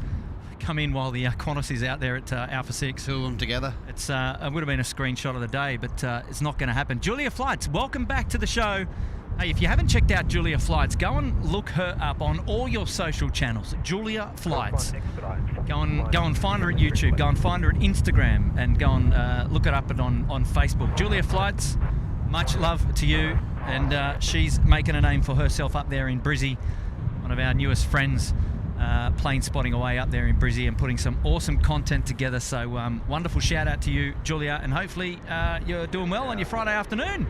come in while the Qantas is out there at Alpha 6. Two of them together. It would have been a screenshot of the day, but it's not going to happen. Julia Flights, welcome back to the show. Hey, if you haven't checked out Julia Flights, go and look her up on all your social channels. Julia Flights. Go and find her at YouTube. Go and find her at Instagram, and go and look it up on Facebook. Julia Flights, much love to you. And she's making a name for herself up there in Brizzy, one of our newest friends, plane spotting away up there in Brizzy and putting some awesome content together. So wonderful shout out to you, Julia, and hopefully you're doing well on your Friday afternoon.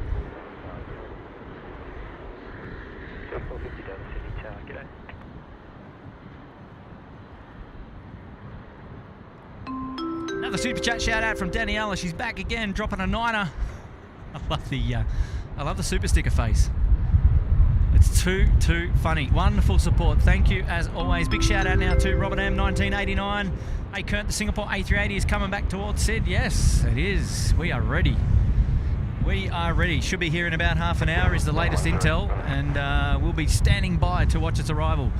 Another super chat shout out from Daniela. She's back again, dropping a niner. I love the super sticker face. It's too funny. Wonderful support. Thank you as always. Big shout out now to Robert M 1989. Hey Kurt, the Singapore A380 is coming back towards Sid. Yes, it is. We are ready. We are ready. Should be here in about half an hour is the latest intel, and we'll be standing by to watch its arrival.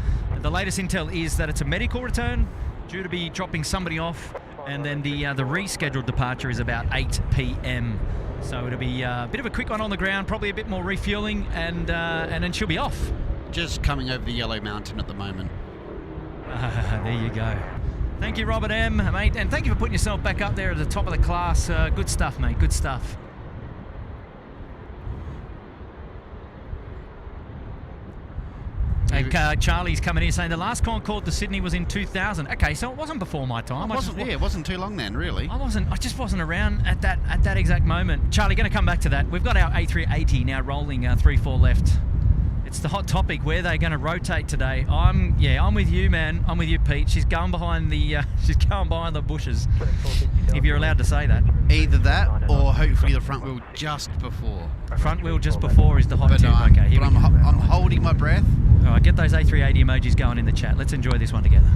The latest intel is that it's a medical return, due to be dropping somebody off, and then the rescheduled departure is about 8 p.m. So it'll be a bit of a quick one on the ground, probably a bit more refueling, and then she'll be off. Just coming over the Yellow Mountain at the moment. There you go. Thank you, Robert M, mate, and thank you for putting yourself back up there at the top of the class. Good stuff, mate. Good stuff. Hey, Charlie's coming in saying the last Concorde to Sydney was in 2000. Okay, so it wasn't before my time. It wasn't too long then, really. I just wasn't around at that exact moment. Charlie, going to come back to that. We've got our A380 now rolling 3-4 left. It's the hot topic. Where they're going to rotate today. I'm with you, man. I'm with you, Pete. She's going behind the bushes. If you're allowed to say that. Either that, or hopefully the front wheel just before. Front wheel just before is the hot tip. No, Okay, here but we go. I'm holding my breath. All right, get those A380 emojis going in the chat. Let's enjoy this one together.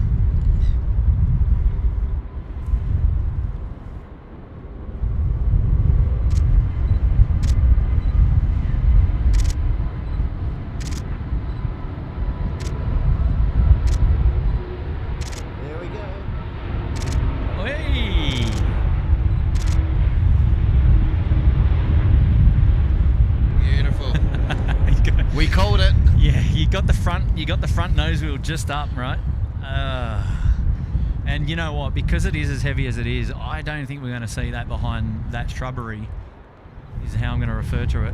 We called it. Yeah, you got the front nose wheel just up, right? And you know what? Because it is as heavy as it is, I don't think we're going to see that behind that shrubbery, is how I'm going to refer to it.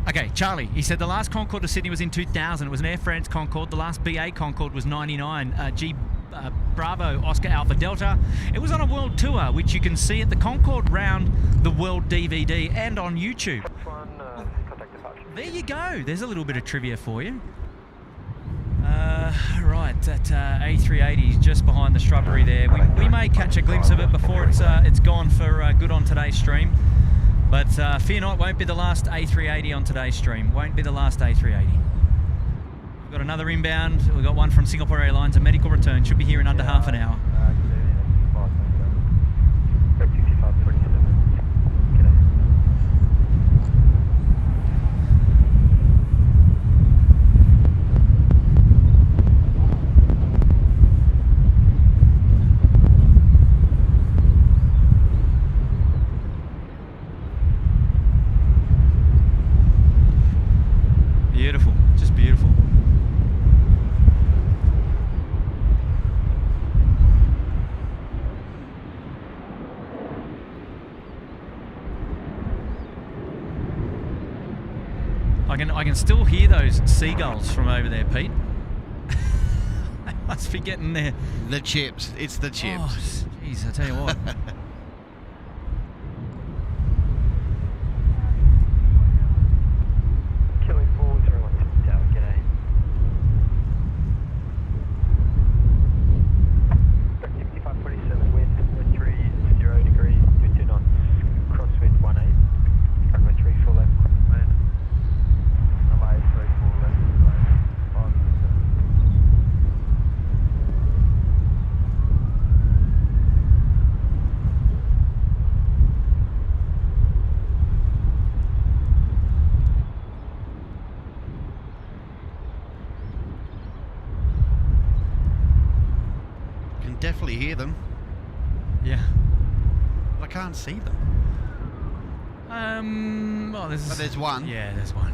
Okay, Charlie, he said the last Concorde to Sydney was in 2000. It was an Air France Concorde. The last BA Concorde was 99. Bravo Oscar Alpha Delta. It was on a world tour, which you can see at the Concorde Round the World DVD and on YouTube. There you go. There's a little bit of trivia for you. Right, that A380 is just behind the shrubbery there. We may catch a glimpse of it before it's gone for good on today's stream. But fear not, won't be the last A380 on today's stream. Won't be the last A380. We've got another inbound. We've got one from Singapore Airlines, a medical return. Should be here in under half an hour. Beautiful, just beautiful. I can still hear those seagulls from over there, Pete. They must be getting there. The chips. It's the chips. Oh, jeez, I tell you what. Killing 401 Tower, g'day. Back 6547, wind 30 degrees, 22 knots, crosswind 18. Runway 34 left, man. Runway 34 left, 5. Can definitely hear them, Yeah. but I can't see them. Well, There's one. Yeah, there's one.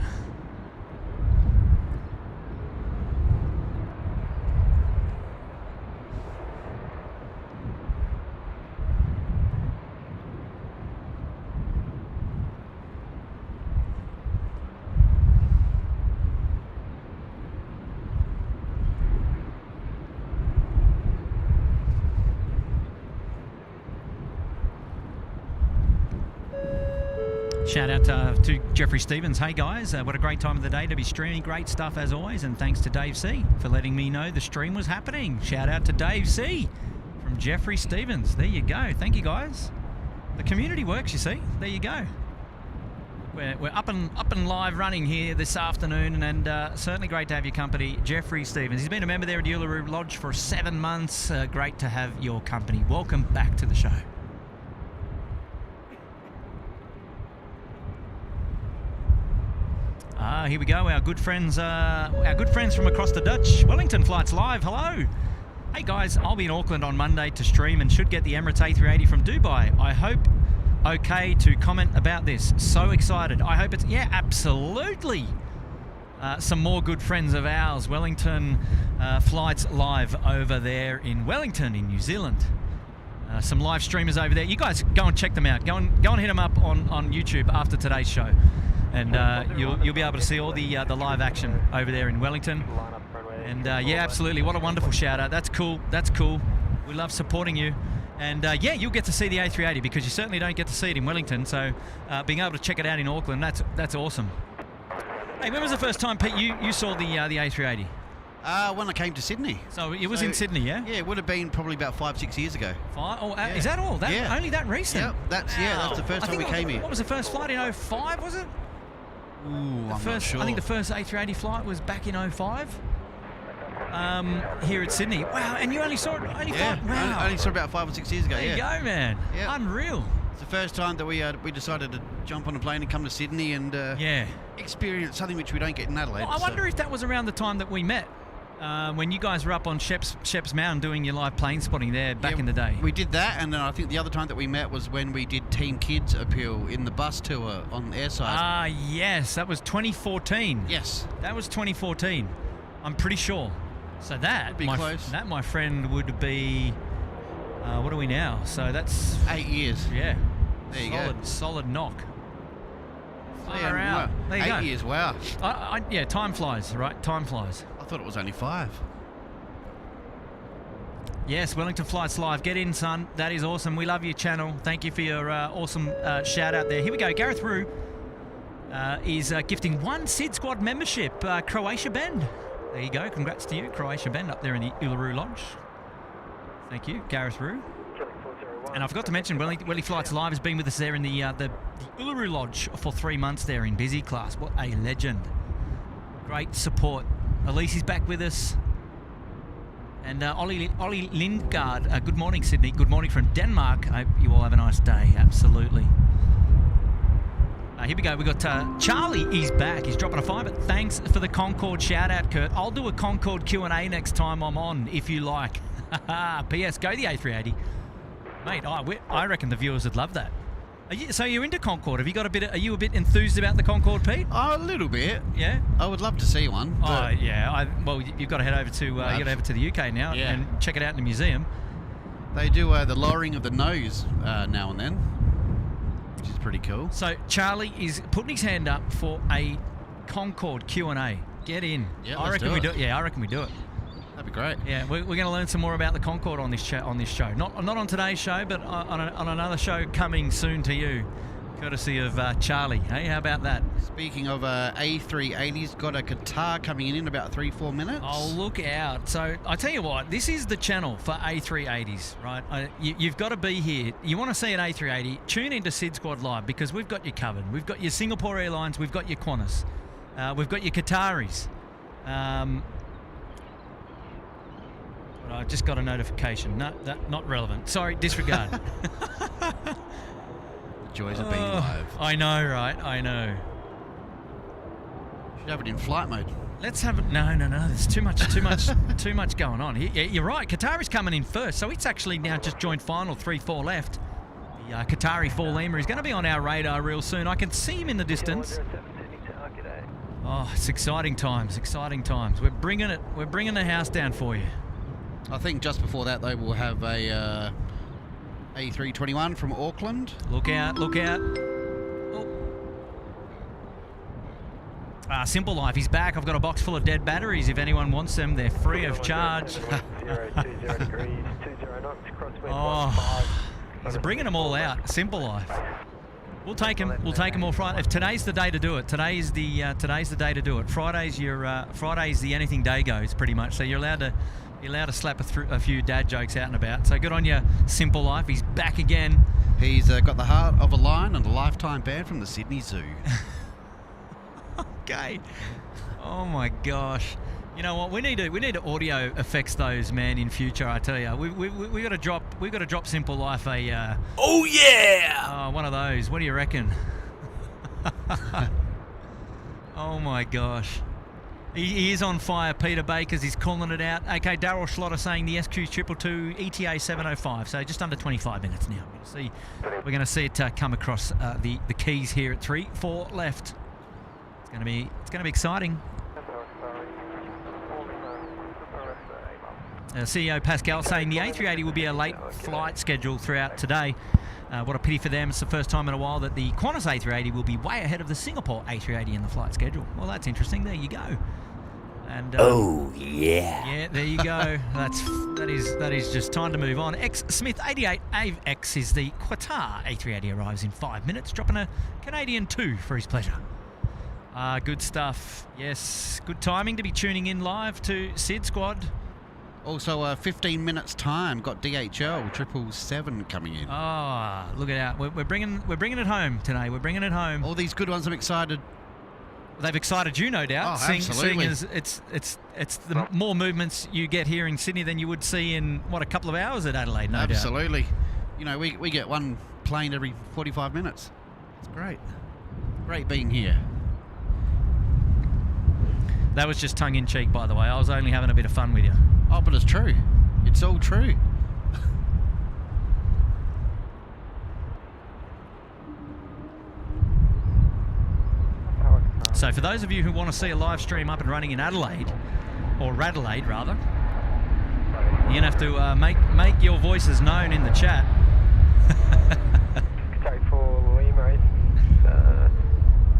Shout out to Jeffrey Stevens. Hey guys, what a great time of the day to be streaming. Great stuff as always, and thanks to Dave C for letting me know the stream was happening. Shout out to Dave C from Jeffrey Stevens. There you go. Thank you guys. The community works, you see. There you go. We're up and live running here this afternoon, and certainly great to have your company, Jeffrey Stevens. He's been a member there at Uluru Lodge for 7 months. Great to have your company. Welcome back to the show. Here we go. Our good friends from across the Dutch. Wellington flights live. Hello. Hey guys, I'll be in Auckland on Monday to stream and should get the Emirates A380 from Dubai. I hope okay to comment about this. So excited. I hope it's absolutely. Some more good friends of ours. Wellington flights live over there in Wellington in New Zealand. Some live streamers over there. You guys go and check them out. Go and hit them up on YouTube after today's show. And you'll be able to see all the live action over there in Wellington. And yeah, absolutely. What a wonderful shout out. That's cool. That's cool. We love supporting you. And yeah, you'll get to see the A380 because you certainly don't get to see it in Wellington. So being able to check it out in Auckland, that's awesome. Hey, when was the first time, Pete, you saw the A380? When I came to Sydney. So it was in Sydney, yeah? Yeah, it would have been probably about 5-6 years ago. Yeah. Is that all? Only that recent? Yep, that's the first time we came here. What was the first flight in 05, was it? Ooh, I'm not sure. I think the first A380 flight was back in 05. Here at Sydney. Wow, and you only saw it? Only saw it about 5 or 6 years ago, There you go, man. Yeah. Unreal. It's the first time that we decided to jump on a plane and come to Sydney and experience something which we don't get in Adelaide. Well, I wonder if that was around the time that we met. When you guys were up on Sheps Mountain doing your live plane spotting there back in the day. We did that, and then I think the other time that we met was when we did Team Kids Appeal in the bus tour on Airside. Yes, that was 2014. Yes. That was 2014. I'm pretty sure. So that, close. That, my friend, would be, what are we now? So that's... 8 years. Yeah. There you go. Solid knock. Far out. There you go. 8 years, wow. Yeah, time flies, right? Time flies. I thought it was only 5. Yes, Wellington Flights Live. Get in, son. That is awesome. We love your channel. Thank you for your awesome shout out there. Here we go. Gareth Rue is gifting 1 SydSquad membership. Croatia Bend. There you go. Congrats to you, Croatia Bend, up there in the Uluru Lodge. Thank you, Gareth Rue. And I forgot to mention, Welly Flights Live has been with us there in the Uluru Lodge for 3 months there in busy class. What a legend. Great support. Elise is back with us. And Ollie Lindgaard, good morning, Sydney. Good morning from Denmark. I hope you all have a nice day. Absolutely. Here we go. We got Charlie. He's back. He's dropping a 5. But thanks for the Concorde shout out, Kurt. I'll do a Concorde Q&A next time I'm on, if you like. P.S. Go the A380, mate. I reckon the viewers would love that. So you're into Concorde? Have you got a bit? Are you a bit enthused about the Concorde, Pete? Oh, a little bit. Yeah. I would love to see one. Oh yeah. Well, you've got to head over to to the UK now and check it out in the museum. They do the lowering of the nose now and then, which is pretty cool. So Charlie is putting his hand up for a Concorde Q&A. Get in. Yeah, I reckon we do it. Yeah, I reckon we do it. That'd be great. Yeah, we're going to learn some more about the Concorde on this show. Not on today's show, but on another show coming soon to you, courtesy of Charlie. Hey, how about that? Speaking of A380's got a Qatar coming in about 3-4 minutes. Oh, look out. So I tell you what, this is the channel for A380s, right? You've got to be here. You want to see an A380, tune into SydSquad Live, because we've got you covered. We've got your Singapore Airlines, we've got your Qantas, we've got your Qataris. I just got a notification. No, not relevant. Sorry, disregard. The joys of being live. I know, right? I know. Should have it in flight mode. Let's have it. No. There's too much going on. You're right. Qatar is coming in first, so it's actually now just joined final. 3-4 left. The Qatari 4 Lima is going to be on our radar real soon. I can see him in the distance. Oh, it's exciting times. Exciting times. We're bringing it. We're bringing the house down for you. I think just before that, though, we'll have a A321 from Auckland. Look out, look out. Oh. Simple Life, he's back. I've got a box full of dead batteries. If anyone wants them, they're free of charge. 020 degrees, 20 knots, crosswind 15. He's bringing them all out. Simple Life. We'll take them. We'll take them all Friday. If today's the day to do it. Today's the day to do it. Friday's the anything day goes pretty much. So you're allowed to slap a few dad jokes out and about. So good on you, Simple Life. He's back again. He's got the heart of a lion and a lifetime ban from the Sydney Zoo. Okay. Oh my gosh. You know what? We need to audio effects those, man, in future. I tell you, we got to drop Simple Life a. Oh yeah! One of those. What do you reckon? Oh my gosh. He is on fire, Peter Bakers. He's calling it out. Okay, Daryl Schlotter saying the SQ222 ETA 705. So just under 25 minutes now. We're going to see it come across the keys here at 3-4 left. It's going to be exciting. CEO Pascal saying the A380 will be a late flight schedule throughout today. What a pity for them. It's the first time in a while that the Qantas A380 will be way ahead of the Singapore A380 in the flight schedule. Well, that's interesting. There you go. And oh yeah. Yeah, there you go. that is just time to move on. X Smith 88 AveX is the Qatar A380 arrives in 5 minutes, dropping a Canadian 2 for his pleasure. Good stuff. Yes, good timing to be tuning in live to SydSquad. Also, 15 minutes time. Got DHL 777 coming in. Ah, look it out. We're bringing it home today. We're bringing it home. All these good ones. I'm excited. They've excited you, no doubt. Oh, seeing absolutely. as it's the more movements you get here in Sydney than you would see in a couple of hours at Adelaide, no doubt. Absolutely. You know, we get one plane every 45 minutes. It's great. Great being here. That was just tongue in cheek, by the way. I was only having a bit of fun with you. Oh, but it's true. It's all true. So for those of you who want to see a live stream up and running in Adelaide, or Radelaide rather, you're going to have to make your voices known in the chat. Qatari 4 Lima,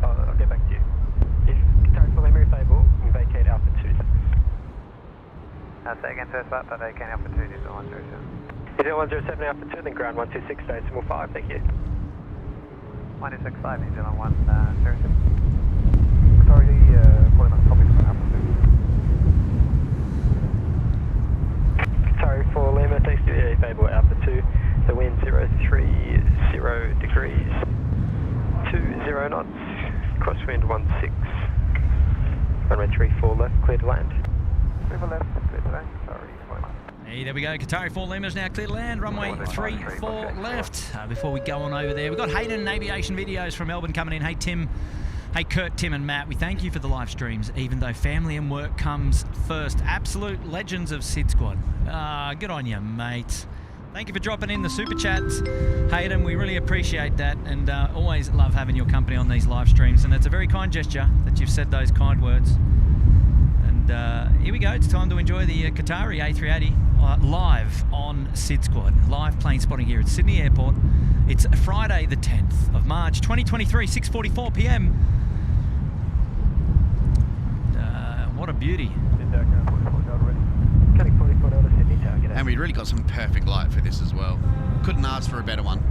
I'll get back to you. If Qatari 4 Lima is able, you can vacate Alpha 2. Say again, first part, but they can Alpha 2, this is 107. Is it 107 Alpha 2, then ground 126, decimal 5, thank you. 1265, New Zealand 107. Sorry, calling on copy from Alpha 2. Qatari 4 Lima, thanks to you, Fable Alpha 2, the wind 030 degrees, 20 knots, crosswind 16, runway 34 left, clear to land. 3 left, clear to land, sorry, Hey, there we go. Qatari 4 Lima's now clear to land. Runway 34 left. Before we go on over there, we've got Hayden Aviation videos from Melbourne coming in. Hey, Tim. Hey, Kurt, Tim and Matt. We thank you for the live streams, even though family and work comes first. Absolute legends of SydSquad. Good on you, mate. Thank you for dropping in the super chats, Hayden. We really appreciate that, and always love having your company on these live streams. And it's a very kind gesture that you've said those kind words. And here we go. It's time to enjoy the Qatari A380 live on SydSquad. Live plane spotting here at Sydney Airport. It's Friday the 10th of March 2023, 6:44 p.m. What a beauty. And we really got some perfect light for this as well. Couldn't ask for a better one.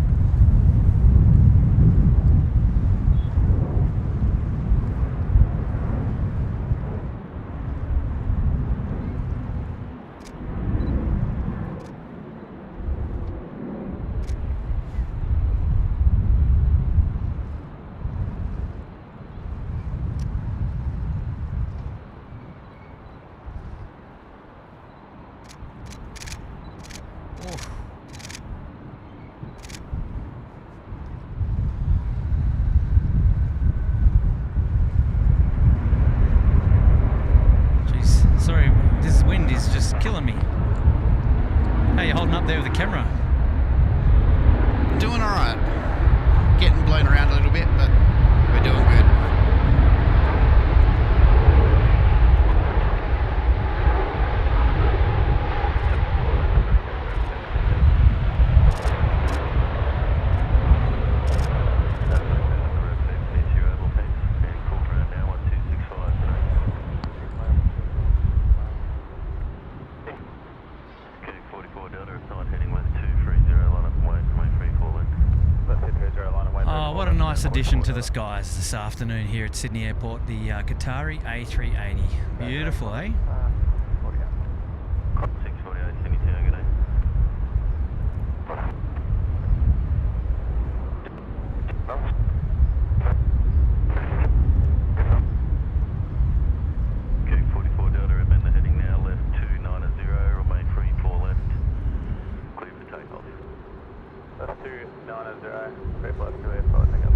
There with the camera. Doing all right. Getting blown around a little bit, but we're doing good. Addition to the skies this afternoon here at Sydney Airport, the Qatari A380. Beautiful, eh? 648, Sydney Town, good day. Okay, 44 Delta, amend the heading now, left 290, runway 34 left, clear for takeoff. That's 290, clear for left, clear for takeoff.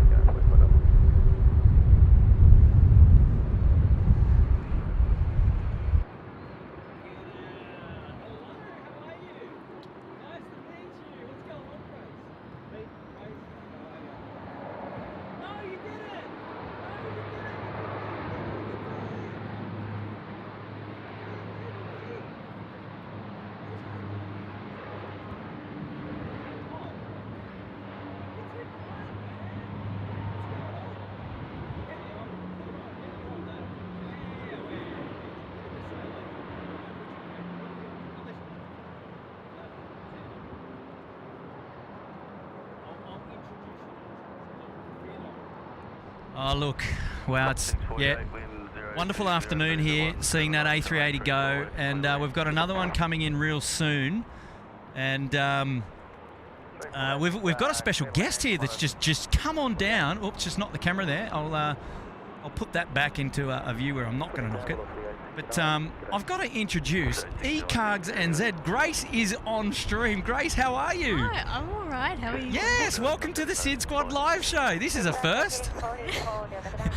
Oh, look, Wow, it's wonderful afternoon here, seeing that A380 go, and we've got another one coming in real soon, and we've got a special guest here that's just come on down. Oops, just knocked the camera there. I'll put that back into a view where I'm not going to knock it. But I've got to introduce E-Cargs and Z. Grace is on stream. Grace, how are you? Hi, I'm all right. How are you? Yes, welcome to the SydSquad live show. This is a first.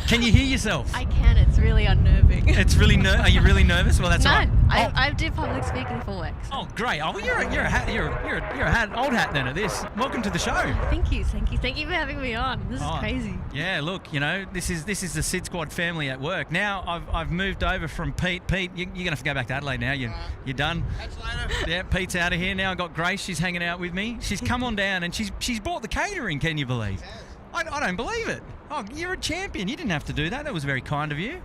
Can you hear yourself? I can. It's really unnerving. It's really are you really nervous? Well, that's no, right. I do public speaking for work. So. Oh, great. Oh, well, you're a old hat then at this. Welcome to the show. Thank you for having me on. This is crazy. Yeah, look, you know, this is the SydSquad family at work. Now I've moved over from Pete. Pete, you're gonna have to go back to Adelaide now. You're done. Catch you later. Yeah, Pete's out of here now. I've got Grace. She's hanging out with me. She's come on down and she's bought the catering. Can you believe? I don't believe it. Oh, you're a champion. You didn't have to do that. That was very kind of you.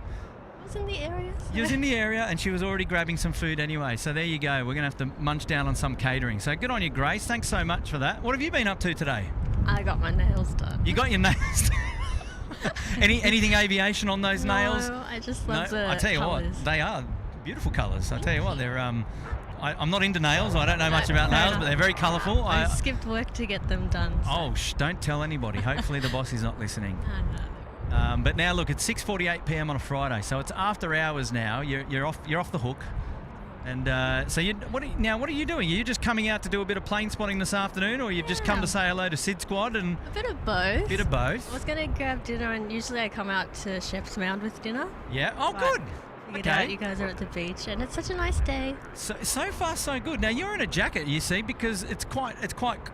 I was in the area. So. You was in the area and she was already grabbing some food anyway. So there you go. We're going to have to munch down on some catering. So good on you, Grace. Thanks so much for that. What have you been up to today? I got my nails done. You got your nails done? Anything aviation on those nails? No, I just love the I tell you colours. what, they are beautiful colours. I tell you what, they're I'm not into nails. I don't know much about nails, but they're very colourful. I skipped work to get them done. So. Oh, don't tell anybody. Hopefully the boss is not listening. No. But now look, it's 6:48 p.m. on a Friday, so it's after hours now. You're off the hook, and so what are you doing? Are you just coming out to do a bit of plane spotting this afternoon, or you've just come to say hello to SydSquad and a bit of both? Bit of both. I was gonna grab dinner, and usually I come out to Sheph's Mound with dinner. Yeah. Oh, but good. You guys are at the beach, and it's such a nice day. So far so good. Now you're in a jacket, you see, because it's quite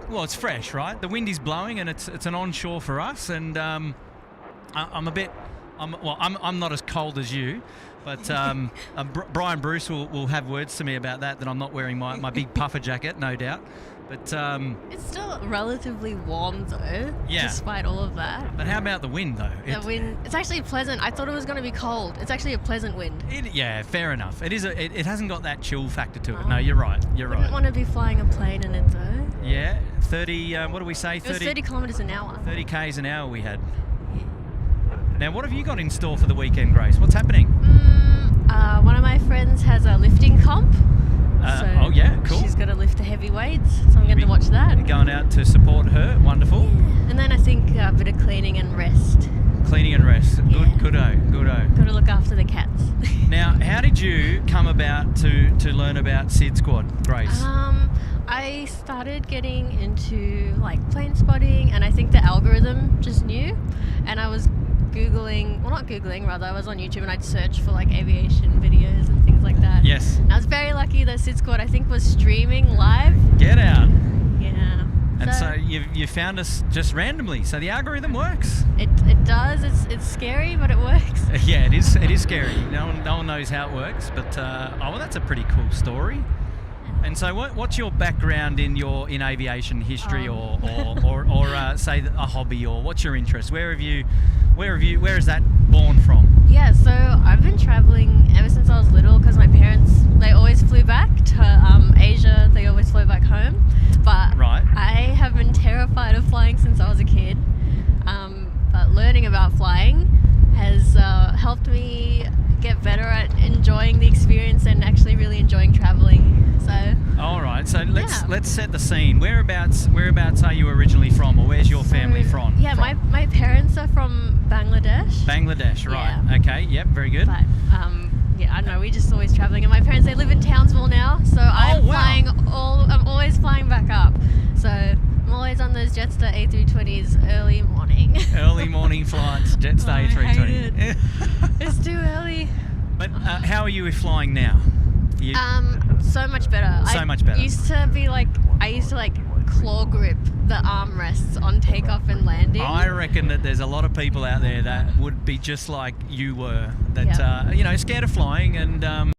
well. It's fresh, right? The wind is blowing, and it's an onshore for us, and I'm not as cold as you, but Brian Bruce will have words to me about that I'm not wearing my big puffer jacket, no doubt. But it's still relatively warm though, yeah. Despite all of that. But how about the wind though? The wind, it's actually pleasant. I thought it was going to be cold. It's actually a pleasant wind. Yeah, fair enough. It hasn't got that chill factor to it. No, you're right. You're right. I wouldn't want to be flying a plane in it though. Yeah, 30. What do we say? It was 30 kilometres an hour. 30 k's an hour we had. Now, what have you got in store for the weekend, Grace? What's happening? One of my friends has a lifting comp. Oh yeah, cool. She's got to lift the heavy weights, so I'm going to watch that. Going out to support her, wonderful. Yeah. And then I think a bit of cleaning and rest. Cleaning and rest, Yeah. Goodo. Got to look after the cats. Now, how did you come about to learn about SydSquad, Grace? I started getting into like plane spotting, and I think the algorithm just knew, and I was I was on YouTube and I'd search for like aviation videos and things like that. Yes. And I was very lucky that SydSquad, I think, was streaming live. Get out. Yeah. And so you found us just randomly. So the algorithm works. It does. It's scary, but it works. Yeah, it is scary. No one knows how it works, but that's a pretty cool story. And so, what's your background in aviation history, or say a hobby, or what's your interest? Where is that born from? Yeah, so I've been traveling ever since I was little because my parents, they always flew back to Asia. They always flew back home, but right. I have been terrified of flying since I was a kid. But learning about flying has helped me get better at enjoying the experience and actually really enjoying traveling. So. All right. So let's set the scene. Whereabouts are you originally from, or where's your family from? Yeah, my parents are from Bangladesh. Bangladesh, right? Yeah. Okay. Yep. Very good. But I don't know. We're just always traveling, and my parents, they live in Townsville now, so I'm always flying back up. So I'm always on those Jetstar A320s early morning. Early morning flights, Jetstar A380. I hate it. It's too early. But how are you with flying now? So much better. I used to claw grip the armrests on takeoff and landing. I reckon that there's a lot of people out there that would be just like you were, that scared of flying and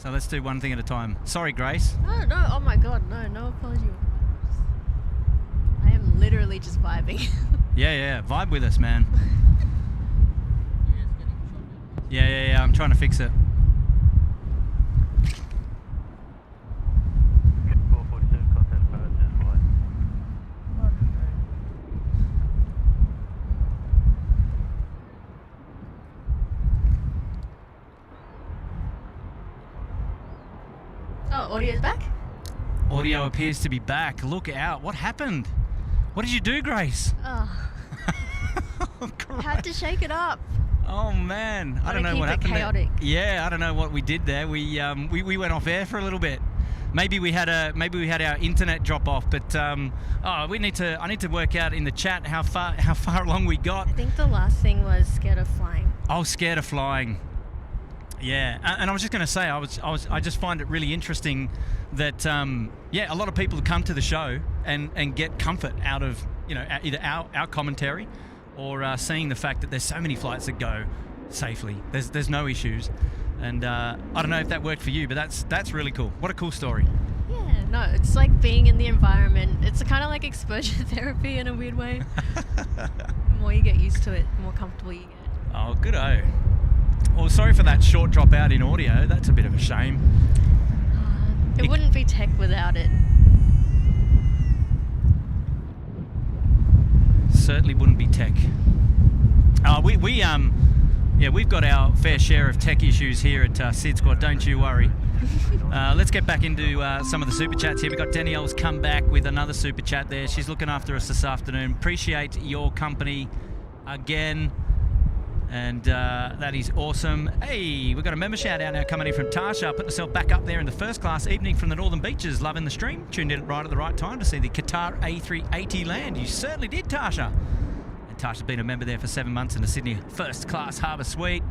So let's do one thing at a time. Sorry, Grace. No, oh my god, no apology. I am literally just vibing. Yeah, vibe with us, man. Yeah, I'm trying to fix it. 442 contact approaches flight. Oh, audio's back? Audio appears to be back. Look out. What happened? What did you do, Grace? Oh, had to shake it up. Oh man, I don't know keep what it happened. chaotic. Yeah, I don't know what we did there. We went off air for a little bit. Maybe we had our internet drop off, but I need to work out in the chat how far along we got. I think the last thing was scared of flying. Oh, scared of flying. Yeah, and I was just going to say, I just find it really interesting that a lot of people come to the show and get comfort out of either our commentary or seeing the fact that there's so many flights that go safely. There's no issues, and I don't know if that worked for you, but that's really cool. What a cool story. Yeah, no, it's like being in the environment. It's kind of like exposure therapy in a weird way. The more you get used to it, the more comfortable you get. Oh, good-o. Well, sorry for that short drop out in audio. That's a bit of a shame. It wouldn't be tech without it. Certainly wouldn't be tech. We've got our fair share of tech issues here at SydSquad. Don't you worry. Let's get back into some of the super chats here. We've got Danielle's come back with another super chat there. She's looking after us this afternoon. Appreciate your company again. And that is awesome. Hey, we've got a member shout out now coming in from Tasha. Putting herself back up there in the first class evening from the Northern Beaches. Loving the stream. Tuned in right at the right time to see the Qatar A380 land. You certainly did, Tasha. And Tasha's been a member there for 7 months in the Sydney First Class Harbour Suite.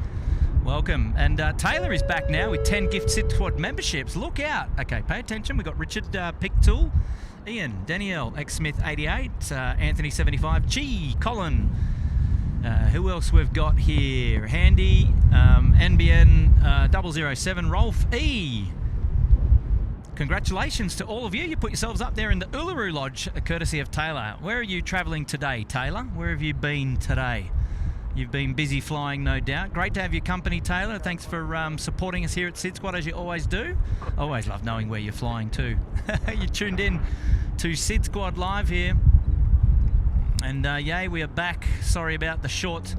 Welcome. And Taylor is back now with 10 gift SydSquad memberships. Look out. Okay, pay attention. We've got Richard Pictool, Ian, Danielle, X Smith 88, Anthony 75, Chi, Colin. Who else we've got here? Handy, NBN 007, Rolf E. Congratulations to all of you. You put yourselves up there in the Uluru Lodge, courtesy of Taylor. Where are you travelling today, Taylor? Where have you been today? You've been busy flying, no doubt. Great to have your company, Taylor. Thanks for supporting us here at SydSquad, as you always do. I always love knowing where you're flying to. You tuned in to SydSquad Live here. And yay, we are back. Sorry about the short.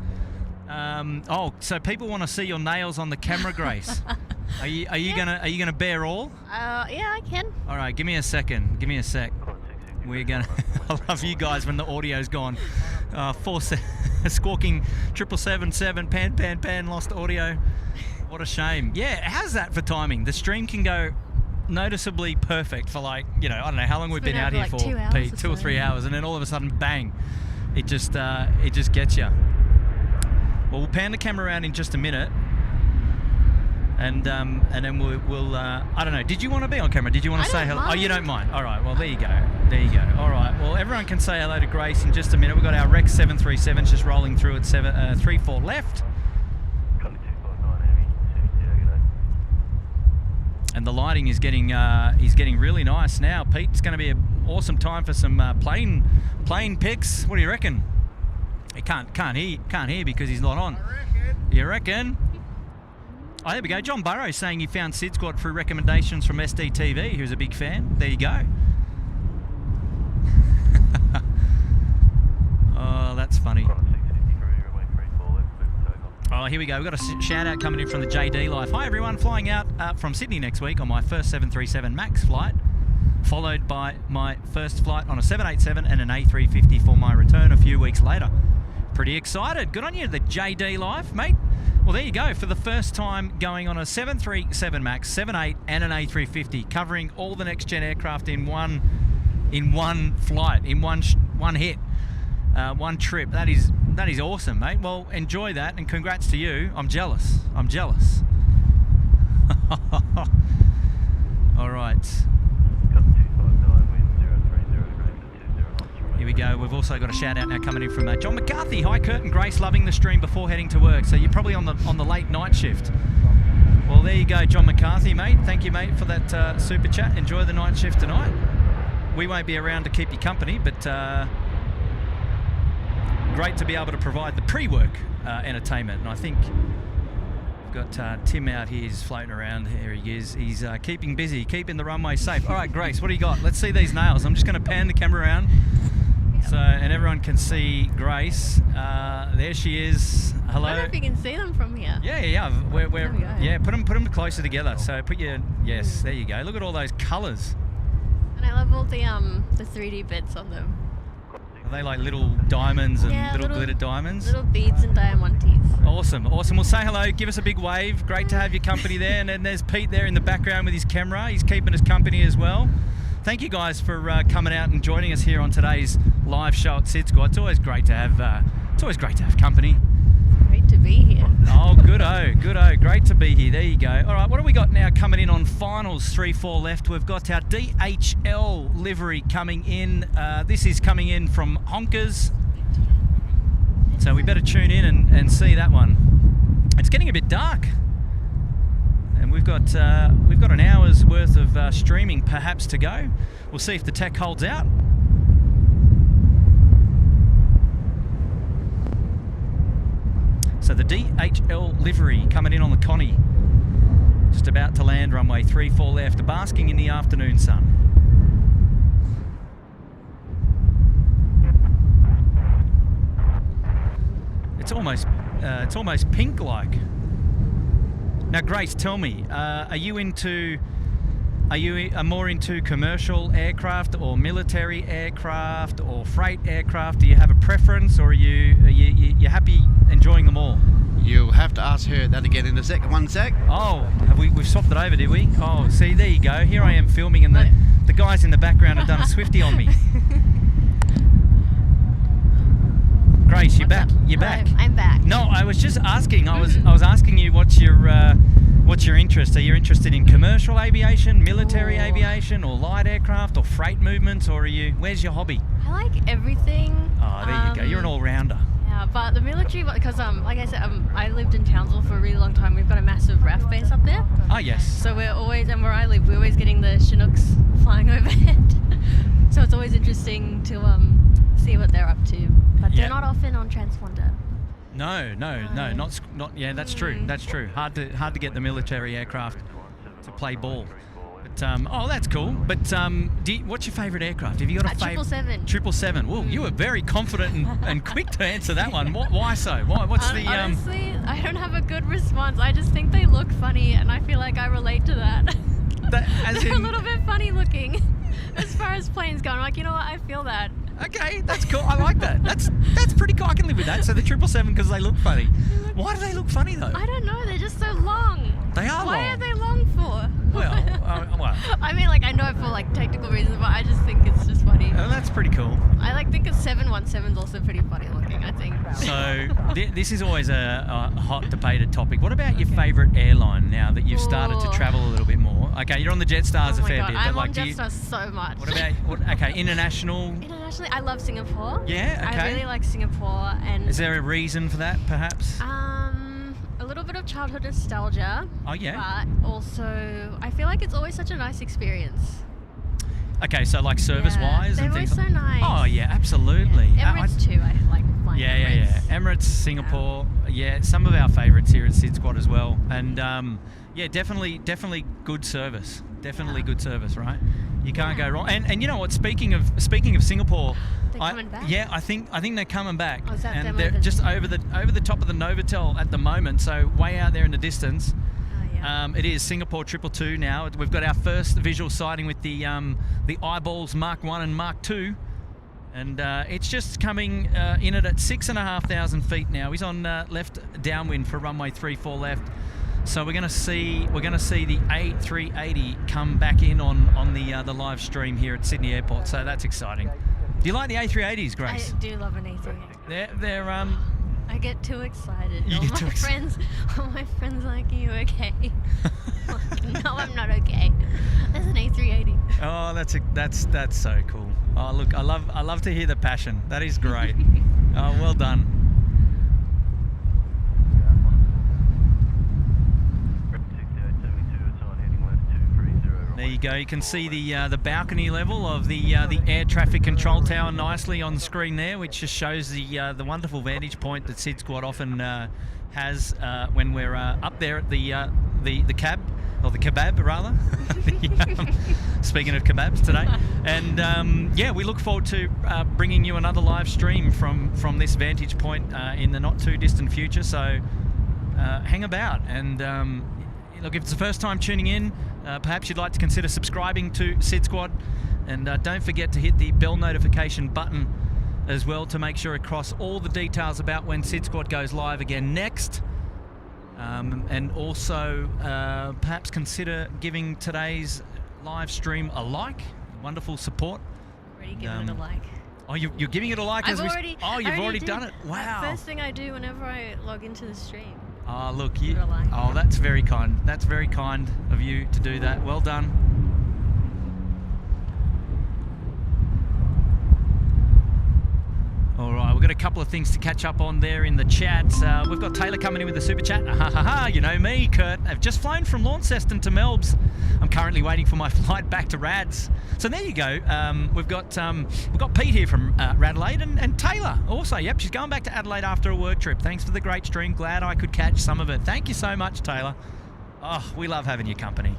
So people want to see your nails on the camera, Grace. Are you gonna bear all? Yeah, I can. All right, give me a second. Give me a sec. We're gonna. I love you guys when the audio's gone. Squawking 777 pan lost audio. What a shame. Yeah, how's that for timing? The stream can go noticeably perfect for I don't know how long we've been out here for, 2 hours Pete, 2 or 3 hours, and then all of a sudden, bang, it just gets you. Well, we'll pan the camera around in just a minute, and then we'll I don't know. Did you want to be on camera? Did you want to say hello? Oh, you don't mind. All right. Well, there you go. There you go. All right. Well, everyone can say hello to Grace in just a minute. We've got our Rex 737 just rolling through at 34 left. And the lighting is getting really nice now. Pete, it's going to be an awesome time for some plane pics. What do you reckon? He can't hear because he's not on. You reckon? Oh, there we go. John Burrows saying he found SydSquad through recommendations from SDTV, who's a big fan. There you go. Oh, that's funny. Oh, here we go. We've got a shout out coming in from the JD Life. Hi everyone, flying out from Sydney next week on my first 737 MAX flight, followed by my first flight on a 787 and an A350 for my return a few weeks later. Pretty excited. Good on you, the JD Life, mate. Well, there you go. For the first time going on a 737 MAX, 78 and an A350, covering all the next gen aircraft in one flight, in one hit. One trip. That is awesome, mate. Well, enjoy that, and congrats to you. I'm jealous. All right. Here we go. We've also got a shout out now coming in from John McCarthy. Hi, Kurt and Grace. Loving the stream before heading to work. So you're probably on the late night shift. Well, there you go, John McCarthy, mate. Thank you, mate, for that super chat. Enjoy the night shift tonight. We won't be around to keep you company, but great to be able to provide the pre-work entertainment. And I think we've got Tim out here. He's floating around. Here he is. He's keeping busy, keeping the runway safe. All right, Grace, what do you got? Let's see these nails. I'm just going to pan the camera around and everyone can see Grace. There she is. Hello. I don't know if you can see them from here. Yeah. There we go. Yeah, put them closer together. So put your yes. There you go. Look at all those colours. And I love all the 3D bits on them. Are they like little diamonds and little glitter diamonds? Little beads and diamantes. Awesome. Well, say hello. Give us a big wave. Great to have your company there. And then there's Pete there in the background with his camera. He's keeping us company as well. Thank you guys for coming out and joining us here on today's live show at SydSquad. It's always great to have. Company. Great to be here. Oh, good-o. Great to be here. There you go. All right, what do we got now coming in on finals? 3-4 left. We've got our DHL livery coming in. This is coming in from Honkers. So we better tune in and see that one. It's getting a bit dark. And we've got an hour's worth of streaming perhaps to go. We'll see if the tech holds out. So the DHL livery coming in on the Connie. Just about to land, runway 34 left, basking in the afternoon sun. It's almost pink-like. Now, Grace, tell me, are you more into commercial aircraft or military aircraft or freight aircraft? Do you have a preference, or are you happy enjoying them all? You'll have to ask her that again in a sec. 1 sec. Oh, we've swapped it over, did we? Oh, see, there you go. Here I am filming, and the guys in the background have done a Swifty on me. Grace, you're back. You're back. I'm back. No, I was just asking. I was asking you what's your interest? Are you interested in commercial aviation, military aviation, or light aircraft, or freight movements, or where's your hobby? I like everything. Oh, there you go. You're an all-rounder. Yeah, but the military, because like I said, I lived in Townsville for a really long time. We've got a massive RAF base up there. Oh, yes. So we're always, and where I live, we're always getting the Chinooks flying overhead. So it's always interesting to see what they're up to. But they're not often on transponder. No, not. Yeah, that's true. That's true. Hard to get the military aircraft to play ball. But that's cool. But what's your favourite aircraft? Have you got a favourite? 777. 777. Well, you were very confident and quick to answer that one. Why so? What's the? Honestly, I don't have a good response. I just think they look funny, and I feel like I relate to that. They're a little bit funny looking, as far as planes go. I'm like, you know what? I feel that. Okay, that's cool. I like that. That's pretty cool. I can live with that. So the 777 because they look funny. Why do they look funny though? I don't know. They're just so long. They are long. Why are they long for? Well, I mean, like I know for like technical reasons, but I just think it's just funny. Oh, that's pretty cool. I think a 717 is also pretty funny looking. I think. So this is always a hot debated topic. What about your favourite airline now that you've started to travel a little bit more? Okay, you're on the Jetsstars a fair bit. I'm on Jetstar so much. What about international? Internationally, I love Singapore. Yeah, okay. I really like Singapore, and is there a reason for that, perhaps? A little bit of childhood nostalgia. Oh yeah. But also, I feel like it's always such a nice experience. Okay, so like service-wise and things. They're always so nice. Oh yeah, absolutely. Yeah. Emirates too. I like flying Emirates. Yeah. Emirates, Singapore. Yeah, some of our favourites here at SydSquad as well. And definitely good service. Definitely good service, right? You can't go wrong. And you know what? Speaking of Singapore, they're coming back. Yeah, I think they're coming back. Oh, is that and they're just over the top of the Novotel at the moment. So way out there in the distance. Oh, yeah. It is Singapore 222 now. We've got our first visual sighting with the eyeballs Mark 1 and Mark 2. And it's just coming in at 6,500 feet now. He's on left downwind for runway 34 left. So we're going to see the A380 come back in on the live stream here at Sydney Airport. So that's exciting. Do you like the A380s, Grace? I do love an A380. They're I get too excited. You get too excited. All my friends like, are you okay? No, I'm not okay. There's an A380. Oh, that's so cool. Oh, look, I love to hear the passion. That is great. Oh, well done. you go. You can see the balcony level of the air traffic control tower nicely on the screen there, which just shows the wonderful vantage point that SydSquad often has when we're up there at the cab, or the kebab rather. Speaking of kebabs today, and yeah, we look forward to bringing you another live stream from this vantage point in the not too distant future. So hang about, and look, if it's the first time tuning in, perhaps you'd like to consider subscribing to SydSquad, and don't forget to hit the bell notification button as well to make sure across all the details about when SydSquad goes live again next. And also perhaps consider giving today's live stream a like. Wonderful support. Already given it a like. Oh, you're giving it a like? You've already done it. Wow. First thing I do whenever I log into the stream. Oh, look, Give it a like. oh, that's very kind. That's very kind of you to do that. Well done. All right, we've got a couple of things to catch up on there in the chat. We've got Taylor coming in with a super chat. You know me, Kurt. I've just flown from Launceston to Melbs. I'm currently waiting for my flight back to Rads. So there you go. We've got Pete here from Radelaide, and Taylor also. Yep, she's going back to Adelaide after a work trip. Thanks for the great stream. Glad I could catch some of it. Thank you so much, Taylor. Oh, we love having your company,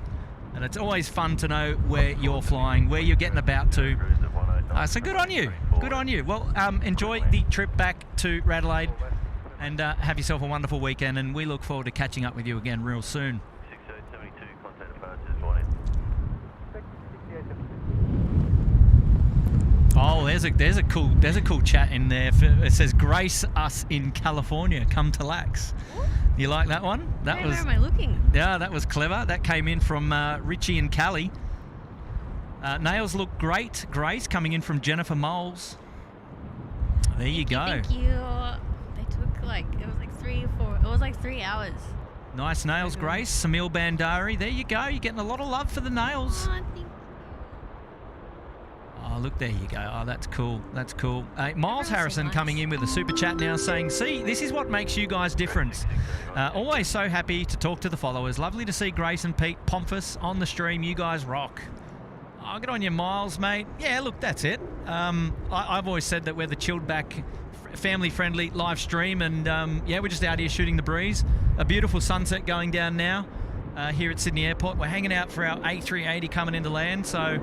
and it's always fun to know where you're flying, where you're getting about to. So good on you. Good on you. Well, enjoy the trip back to Radelaide, and have yourself a wonderful weekend, and we look forward to catching up with you again real soon. 6872, contact departures, 1 in. Oh, there's a cool chat in there. It says, "Grace us in California. Come to Lax." You like that one? Where am I looking? Yeah, that was clever. That came in from Richie and Callie. Nails look great. Grace coming in from Jennifer Moles. There you go. Thank you. They took it was like 3 or 4. It was like 3 hours. Nice nails, Grace. Samil Bandari. There you go. You're getting a lot of love for the nails. Oh, thank you. Oh, look, there you go. Oh, that's cool. That's cool. Miles Everyone's so Harrison nice. coming in with a super chat now saying, "See, this is what makes you guys different. Always so happy to talk to the followers. Lovely to see Grace and Pete Pomphus on the stream. You guys rock." Oh, good on you, Miles, mate. Yeah, look, that's it. I've always said that we're the chilled back, family-friendly live stream, and yeah, we're just out here shooting the breeze. A beautiful sunset going down now here at Sydney Airport. We're hanging out for our A380 coming into land, so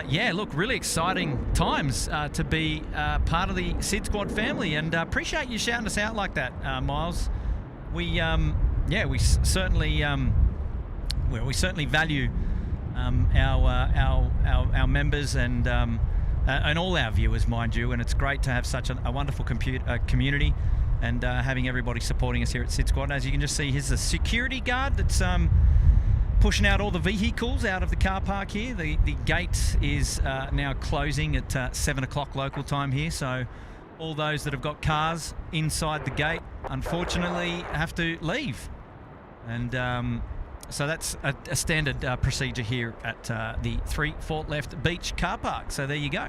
yeah, look, really exciting times to be part of the SydSquad family, and appreciate you shouting us out like that, Miles. We yeah, we certainly value our members and all our viewers, mind you, and it's great to have such a wonderful community, and having everybody supporting us here at SydSquad. As you can just see, here's the security guard that's pushing out all the vehicles out of the car park here. The gate is now closing at 7 o'clock local time here, so all those that have got cars inside the gate unfortunately have to leave, and so that's a standard procedure here at the 3 Fort Left Beach car park. So there you go.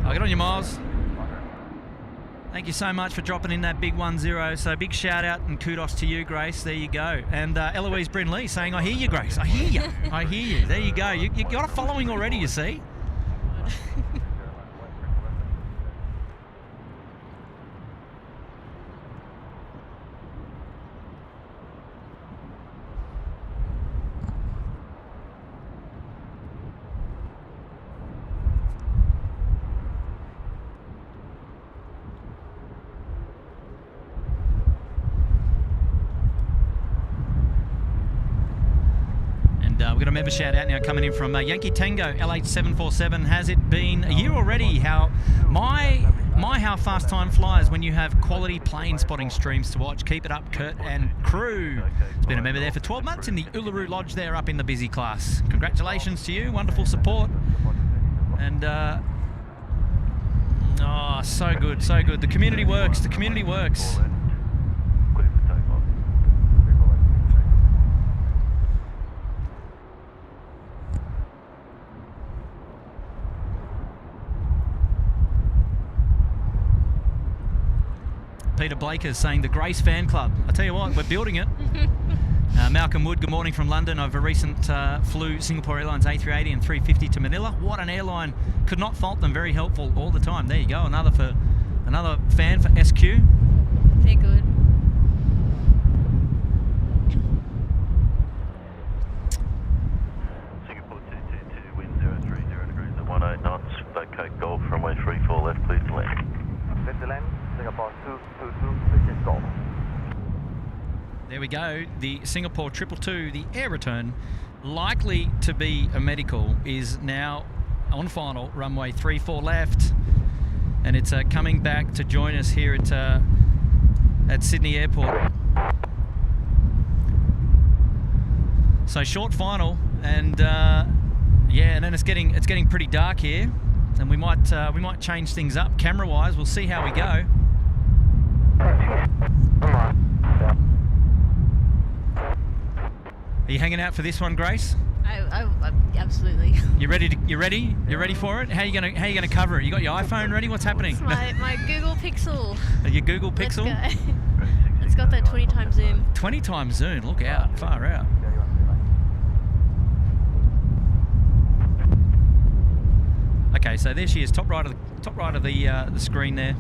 I'll get on you, Miles. Thank you so much for dropping in that big 10. So big shout out and kudos to you, Grace. There you go. And Eloise Bryn Lee saying, "I hear you, Grace. I hear you. I hear you." There you go. You got a following already, you see. We've got a member shout out now coming in from Yankee Tango LH747. Has it been a year already? How fast time flies when you have quality plane spotting streams to watch. Keep it up, Kurt and crew. It's been a member there for 12 months in the Uluru Lodge there up in the busy class. Congratulations to you. Wonderful support. And oh, so good, so good. The community works. The community works. Peter Blakers saying the Grace Fan Club. I tell you what, we're building it. Malcolm Wood, good morning from London. I've recent flew Singapore Airlines A380 and 350 to Manila. What an airline. Could not fault them. Very helpful all the time. There you go. Another fan for SQ. They're good. Singapore 222, wind 030 degrees at 18 knots. Vacate Golf, runway 34 left, clear to land. Clear to land, Singapore 222, which is Golf. There we go. The Singapore 222, the air return, likely to be a medical, is now on final. Runway 34 left. And it's coming back to join us here at Sydney Airport. So short final, and yeah, and then it's getting pretty dark here, and we might change things up camera-wise. We'll see how we go. Are you hanging out for this one, Grace? I absolutely. You ready? You ready for it? How you gonna cover it? You got your iPhone ready? What's happening? It's my Google Pixel. Your Google Pixel? Let's go. It's got that 20 times zoom. 20 times zoom. Look out, far out. Okay, so there she is, top right of the screen there.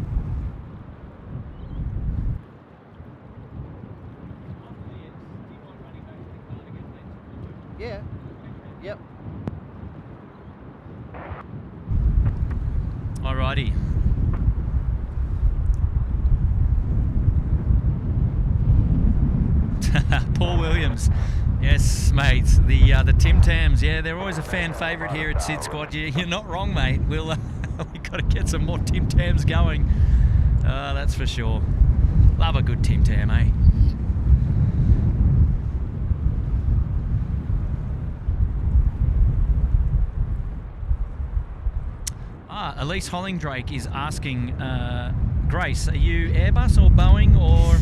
Yeah. Yep. Alrighty. Paul Williams. Yes, mate. The Tim Tams. Yeah, they're always a fan favourite here at SydSquad. You're not wrong, mate. We got to get some more Tim Tams going. That's for sure. Love a good Tim Tam, eh? Elise Hollingdrake is asking, Grace, are you Airbus or Boeing or?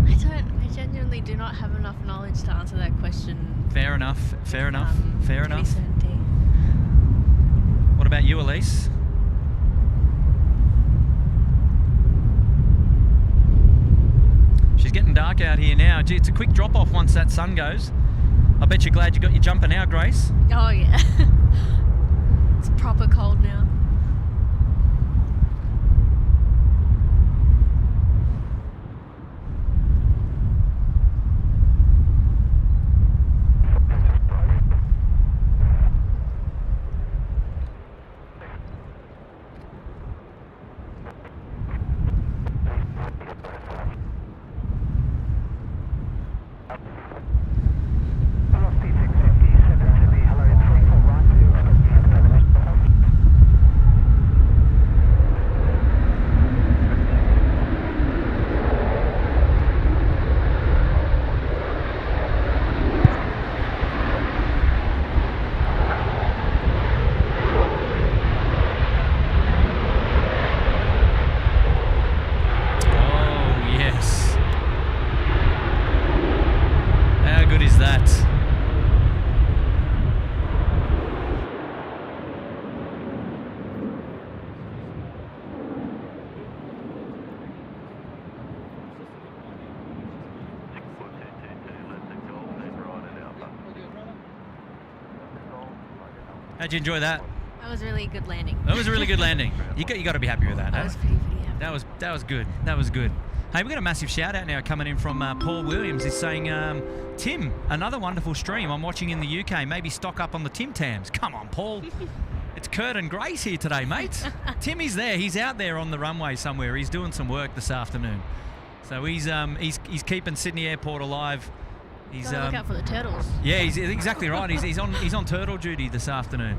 I genuinely do not have enough knowledge to answer that question. Fair enough. Fair enough. Fair any enough. certainty. What about you, Elise? She's getting dark out here now. Gee, it's a quick drop off once that sun goes. I bet you're glad you got your jumper now, Grace. Oh yeah. It's proper cold now. How'd you enjoy that? That was really a good landing. That was a really good landing. You got to be happy with that. I Huh? was pretty happy. That was good. That was good. Hey, we got a massive shout out now coming in from Paul Williams. He's saying, Tim, another wonderful stream. I'm watching in the UK. Maybe stock up on the Tim Tams. Come on, Paul. It's Kurt and Grace here today, mate. Timmy's there. He's out there on the runway somewhere. He's doing some work this afternoon. So he's keeping Sydney Airport alive. He's look out for the turtles. Yeah, he's exactly right. He's on turtle duty this afternoon.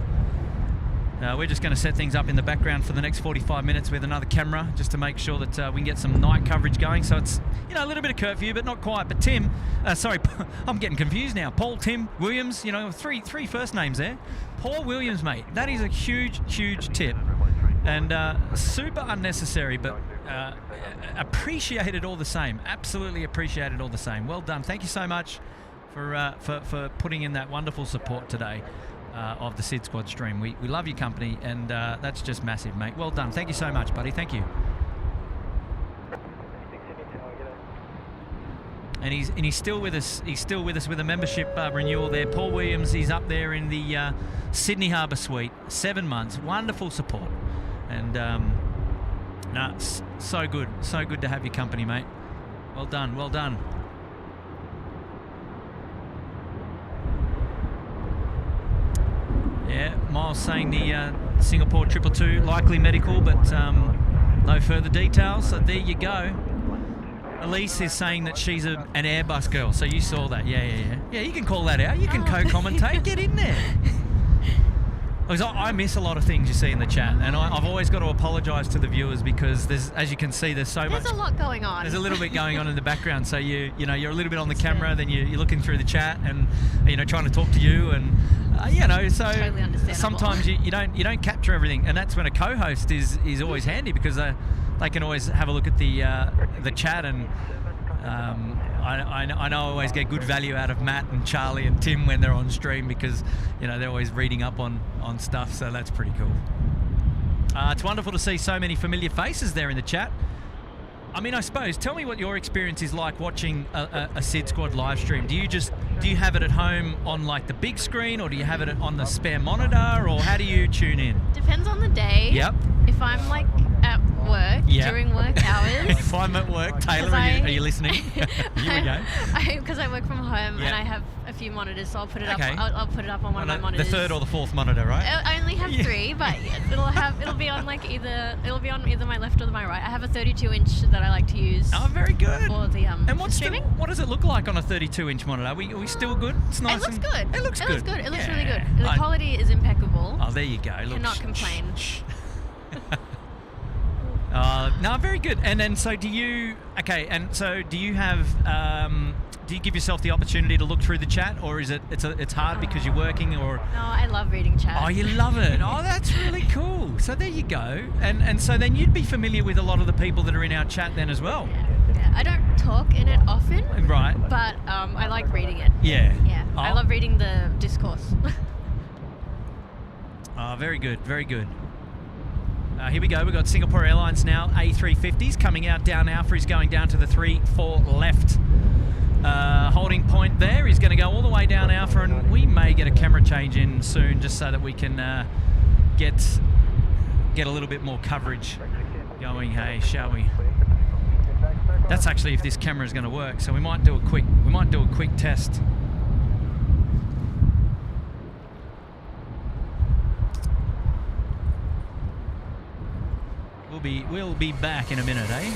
We're just going to set things up in the background for the next 45 minutes with another camera, just to make sure that we can get some night coverage going. So it's, a little bit of curfew, but not quite. But Tim, sorry, I'm getting confused now. Paul, Tim, Williams, three first names there. Paul Williams, mate. That is a huge, huge tip. And super unnecessary, but appreciated all the same. Absolutely appreciated all the same. Well done. Thank you so much for putting in that wonderful support today. Of the SydSquad stream. We love your company, and that's just massive, mate. Well done. Thank you so much, buddy. Thank you. And he's still with us. He's still with us with a membership renewal there. Paul Williams, he's up there in the Sydney Harbour Suite. 7 months. Wonderful support. And so good. So good to have your company, mate. Well done. Well done. Yeah, Miles saying the Singapore 222 likely medical, but no further details. So there you go. Elise is saying that she's an Airbus girl, so you saw that. Yeah, you can call that out. You can co-commentate. Get in there. Because I miss a lot of things you see in the chat, and I've always got to apologise to the viewers because there's, as you can see, there's so much. There's a lot going on. There's a little bit going on in the background, so you're a little bit on the camera, then you're looking through the chat, and trying to talk to you, and so totally understandable. Sometimes you don't capture everything, and that's when a co-host is always handy because they can always have a look at the chat, and I know I always get good value out of Matt and Charlie and Tim when they're on stream because they're always reading up on stuff, so that's pretty cool. It's wonderful to see so many familiar faces there in the chat. I mean, I suppose, tell me what your experience is like watching a SydSquad live stream. Do you have it at home on like the big screen, or do you have it on the spare monitor, or how do you tune in? Depends on the day. Yep. If I'm like at work, during work hours. If I'm at work, Taylor, are you listening? Here we go. Because I work from home and I have a few monitors, so I'll put it up. I'll put it up on one of my monitors. The third or the fourth monitor, right? I only have 3, but it'll be on either my left or my right. I have a 32-inch that I like to use. Oh, very good. For the and streaming. What does it look like on a 32-inch monitor? Are we still good? It's nice. It looks good. It looks good. It looks really good. The quality is impeccable. Oh, there you go. Cannot complain. No, very good. And then, so do you? Okay, and so do you have? Do you give yourself the opportunity to look through the chat, or is it's hard because you're working, or? No, I love reading chat. Oh, you love it. Oh, that's really cool. So there you go. And so then you'd be familiar with a lot of the people that are in our chat then as well. Yeah. I don't talk in it often. Right. But I like reading it. Yeah. Yeah. Oh. I love reading the discourse. Oh, very good. Very good. Here we go. We've got Singapore Airlines now. A350s coming out down Alpha. He's going down to the 3-4 left. Holding point there. He's going to go all the way down Alpha, and we may get a camera change in soon just so that we can get a little bit more coverage going. Hey, shall we? That's actually if this camera is going to work. So we might do a quick test. We'll be back in a minute, eh?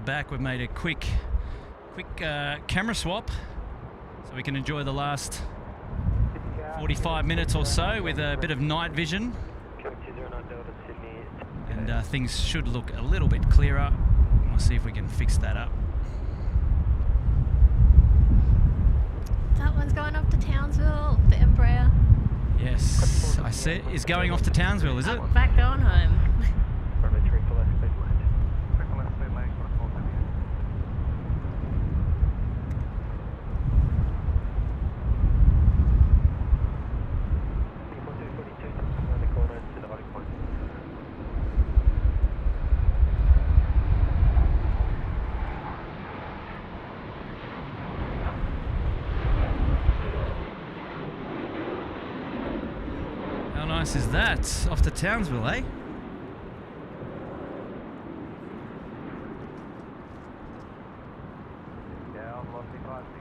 back. We've made a quick camera swap so we can enjoy the last 45 minutes or so with a bit of night vision. And things should look a little bit clearer. We'll see if we can fix that up. That one's going off to Townsville, the Embraer. Yes, I see it is going off to Townsville, is it? Back going home. Runway 34 left, clear for land. How nice is that? Off to Townsville, eh?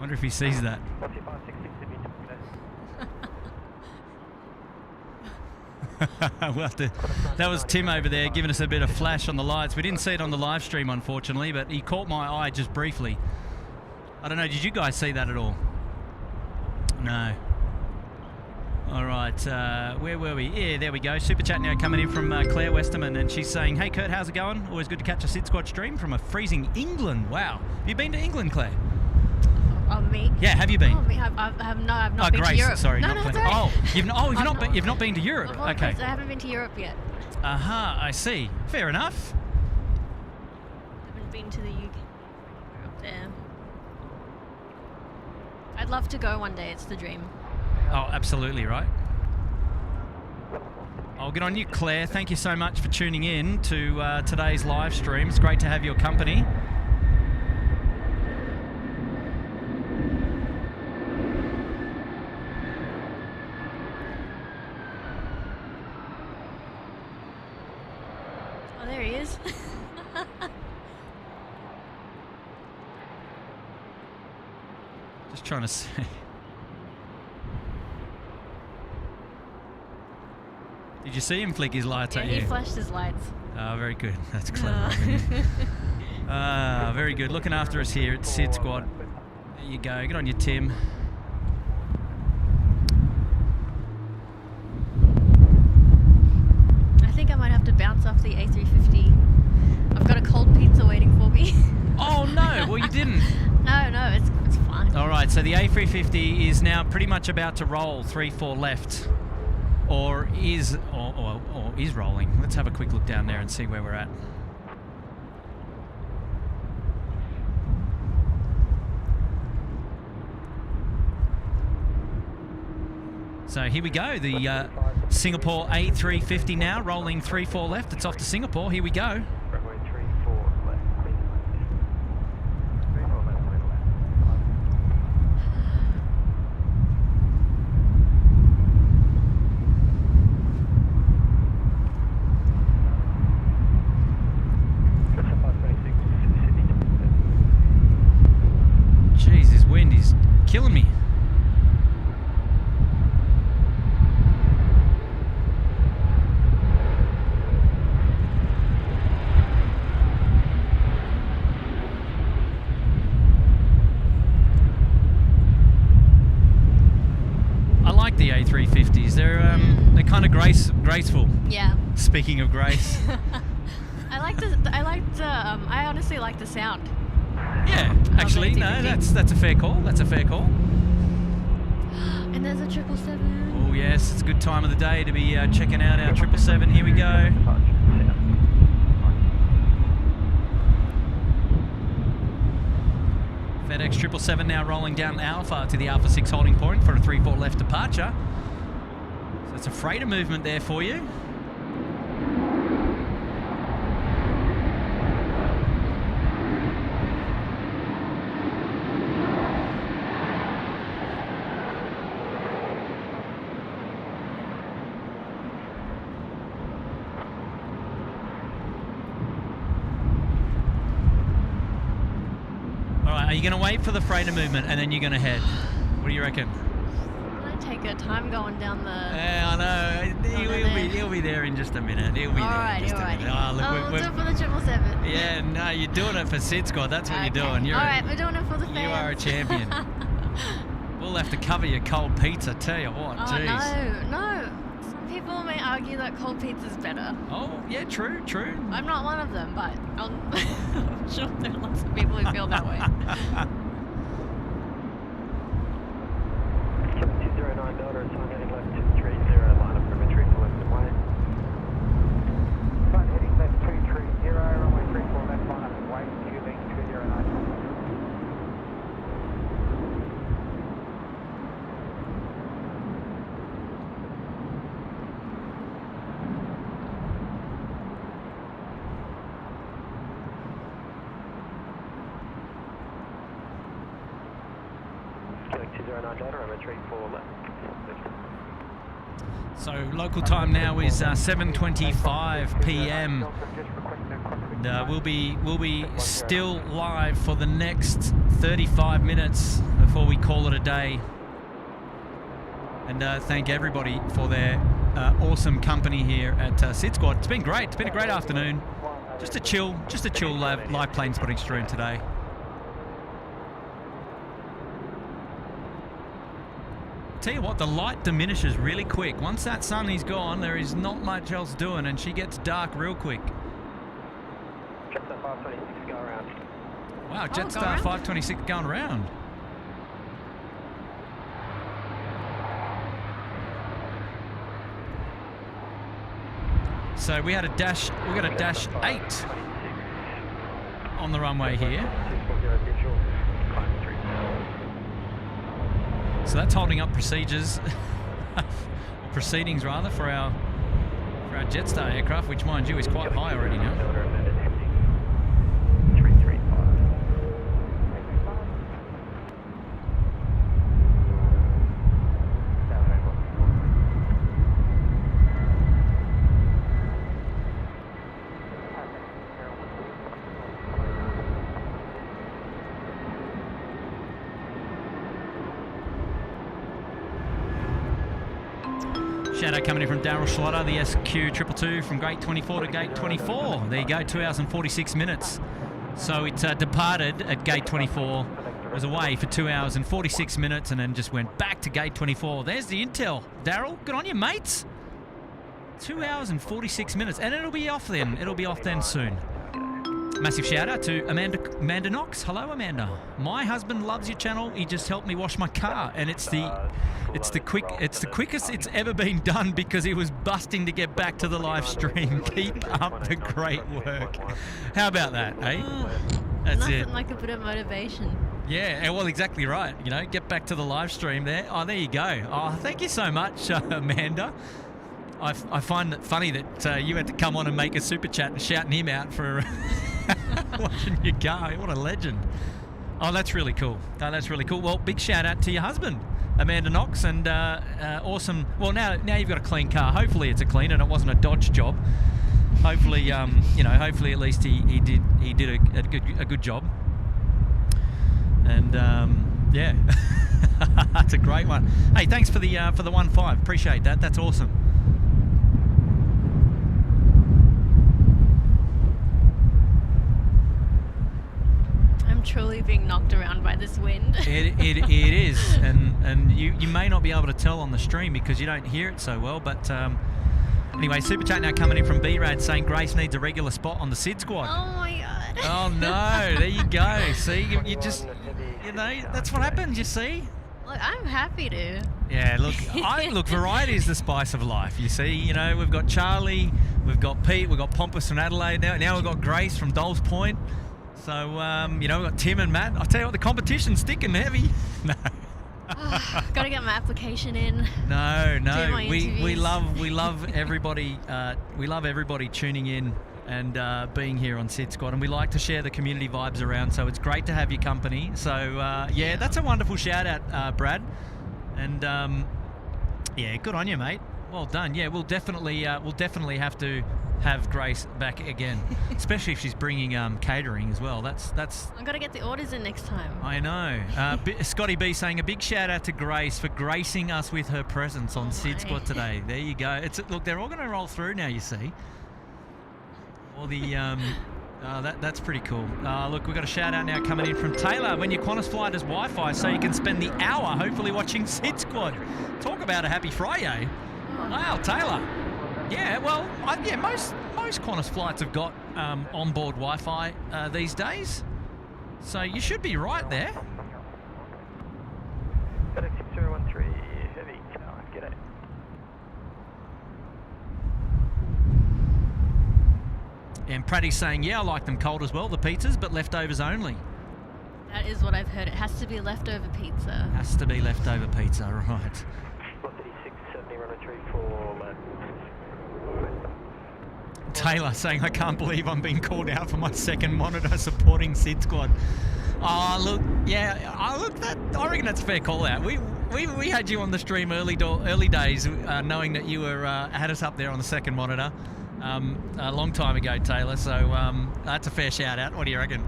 Wonder if he sees that. We'll have to, that was Tim over there giving us a bit of flash on the lights. We didn't see it on the live stream, unfortunately, but he caught my eye just briefly. I don't know, did you guys see that at all? No. All right, where were we? Yeah, there we go. Super chat now coming in from Claire Westerman, and she's saying, "Hey Kurt, how's it going? Always good to catch a SydSquad stream from a freezing England." Wow, have you been to England, Claire? Oh, me? Yeah, have you been? Oh, me? I've not been Grace, to Europe. Sorry, no, not no, Claire. sorry. Oh, you've not been to Europe. Of all Okay. places, I haven't been to Europe yet. Aha, I see. Fair enough. Haven't been to the UK. We're up there. I'd love to go one day. It's the dream. Oh, absolutely right. I'll get on you, Claire. Thank you so much for tuning in to today's live stream. It's great to have your company. Oh, there he is. Just trying to see. Did you see him flick his lights Yeah, at he you? flashed his lights. Oh, very good. That's clever. Very good. Looking after us here at SydSquad. There you go. Good on you, Tim. I think I might have to bounce off the A350. I've got a cold pizza waiting for me. Oh, no. Well, you didn't. No, it's fine. All right. So the A350 is now pretty much about to roll 3-4 left. Or is rolling. Let's have a quick look down there and see where we're at. So here we go. The Singapore A350 now rolling 3-4 left. It's off to Singapore. Here we go. Runway 34 left, clear for land. Jeez, this wind is killing me. I like the A350s. They're kind of graceful. Yeah. Speaking of grace. I honestly like the sound. Yeah, actually, no, A350. that's a fair call. That's a fair call. And there's a 777. Oh yes, it's a good time of the day to be checking out our 777. Here we go. FedEx 777 now rolling down Alpha to the Alpha 6 holding point for a 3-4 left departure. So it's a freighter movement there for you. Are you going to wait for the freighter movement and then you're going to head? What do you reckon? Can I take her time going down the... Yeah, I know. He'll be there in just a minute. He'll be there in just a minute. Oh, look, we'll do it for the 777. Yeah, no, you're doing it for SydSquad. That's what you're doing. Alright, we're doing it for the fans. You are a champion. We'll have to cover your cold pizza, tell you what. Oh, Jeez. no. Some people may argue that cold pizza's better. Oh, yeah, true. I'm not one of them, but I'm sure there are lots of people who feel that way. 209 Delta, it's on heading left 230, line up perimetry to left and wide. Front heading left 230, runway 34 left, line up and wide, QB 209. So local time now is 7:25 p.m. and we'll be still live for the next 35 minutes before we call it a day. And thank everybody for their awesome company here at SydSquad. It's been great. It's been a great afternoon. Just a chill live plane spotting stream today. Tell you what, the light diminishes really quick. Once that sun is gone, there is not much else doing, and she gets dark real quick. Jetstar 526, go around. Wow, Jetstar 526 going around. So we got a dash 8 on the runway here. So that's holding up procedures, or proceedings rather, for our Jetstar aircraft, which mind you is quite high already now. Shout out coming in from Daryl Schlotter, the SQ222 from gate 24 to gate 24. There you go, 2 hours and 46 minutes. So it departed at gate 24, was away for 2 hours and 46 minutes, and then just went back to gate 24. There's the intel. Daryl, good on you, mates. 2 hours and 46 minutes, and it'll be off then. It'll be off then soon. Massive shout out to Amanda Knox. Hello, Amanda. My husband loves your channel. He just helped me wash my car, and it's the quickest it's ever been done because he was busting to get back to the live stream. Keep up the great work. How about that, eh? That's Nothing it. like a bit of motivation. Yeah, well, exactly right. You know, get back to the live stream there. Oh, there you go. Oh, thank you so much, Amanda. I find it funny that you had to come on and make a super chat and shouting him out for watching your car. What a legend. Oh, that's really cool. Oh, that's really cool. Well, big shout out to your husband, Amanda Knox, and awesome. Well, now you've got a clean car. Hopefully it's a clean and it wasn't a Dodge job. Hopefully, hopefully at least he did a good job. And yeah, that's a great one. Hey, thanks for the 1.5. Appreciate that. That's awesome. I'm truly being knocked around by this wind. It is, and you may not be able to tell on the stream because you don't hear it so well, but anyway, super chat now coming in from B-Rad saying Grace needs a regular spot on the SydSquad. Oh my god. Oh no, there you go. See, you just, that's what happens, you see. Look, I'm happy to. Yeah, look, variety is the spice of life, you see. We've got Charlie, we've got Pete, we've got Pompous from Adelaide now we've got Grace from Dolls Point. So, we've got Tim and Matt. I'll tell you what, the competition's thick and heavy. No. Gotta get my application in. No. We interviews. love everybody. We love everybody tuning in and being here on SydSquad, and we like to share the community vibes around. So it's great to have your company. So yeah, that's a wonderful shout out, Brad. And yeah, good on you, mate. Well done. Yeah, we'll definitely have to have Grace back again, especially if she's bringing catering as well. That's. I'm gonna get the orders in next time. I know. Scotty B saying a big shout out to Grace for gracing us with her presence on SydSquad today. There you go. Look, they're all going to roll through now. You see. All the that's pretty cool. Look, we've got a shout out now coming in from Taylor. When your Qantas flight has Wi-Fi, so you can spend the hour hopefully watching SydSquad. Talk about a happy Friday. Wow, Taylor. Yeah, well, most Qantas flights have got onboard Wi-Fi these days, so you should be right there. FedEx 6013 Heavy, g'day. And Praddy's saying, yeah, I like them cold as well, the pizzas, but leftovers only. That is what I've heard. It has to be leftover pizza. Has to be leftover pizza, right. 13670, runway 34 left. Taylor saying, I can't believe I'm being called out for my second monitor supporting SydSquad. Oh, look, yeah, I reckon that's a fair call out. We had you on the stream early days, knowing that you were had us up there on the second monitor a long time ago, Taylor. So that's a fair shout out. What do you reckon?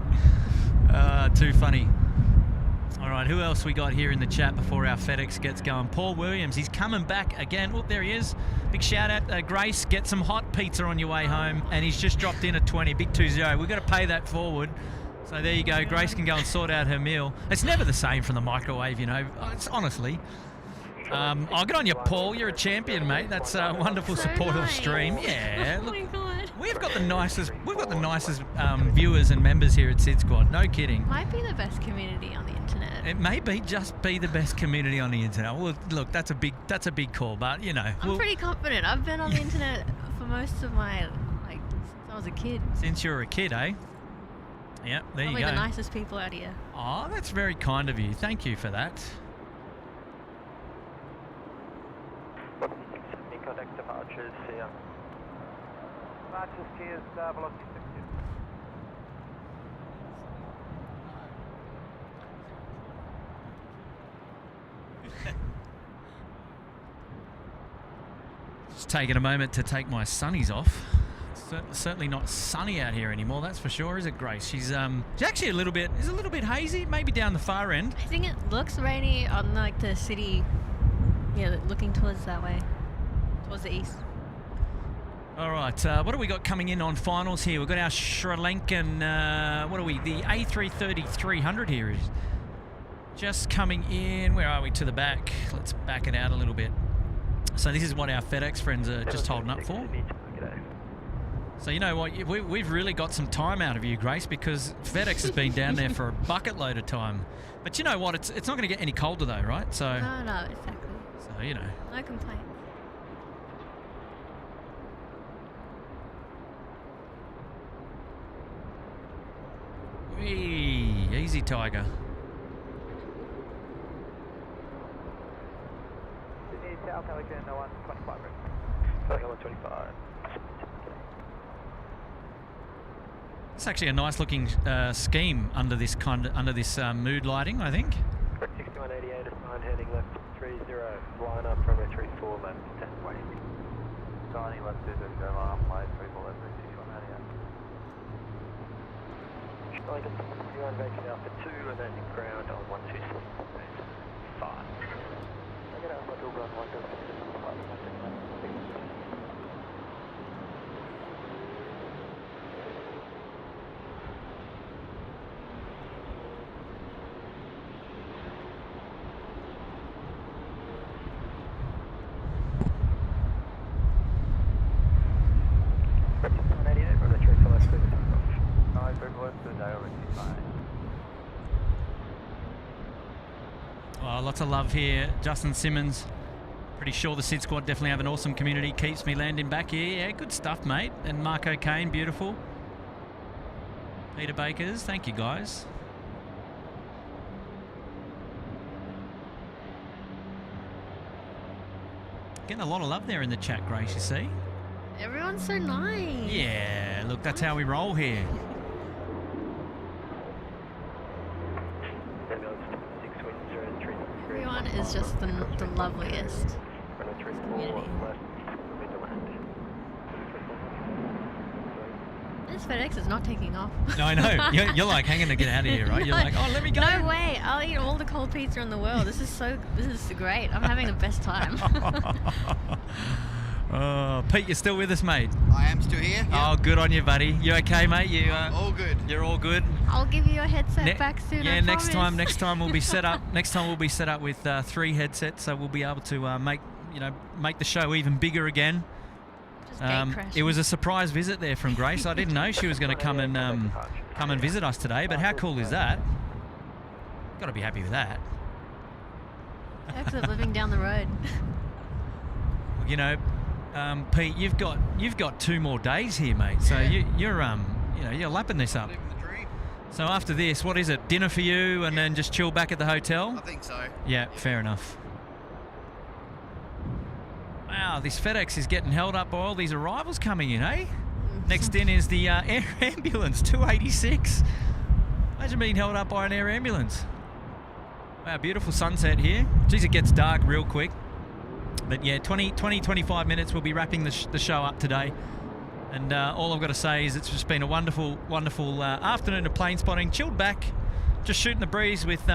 Too funny. All right, who else we got here in the chat before our FedEx gets going? Paul Williams, he's coming back again. Oh, there he is. Big shout out, Grace. Get some hot pizza on your way home, and he's just dropped in a 20. Big 20. We've got to pay that forward. So there you go. Grace can go and sort out her meal. It's never the same from the microwave, you know. It's honestly. I'll get on you, Paul. You're a champion, mate. That's a wonderful so support of the nice. stream. Yeah. Oh my god. We've got the nicest viewers and members here at SydSquad. No kidding. Might be the best community on the internet. It may just be the best community on the internet. Well, look, that's a big call, but you know. I'm pretty confident. I've been on the internet for most of my since I was a kid. Since you were a kid, eh? Yep, there Probably you go. the nicest people out here. Oh, that's very kind of you. Thank you for that. 170 contact departures, see ya. Departures, cheers, velocity 60. Just taking a moment to take my sunnies off. It's certainly not sunny out here anymore, that's for sure, is it, Grace? She's actually a little bit hazy, maybe down the far end. I think it looks rainy on like the city. Yeah, looking towards that way, towards the east. All right, what do we got coming in on finals here? We've got our Sri Lankan, the A330 300 here is just coming in. Where are we? To the back. Let's back it out a little bit. So this is what our FedEx friends are just holding up for. So you know what, we've really got some time out of you, Grace, because FedEx has been down there for a bucket load of time. But you know what, it's not going to get any colder though, right? So No, exactly. So you know. No complaints. Whee, easy, Tiger. Sydney, South Pelican, 125. Pelican 125. It's actually a nice looking scheme under this mood lighting, I think. 6188 is 9 heading left 30, line up runway 34 left 10 way. Signing left 20, runway 34 left 6188. Starting to 61 vacant Alpha 2 and then ground on 126 5. I get Alpha 2 ground 126 5. Lots of love here. Justin Simmons. Pretty sure the SydSquad definitely have an awesome community. Keeps me landing back here. Yeah, good stuff, mate. And Marco Kane, beautiful. Peter Bakers, thank you, guys. Getting a lot of love there in the chat, Grace, you see. Everyone's so nice. Yeah, look, that's how we roll here. Everyone is just the loveliest community. This FedEx is not taking off. No, I know. You're like hanging to get out of here, right? You're like, oh, let me go. No way. I'll eat all the cold pizza in the world. This is great. I'm having the best time. Oh, Pete, you're still with us, mate? I am still here. Oh, good on you, buddy. You okay, mate? You all good. You're all good. I'll give you your headset back soon. Yeah, I next promise. time we'll be set up. Next time we'll be set up with 3 headsets, so we'll be able to make the show even bigger again. Just gate crashing. It was a surprise visit there from Grace. I didn't know she was going to come and visit us today, but how cool is that? Got to be happy with that. Perks of living down the road. You know, Pete, you've got 2 more days here, mate. So you're lapping this up. Living the dream. So after this, what is it? Dinner for you, and then just chill back at the hotel? I think so. Yeah, fair enough. Wow, this FedEx is getting held up by all these arrivals coming in, eh? Next in is the air ambulance, 286. Imagine being held up by an air ambulance. Wow, beautiful sunset here. Geez, it gets dark real quick. But yeah, 25 minutes, we'll be wrapping the show up today. And all I've got to say is it's just been a wonderful, wonderful afternoon of plane spotting. Chilled back, just shooting the breeze with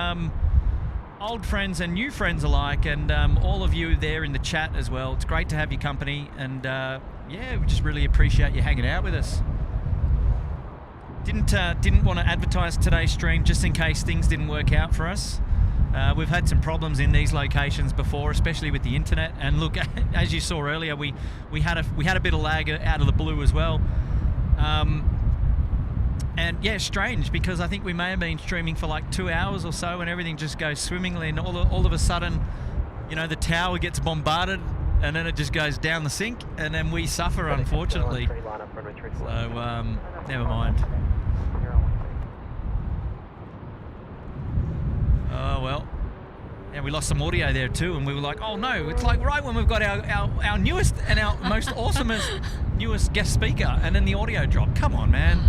old friends and new friends alike, and all of you there in the chat as well. It's great to have your company, and yeah, we just really appreciate you hanging out with us. Didn't want to advertise today's stream just in case things didn't work out for us. We've had some problems in these locations before, especially with the internet. And look, as you saw earlier, we had a bit of lag out of the blue as well. And yeah, strange, because I think we may have been streaming for like 2 hours or so, and everything just goes swimmingly, and all of a sudden, you know, the tower gets bombarded, and then it just goes down the sink, and then we suffer, unfortunately. So never mind. Oh well. Yeah, we lost some audio there too, and we were like, oh no, it's like right when we've got our newest and our most awesomest newest guest speaker, and then the audio dropped. Come on, man.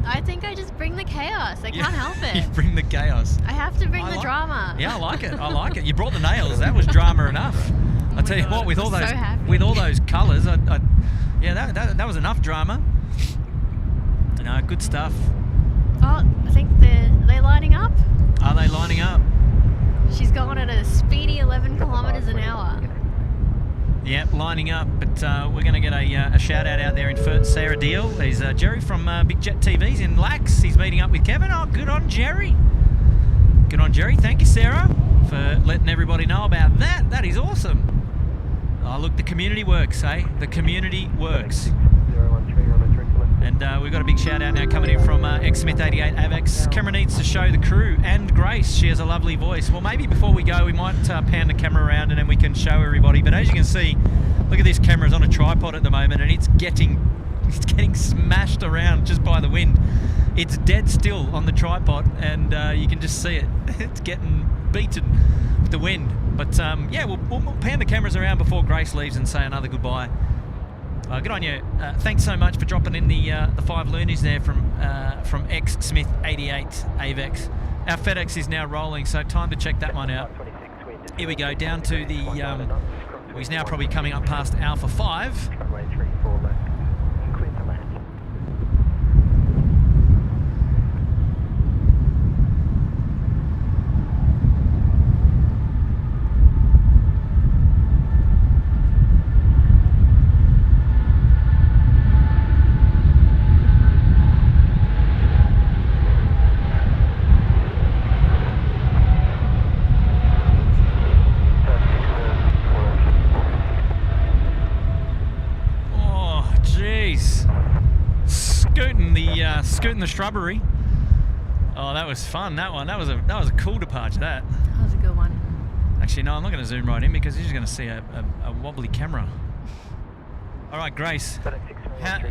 I think I just bring the chaos. I can't help it. You bring the chaos. I have to bring the drama. Yeah, I like it. I like it. You brought the nails. That was drama enough. I tell you what, with all those colours, yeah, that was enough drama. No, good stuff. Oh, I think are they lining up? Are they lining up? She's going at a speedy 11 kilometres an hour. Yep, lining up, but we're going to get a shout out there in first. Sarah Deal. He's Jerry from Big Jet TVs in Lax. He's meeting up with Kevin. Oh, good on Jerry. Good on Jerry. Thank you, Sarah, for letting everybody know about that. That is awesome. Oh, look, the community works, eh? The community works. And we've got a big shout out now coming in from Smith 88 Avex. Camera needs to show the crew and Grace. She has a lovely voice. Well, maybe before we go, we might pan the camera around and then we can show everybody. But as you can see, look at this camera's on a tripod at the moment, and it's getting smashed around just by the wind. It's dead still on the tripod, and you can just see it. It's getting beaten with the wind. But yeah, we'll pan the cameras around before Grace leaves and say another goodbye. Good on you. Thanks so much for dropping in the 5 loonies there from Smith 88 Avex. Our FedEx is now rolling, so time to check that one out. Here we go, down to the... he's now probably coming up past Alpha 5. Scooting the shrubbery. Oh, that was fun. That one. That was a cool departure. That was a good one. Actually, no, I'm not going to zoom right in because you're just going to see a wobbly camera. All right, Grace.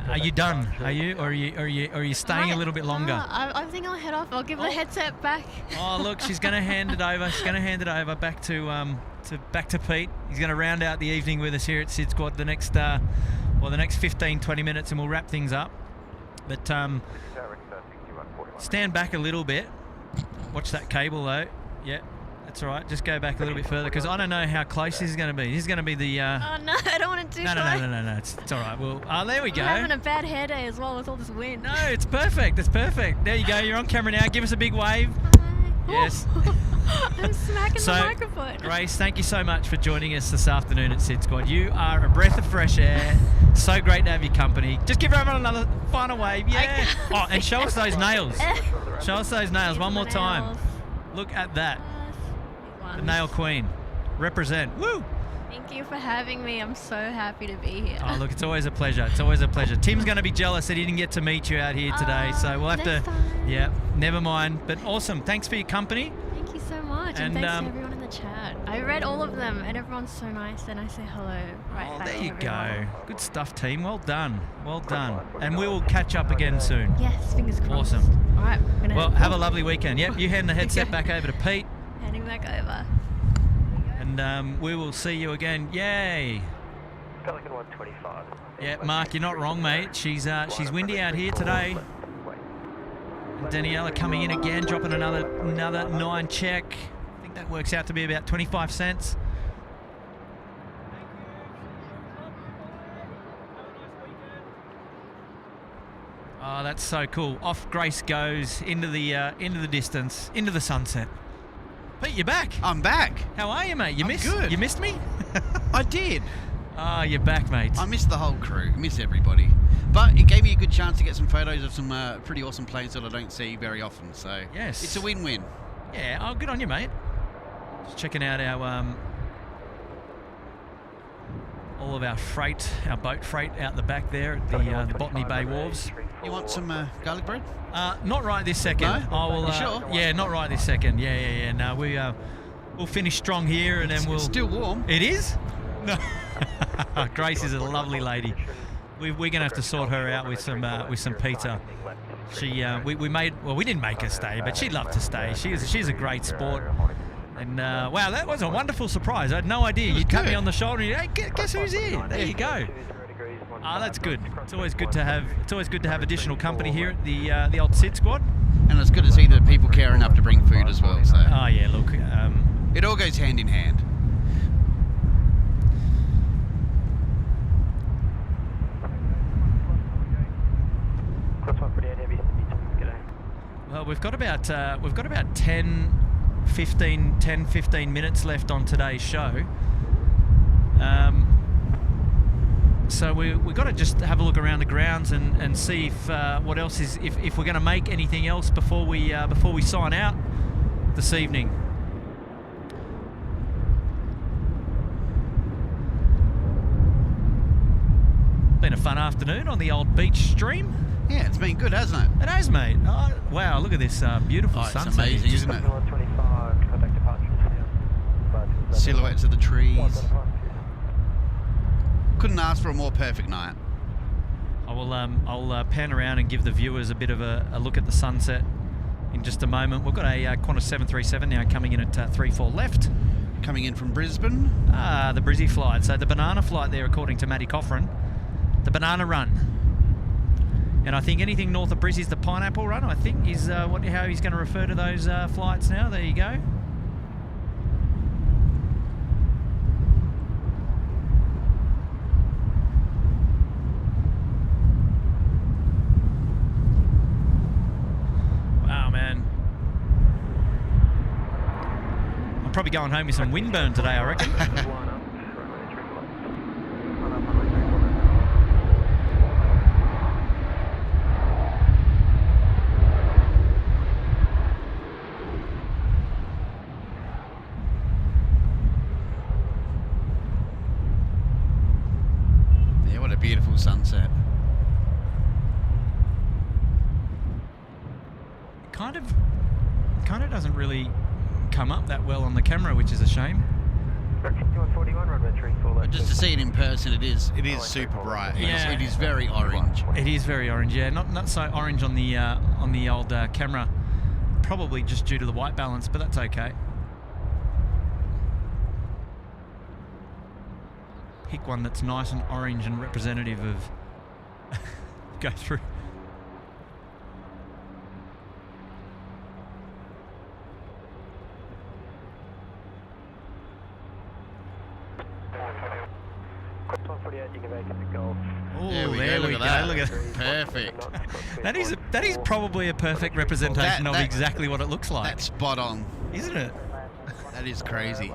Are you done? Are you, or are you staying a little bit longer? I think I'll head off. I'll give the headset back. Oh, look, she's going to hand it over. She's going to hand it over back to Pete. He's going to round out the evening with us here at SydSquad the next 15-20 minutes, and we'll wrap things up. But stand back a little bit. Watch that cable though. Yeah, That's all right. Just go back a little bit further because I don't know how close this is going to be. This is going to be the. Oh no, I don't want to do No. that. It's all right. Well, there we go. I'm having a bad hair day as well with all this wind. No, it's perfect. It's perfect. There you go. You're on camera now. Give us a big wave. Hi. Yes. I'm smacking So, the microphone. Grace, thank you so much for joining us this afternoon at SydSquad. You are a breath of fresh air. So great to have your company. Just give everyone another final wave. Yeah. Oh, and show us those nails. Show us those nails one more time. Look at that. The nail queen. Represent. Woo! Thank you for having me. I'm so happy to be here. Oh, look, it's always a pleasure. It's always a pleasure. Tim's going to be jealous that he didn't get to meet you out here today, so we'll have to. next time. Yeah, never mind. But awesome. Thanks for your company. Thank you so much. And thanks to everyone in the chat. I read all of them, and everyone's so nice, and I say hello right back There to you everyone. go. Good stuff, team. Well done. Well done. And we will catch up again soon. Yes, fingers crossed. Awesome. All right. I'm gonna Well, have a lovely weekend. Yep, you hand the headset back over to Pete, Handing back over. and we will see you again. Yay! Pelican 125. Yeah, Mark, you're not wrong, mate. She's windy out here today. Daniela coming in again, dropping another 9 check. I think that works out to be about 25 cents. Oh, that's so cool. Off Grace goes into the distance, into the sunset. Pete, you're back. I'm back. How are you, mate? You I'm missed? good. You missed me? I did. Oh, you're back, mate. I missed the whole crew. Miss everybody. But it gave me a good chance to get some photos of some pretty awesome planes that I don't see very often. So Yes. it's a win-win. Yeah. Oh, good on you, mate. Just checking out our all of our freight, our boat freight out the back there at the Botany Bay wharves. You want some garlic bread? Not right this second. No? I will. You sure? Yeah, not right this second. Yeah. No, we'll finish strong here, and then we'll. It's still warm. It is. No. Grace is a lovely lady. We're gonna have to sort her out with some pizza. She we didn't make her stay, but she'd love to stay. She's a great sport. And wow, that was a wonderful surprise. I had no idea. You tap me good. on the shoulder and you, hey, guess who's here? There you go. Ah, that's good. It's always good to have additional company here at the old SydSquad. And it's good to see that people care enough to bring food as well. So Oh yeah, look. it all goes hand in hand. Cross 148 heavy. G'day. Well, we've got about 10, 15 minutes left on today's show. So we've got to just have a look around the grounds and see if what else is if we're going to make anything else before we sign out this evening. Been a fun afternoon on the old beach stream. Yeah, it's been good, hasn't it? It has, mate. Oh, wow, look at this beautiful Oh, it's sunset. amazing, isn't it? 125, contact departures. Silhouettes of the trees. 125. Couldn't ask for a more perfect night. I'll pan around and give the viewers a bit of a look at the sunset in just a moment. We've got a Qantas 737 now coming in at 3-4 left. Coming in from Brisbane. The Brizzy flight. So the banana flight there, according to Matty Coffrin, the banana run. And I think anything north of Brizzy is the pineapple run, I think, is how he's going to refer to those flights now. There you go. Wow, man. I'm probably going home with some windburn today, I reckon. Yeah, what a beautiful sunset. Kind of doesn't really come up that well on the camera, which is a shame. 141, runway 34 But just to see it in person, it is super bright. Yeah. It is very orange. It is very orange, yeah. Not so orange on the old camera, probably just due to the white balance, but that's okay. Pick one that's nice and orange and representative of go through. Cross 148, you can vacate the Gulf. Oh, There we go, there look we at go. that. Look at Perfect. that is probably a perfect representation of That- exactly what it looks like, That's spot on. isn't it? That is crazy.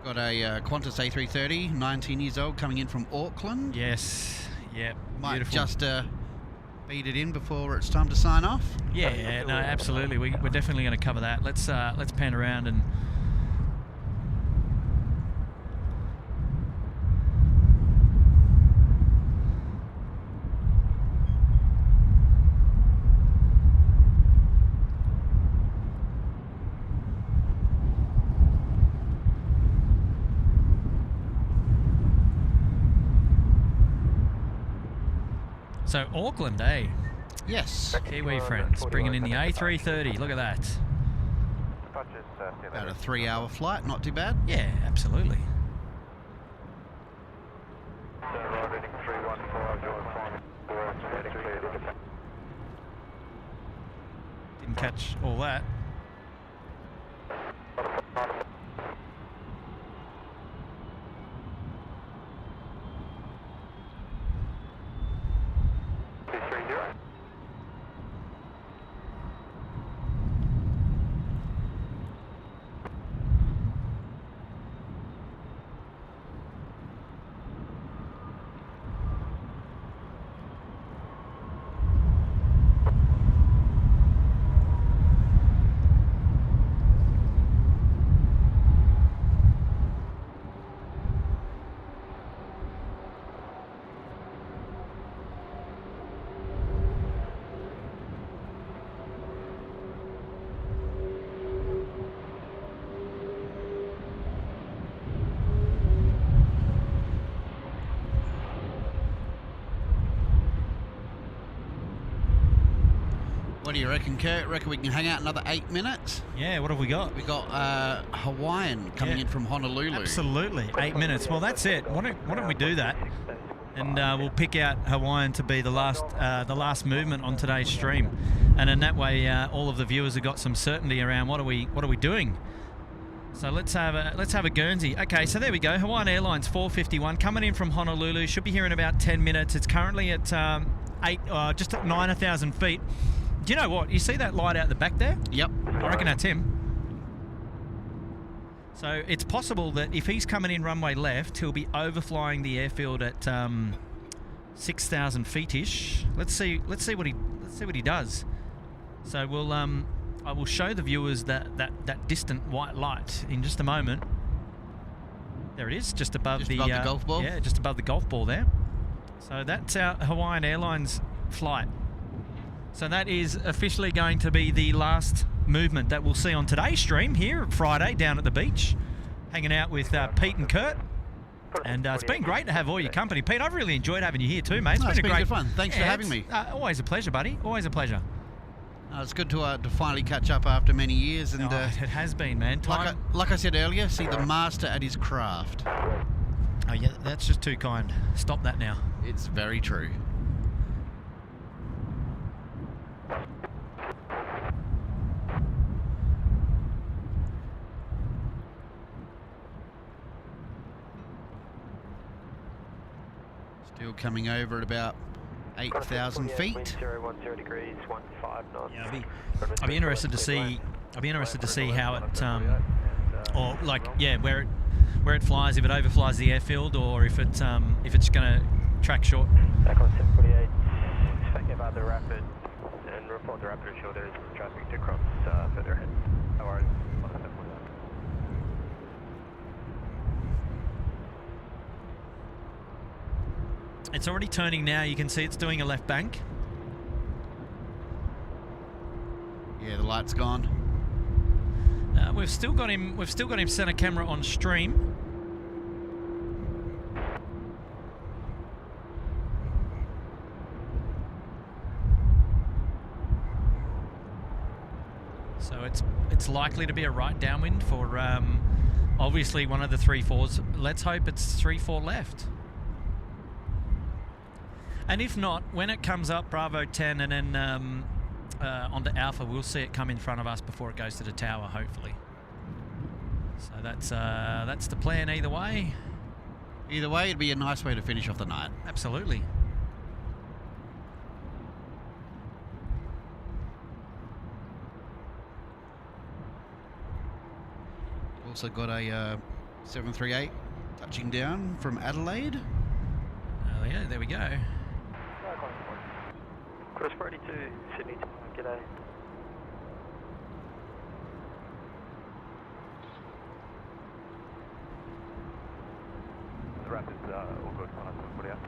Got a Qantas A380, 19 years old, coming in from Auckland. Yes. Yeah. Might Beautiful. just beat it in before it's time to sign off. Yeah. No. Absolutely. We're definitely going to cover that. Let's pan around and. So Auckland, eh? Yes. Kiwi friends, bringing in the A330. Look at that. About a 3-hour flight, not too bad. Yeah, absolutely. Didn't catch all that. What do you reckon, Kurt? Reckon we can hang out another 8 minutes? Yeah, what have we got? We got Hawaiian coming Yeah. in from Honolulu. Absolutely, 8 minutes. Well, that's it. Why don't we do that? And we'll pick out Hawaiian to be the last movement on today's stream, and in that way, all of the viewers have got some certainty around what are we doing. So let's have a Guernsey. Okay, so there we go. Hawaiian Airlines 451 coming in from Honolulu. Should be here in about 10 minutes. It's currently at just at 9,000 feet. Do you know what? You see that light out the back there? Yep. I reckon that's him. So it's possible that if he's coming in runway left, he'll be overflying the airfield at 6,000 feet-ish. Let's see what he does. So I will show the viewers that distant white light in just a moment. There it is, just above the golf ball. Yeah, just above the golf ball there. So that's our Hawaiian Airlines flight. So that is officially going to be the last movement that we'll see on today's stream here Friday down at the beach, hanging out with Pete and Kurt. And it's been great to have all your company. Pete, I've really enjoyed having you here too, mate. It's been great good fun. Thanks for having me. Always a pleasure, buddy. Always a pleasure. It's good to finally catch up after many years. And it has been, man. like I said earlier, see the master at his craft. Oh yeah, that's just too kind. Stop that now. It's very true. Still coming over at about 8,000 feet. 010 degrees, 15 knots. Yeah, I'll be interested to see. I'll be interested to see how it, or like, yeah, where it flies. If it overflies the airfield, or if it's going to track short. Back on 748, speaking about the rapid, and report the rapid ensure there is traffic to cross further ahead. No worries. It's already turning now. You can see it's doing a left bank. Yeah, the light's gone. We've still got him. We've still got him center camera on stream. So it's likely to be a right downwind for obviously one of the 3-4s. Let's hope it's 3-4 left. And if not, when it comes up Bravo 10 and then onto Alpha, we'll see it come in front of us before it goes to the tower, hopefully. So that's the plan either way. Either way, it'd be a nice way to finish off the night. Absolutely. Also got a 738 touching down from Adelaide. Oh yeah, there we go. Cross 42, Sydney to g'day. The Rapids all good. Put out.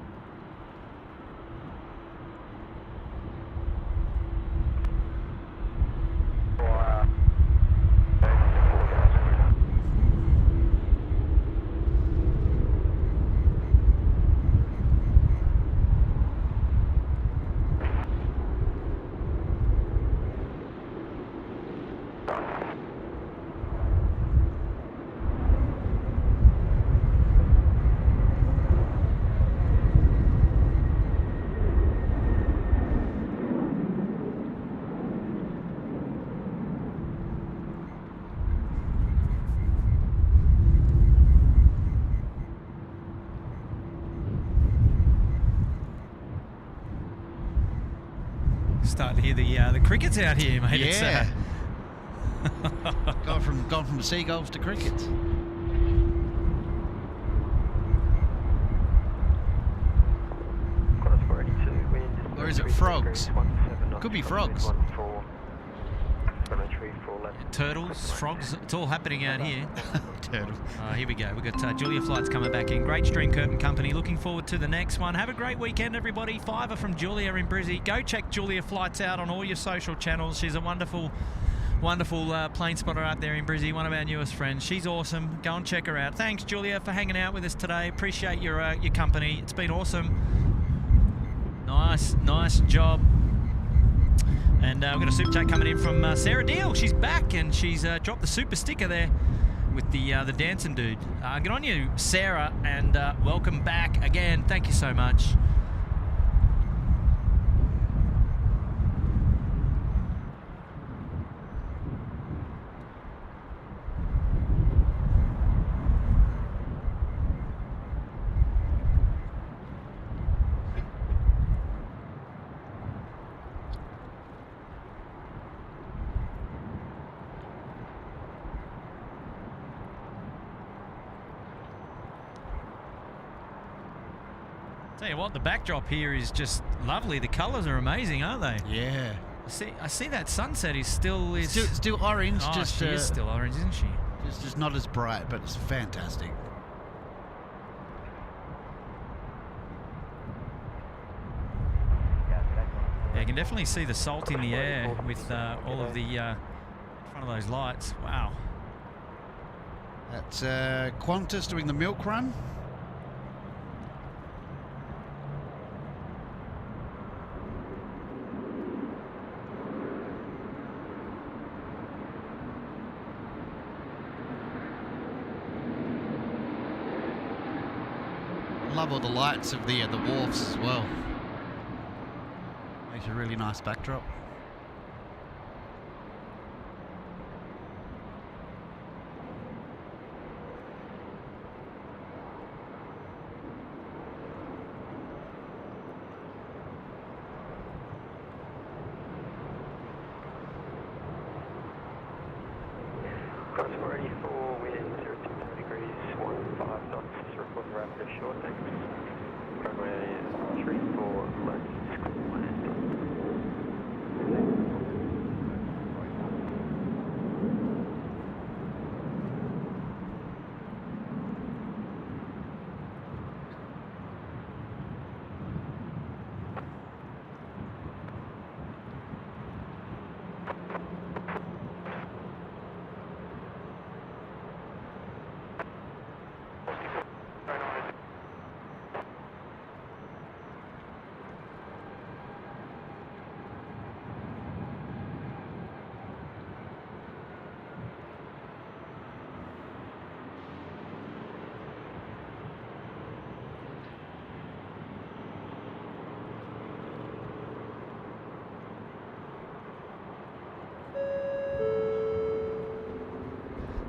Starting to hear the crickets out here, mate. Yeah. gone from seagulls to crickets. Cross 42, wind. Or is it frogs? Could be frogs. Turtles, frogs, it's all happening out here. Turtle. Here we go. We've got Julia flights coming back in. Great Stream Curtain Company. Looking forward to the next one. Have a great weekend, everybody. Fiver from Julia in Brizzy. Go check Julia Flights out on all your social channels. She's a wonderful plane spotter out there in Brizzy, one of our newest friends. She's awesome. Go and check her out. Thanks, Julia, for hanging out with us today. Appreciate your company. It's been awesome. Nice job. And we've got a super chat coming in from Sarah Deal. She's back and she's dropped the super sticker there with the dancing dude. Good on you, Sarah, and welcome back again. Thank you so much. Tell you what, the backdrop here is just lovely. The colours are amazing, aren't they? Yeah. I see that sunset is still Still orange. Oh, just she is still orange, isn't she? just not as bright, but it's fantastic. Yeah, you can definitely see the salt in the air with all of the in front of those lights. Wow. That's Qantas doing the milk run. Love all the lights of the wharfs as well. Makes a really nice backdrop. Cross 44, wind 0 to 30 degrees, 15 knots, report rapid short next. Runway 34, left, land.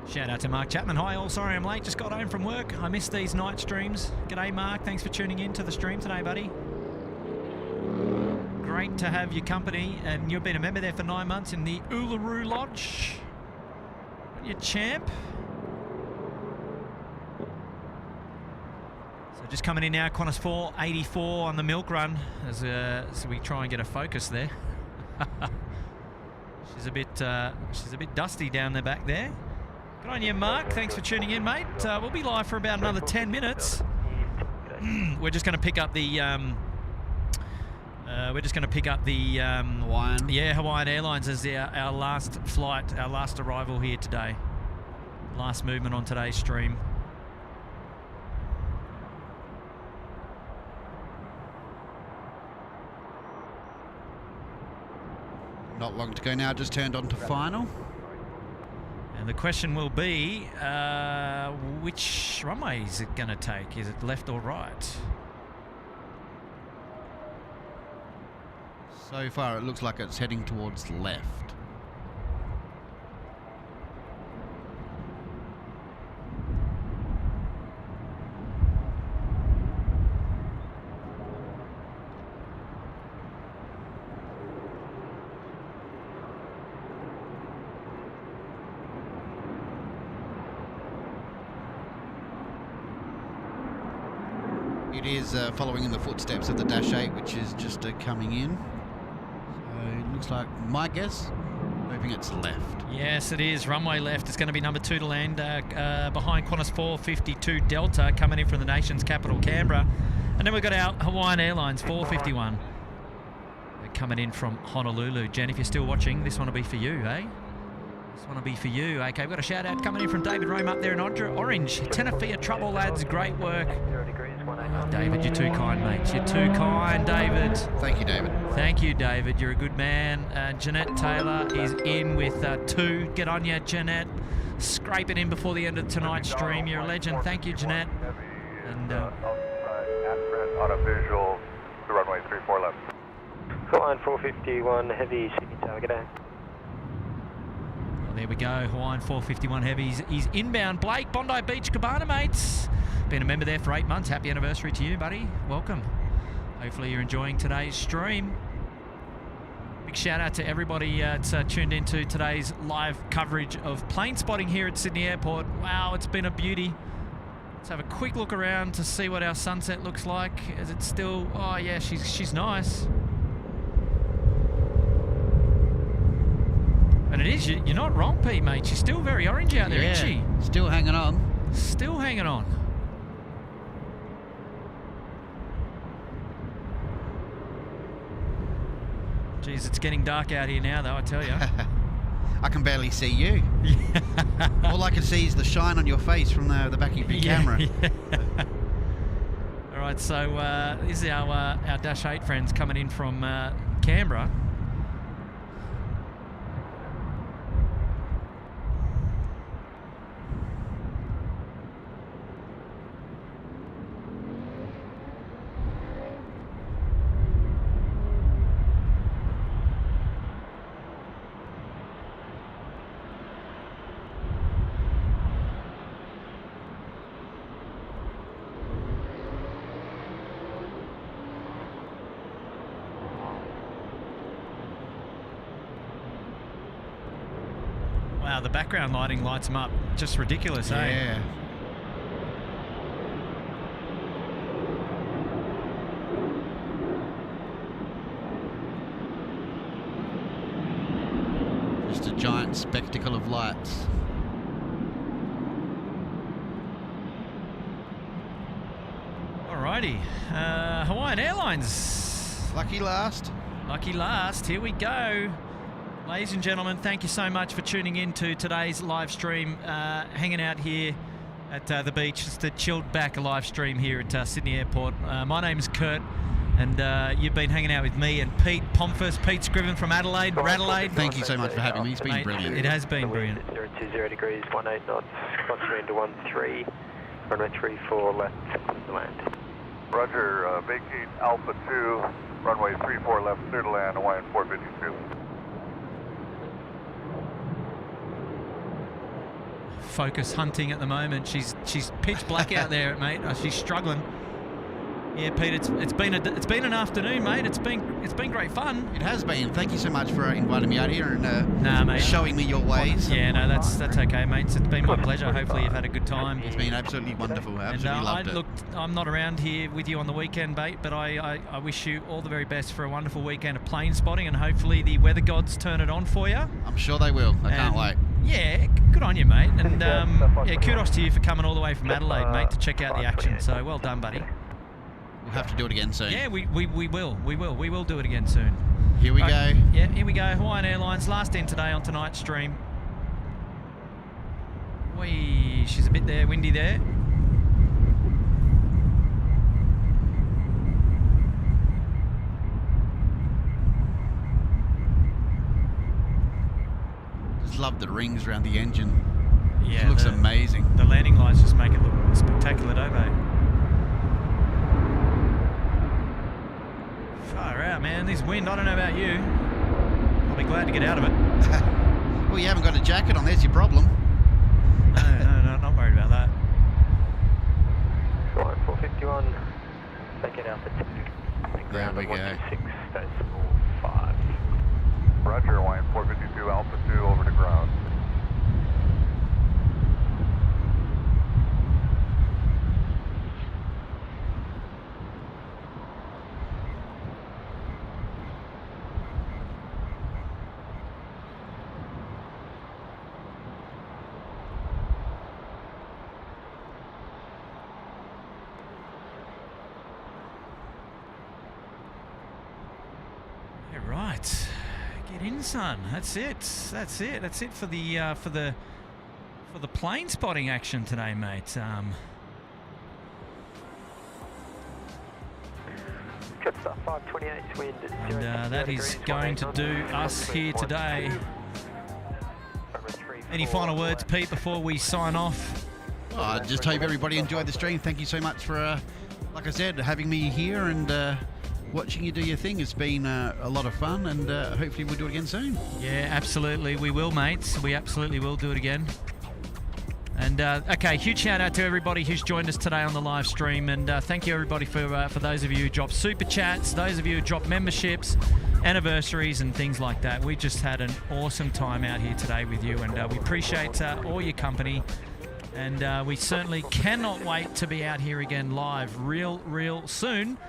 Shout out to Mark Chapman. Hi all, sorry I'm late, just got home from work. I missed these night streams. G'day Mark, thanks for tuning in to the stream today, buddy. Great to have your company, and you've been a member there for 9 months in the Uluru Lodge. You champ. So just coming in now, Qantas 484 on the milk run as we try and get a focus there. she's a bit dusty down the back there. Good on you, Mark. Thanks for tuning in, mate. We'll be live for about another 10 minutes. We're just going to pick up the Hawaiian. Yeah, Hawaiian Airlines as our last flight, our last arrival here today. Last movement on today's stream. Not long to go now, just turned on to final. And the question will be, which runway is it going to take? Is it left or right? So far it looks like it's heading towards left. It is following in the footsteps of the Dash 8, which is just coming in. So it looks like, my guess, hoping it's left. Yes, it is. Runway left. It's going to be number 2 to land behind Qantas 452 Delta coming in from the nation's capital, Canberra. And then we've got our Hawaiian Airlines 451 coming in from Honolulu. Jen, if you're still watching, this one will be for you, eh? This one will be for you. Okay, we've got a shout out coming in from David Rome up there in Orange. Tenafia trouble, lads. Great work. David, you're too kind, mate. You're too kind, David. Thank you, David. Thank you, David. You're a good man. Jeanette Taylor is in with 2. Get on you, Jeanette. Scrape it in before the end of tonight's stream. You're a legend. Thank you, Jeanette. And on a visual to runway 34 left. Hawaiian 451 heavy Sydney Tower, g'day. There we go, Hawaiian 451 Heavies. He's inbound. Blake, Bondi Beach Cabana, mates. Been a member there for 8 months. Happy anniversary to you, buddy. Welcome. Hopefully you're enjoying today's stream. Big shout out to everybody that's tuned into today's live coverage of plane spotting here at Sydney Airport. Wow, it's been a beauty. Let's have a quick look around to see what our sunset looks like. Is it still... Oh, yeah, she's nice. And it is, you're not wrong, Pete, mate. She's still very orange out there, isn't she? Still hanging on. Still hanging on. Jeez, it's getting dark out here now, though, I tell you. I can barely see you. All I can see is the shine on your face from the back of your big camera. Yeah. All right, so this is our Dash 8 friends coming in from Canberra. Wow, the background lighting lights them up. Just ridiculous, eh? Yeah. Just a giant spectacle of lights. Alrighty. Hawaiian Airlines. Lucky last. Lucky last. Here we go. Ladies and gentlemen, thank you so much for tuning in to today's live stream, hanging out here at the beach. Just a chilled back live stream here at Sydney Airport. My name's Kurt, and you've been hanging out with me and Pete Pomfus, Pete Scriven from Adelaide, Radelaide. Thank you so much for having me. It's been Mate, brilliant. It has been brilliant. 020 degrees, 18 knots, crossing into 13, runway 34 left, to land. Roger, vacate Alpha 2, runway 34 left, clear to land, Hawaiian 452. focus hunting at the moment. She's pitch black out there, mate. She's struggling. Yeah, Pete, it's been an afternoon, mate. It's been great fun. It has been. Thank you so much for inviting me out here and Nah, mate. showing me your ways. Yeah, no, that's okay, mate. It's been my pleasure. Hopefully you've had a good time. It's been absolutely wonderful. Absolutely loved it. Look, I'm not around here with you on the weekend, mate, but I wish you all the very best for a wonderful weekend of plane spotting, and hopefully the weather gods turn it on for you. I'm sure they will. I can't wait. Yeah, good on you, mate. And yeah, kudos to you for coming all the way from Adelaide, mate, to check out the action. So well done, buddy. We'll have to do it again soon. Yeah, we will do it again soon. Here we go. Yeah, here we go. Hawaiian Airlines, last in today on tonight's stream. Whee, she's a bit there, windy there. Just love the rings around the engine. Yeah, it looks amazing. The landing lights just make it look spectacular, don't they? Far out, man. This wind, I don't know about you. I'll be glad to get out of it. Well, you haven't got a jacket on. There's your problem. No, not worried about that. Flight 451, taking out the There we go. 126.5. Roger, Hawaiian 452 Alpha 2 over to ground. Right, get in, son. That's it for the plane spotting action today, mate. Jetstar 528 wind. And that is going to do us here today. Any final words, Pete, before we sign off? I just hope everybody enjoyed the stream. Thank you so much for, like I said, having me here and watching you do your thing. It's been a lot of fun, and hopefully we'll do it again soon. Yeah, absolutely. We will, mates. We absolutely will do it again. And okay, huge shout out to everybody who's joined us today on the live stream, and thank you everybody for those of you who dropped super chats, those of you who dropped memberships, anniversaries and things like that. We just had an awesome time out here today with you, and we appreciate all your company, and we certainly cannot wait to be out here again live real soon.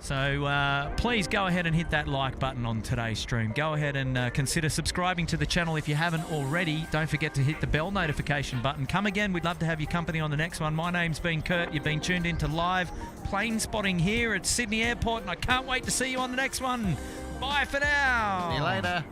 So please go ahead and hit that like button on today's stream. Go ahead and consider subscribing to the channel if you haven't already. Don't forget to hit the bell notification button. Come again. We'd love to have your company on the next one. My name's been Kurt. You've been tuned into live plane spotting here at Sydney Airport, and I can't wait to see you on the next one. Bye for now. See you later.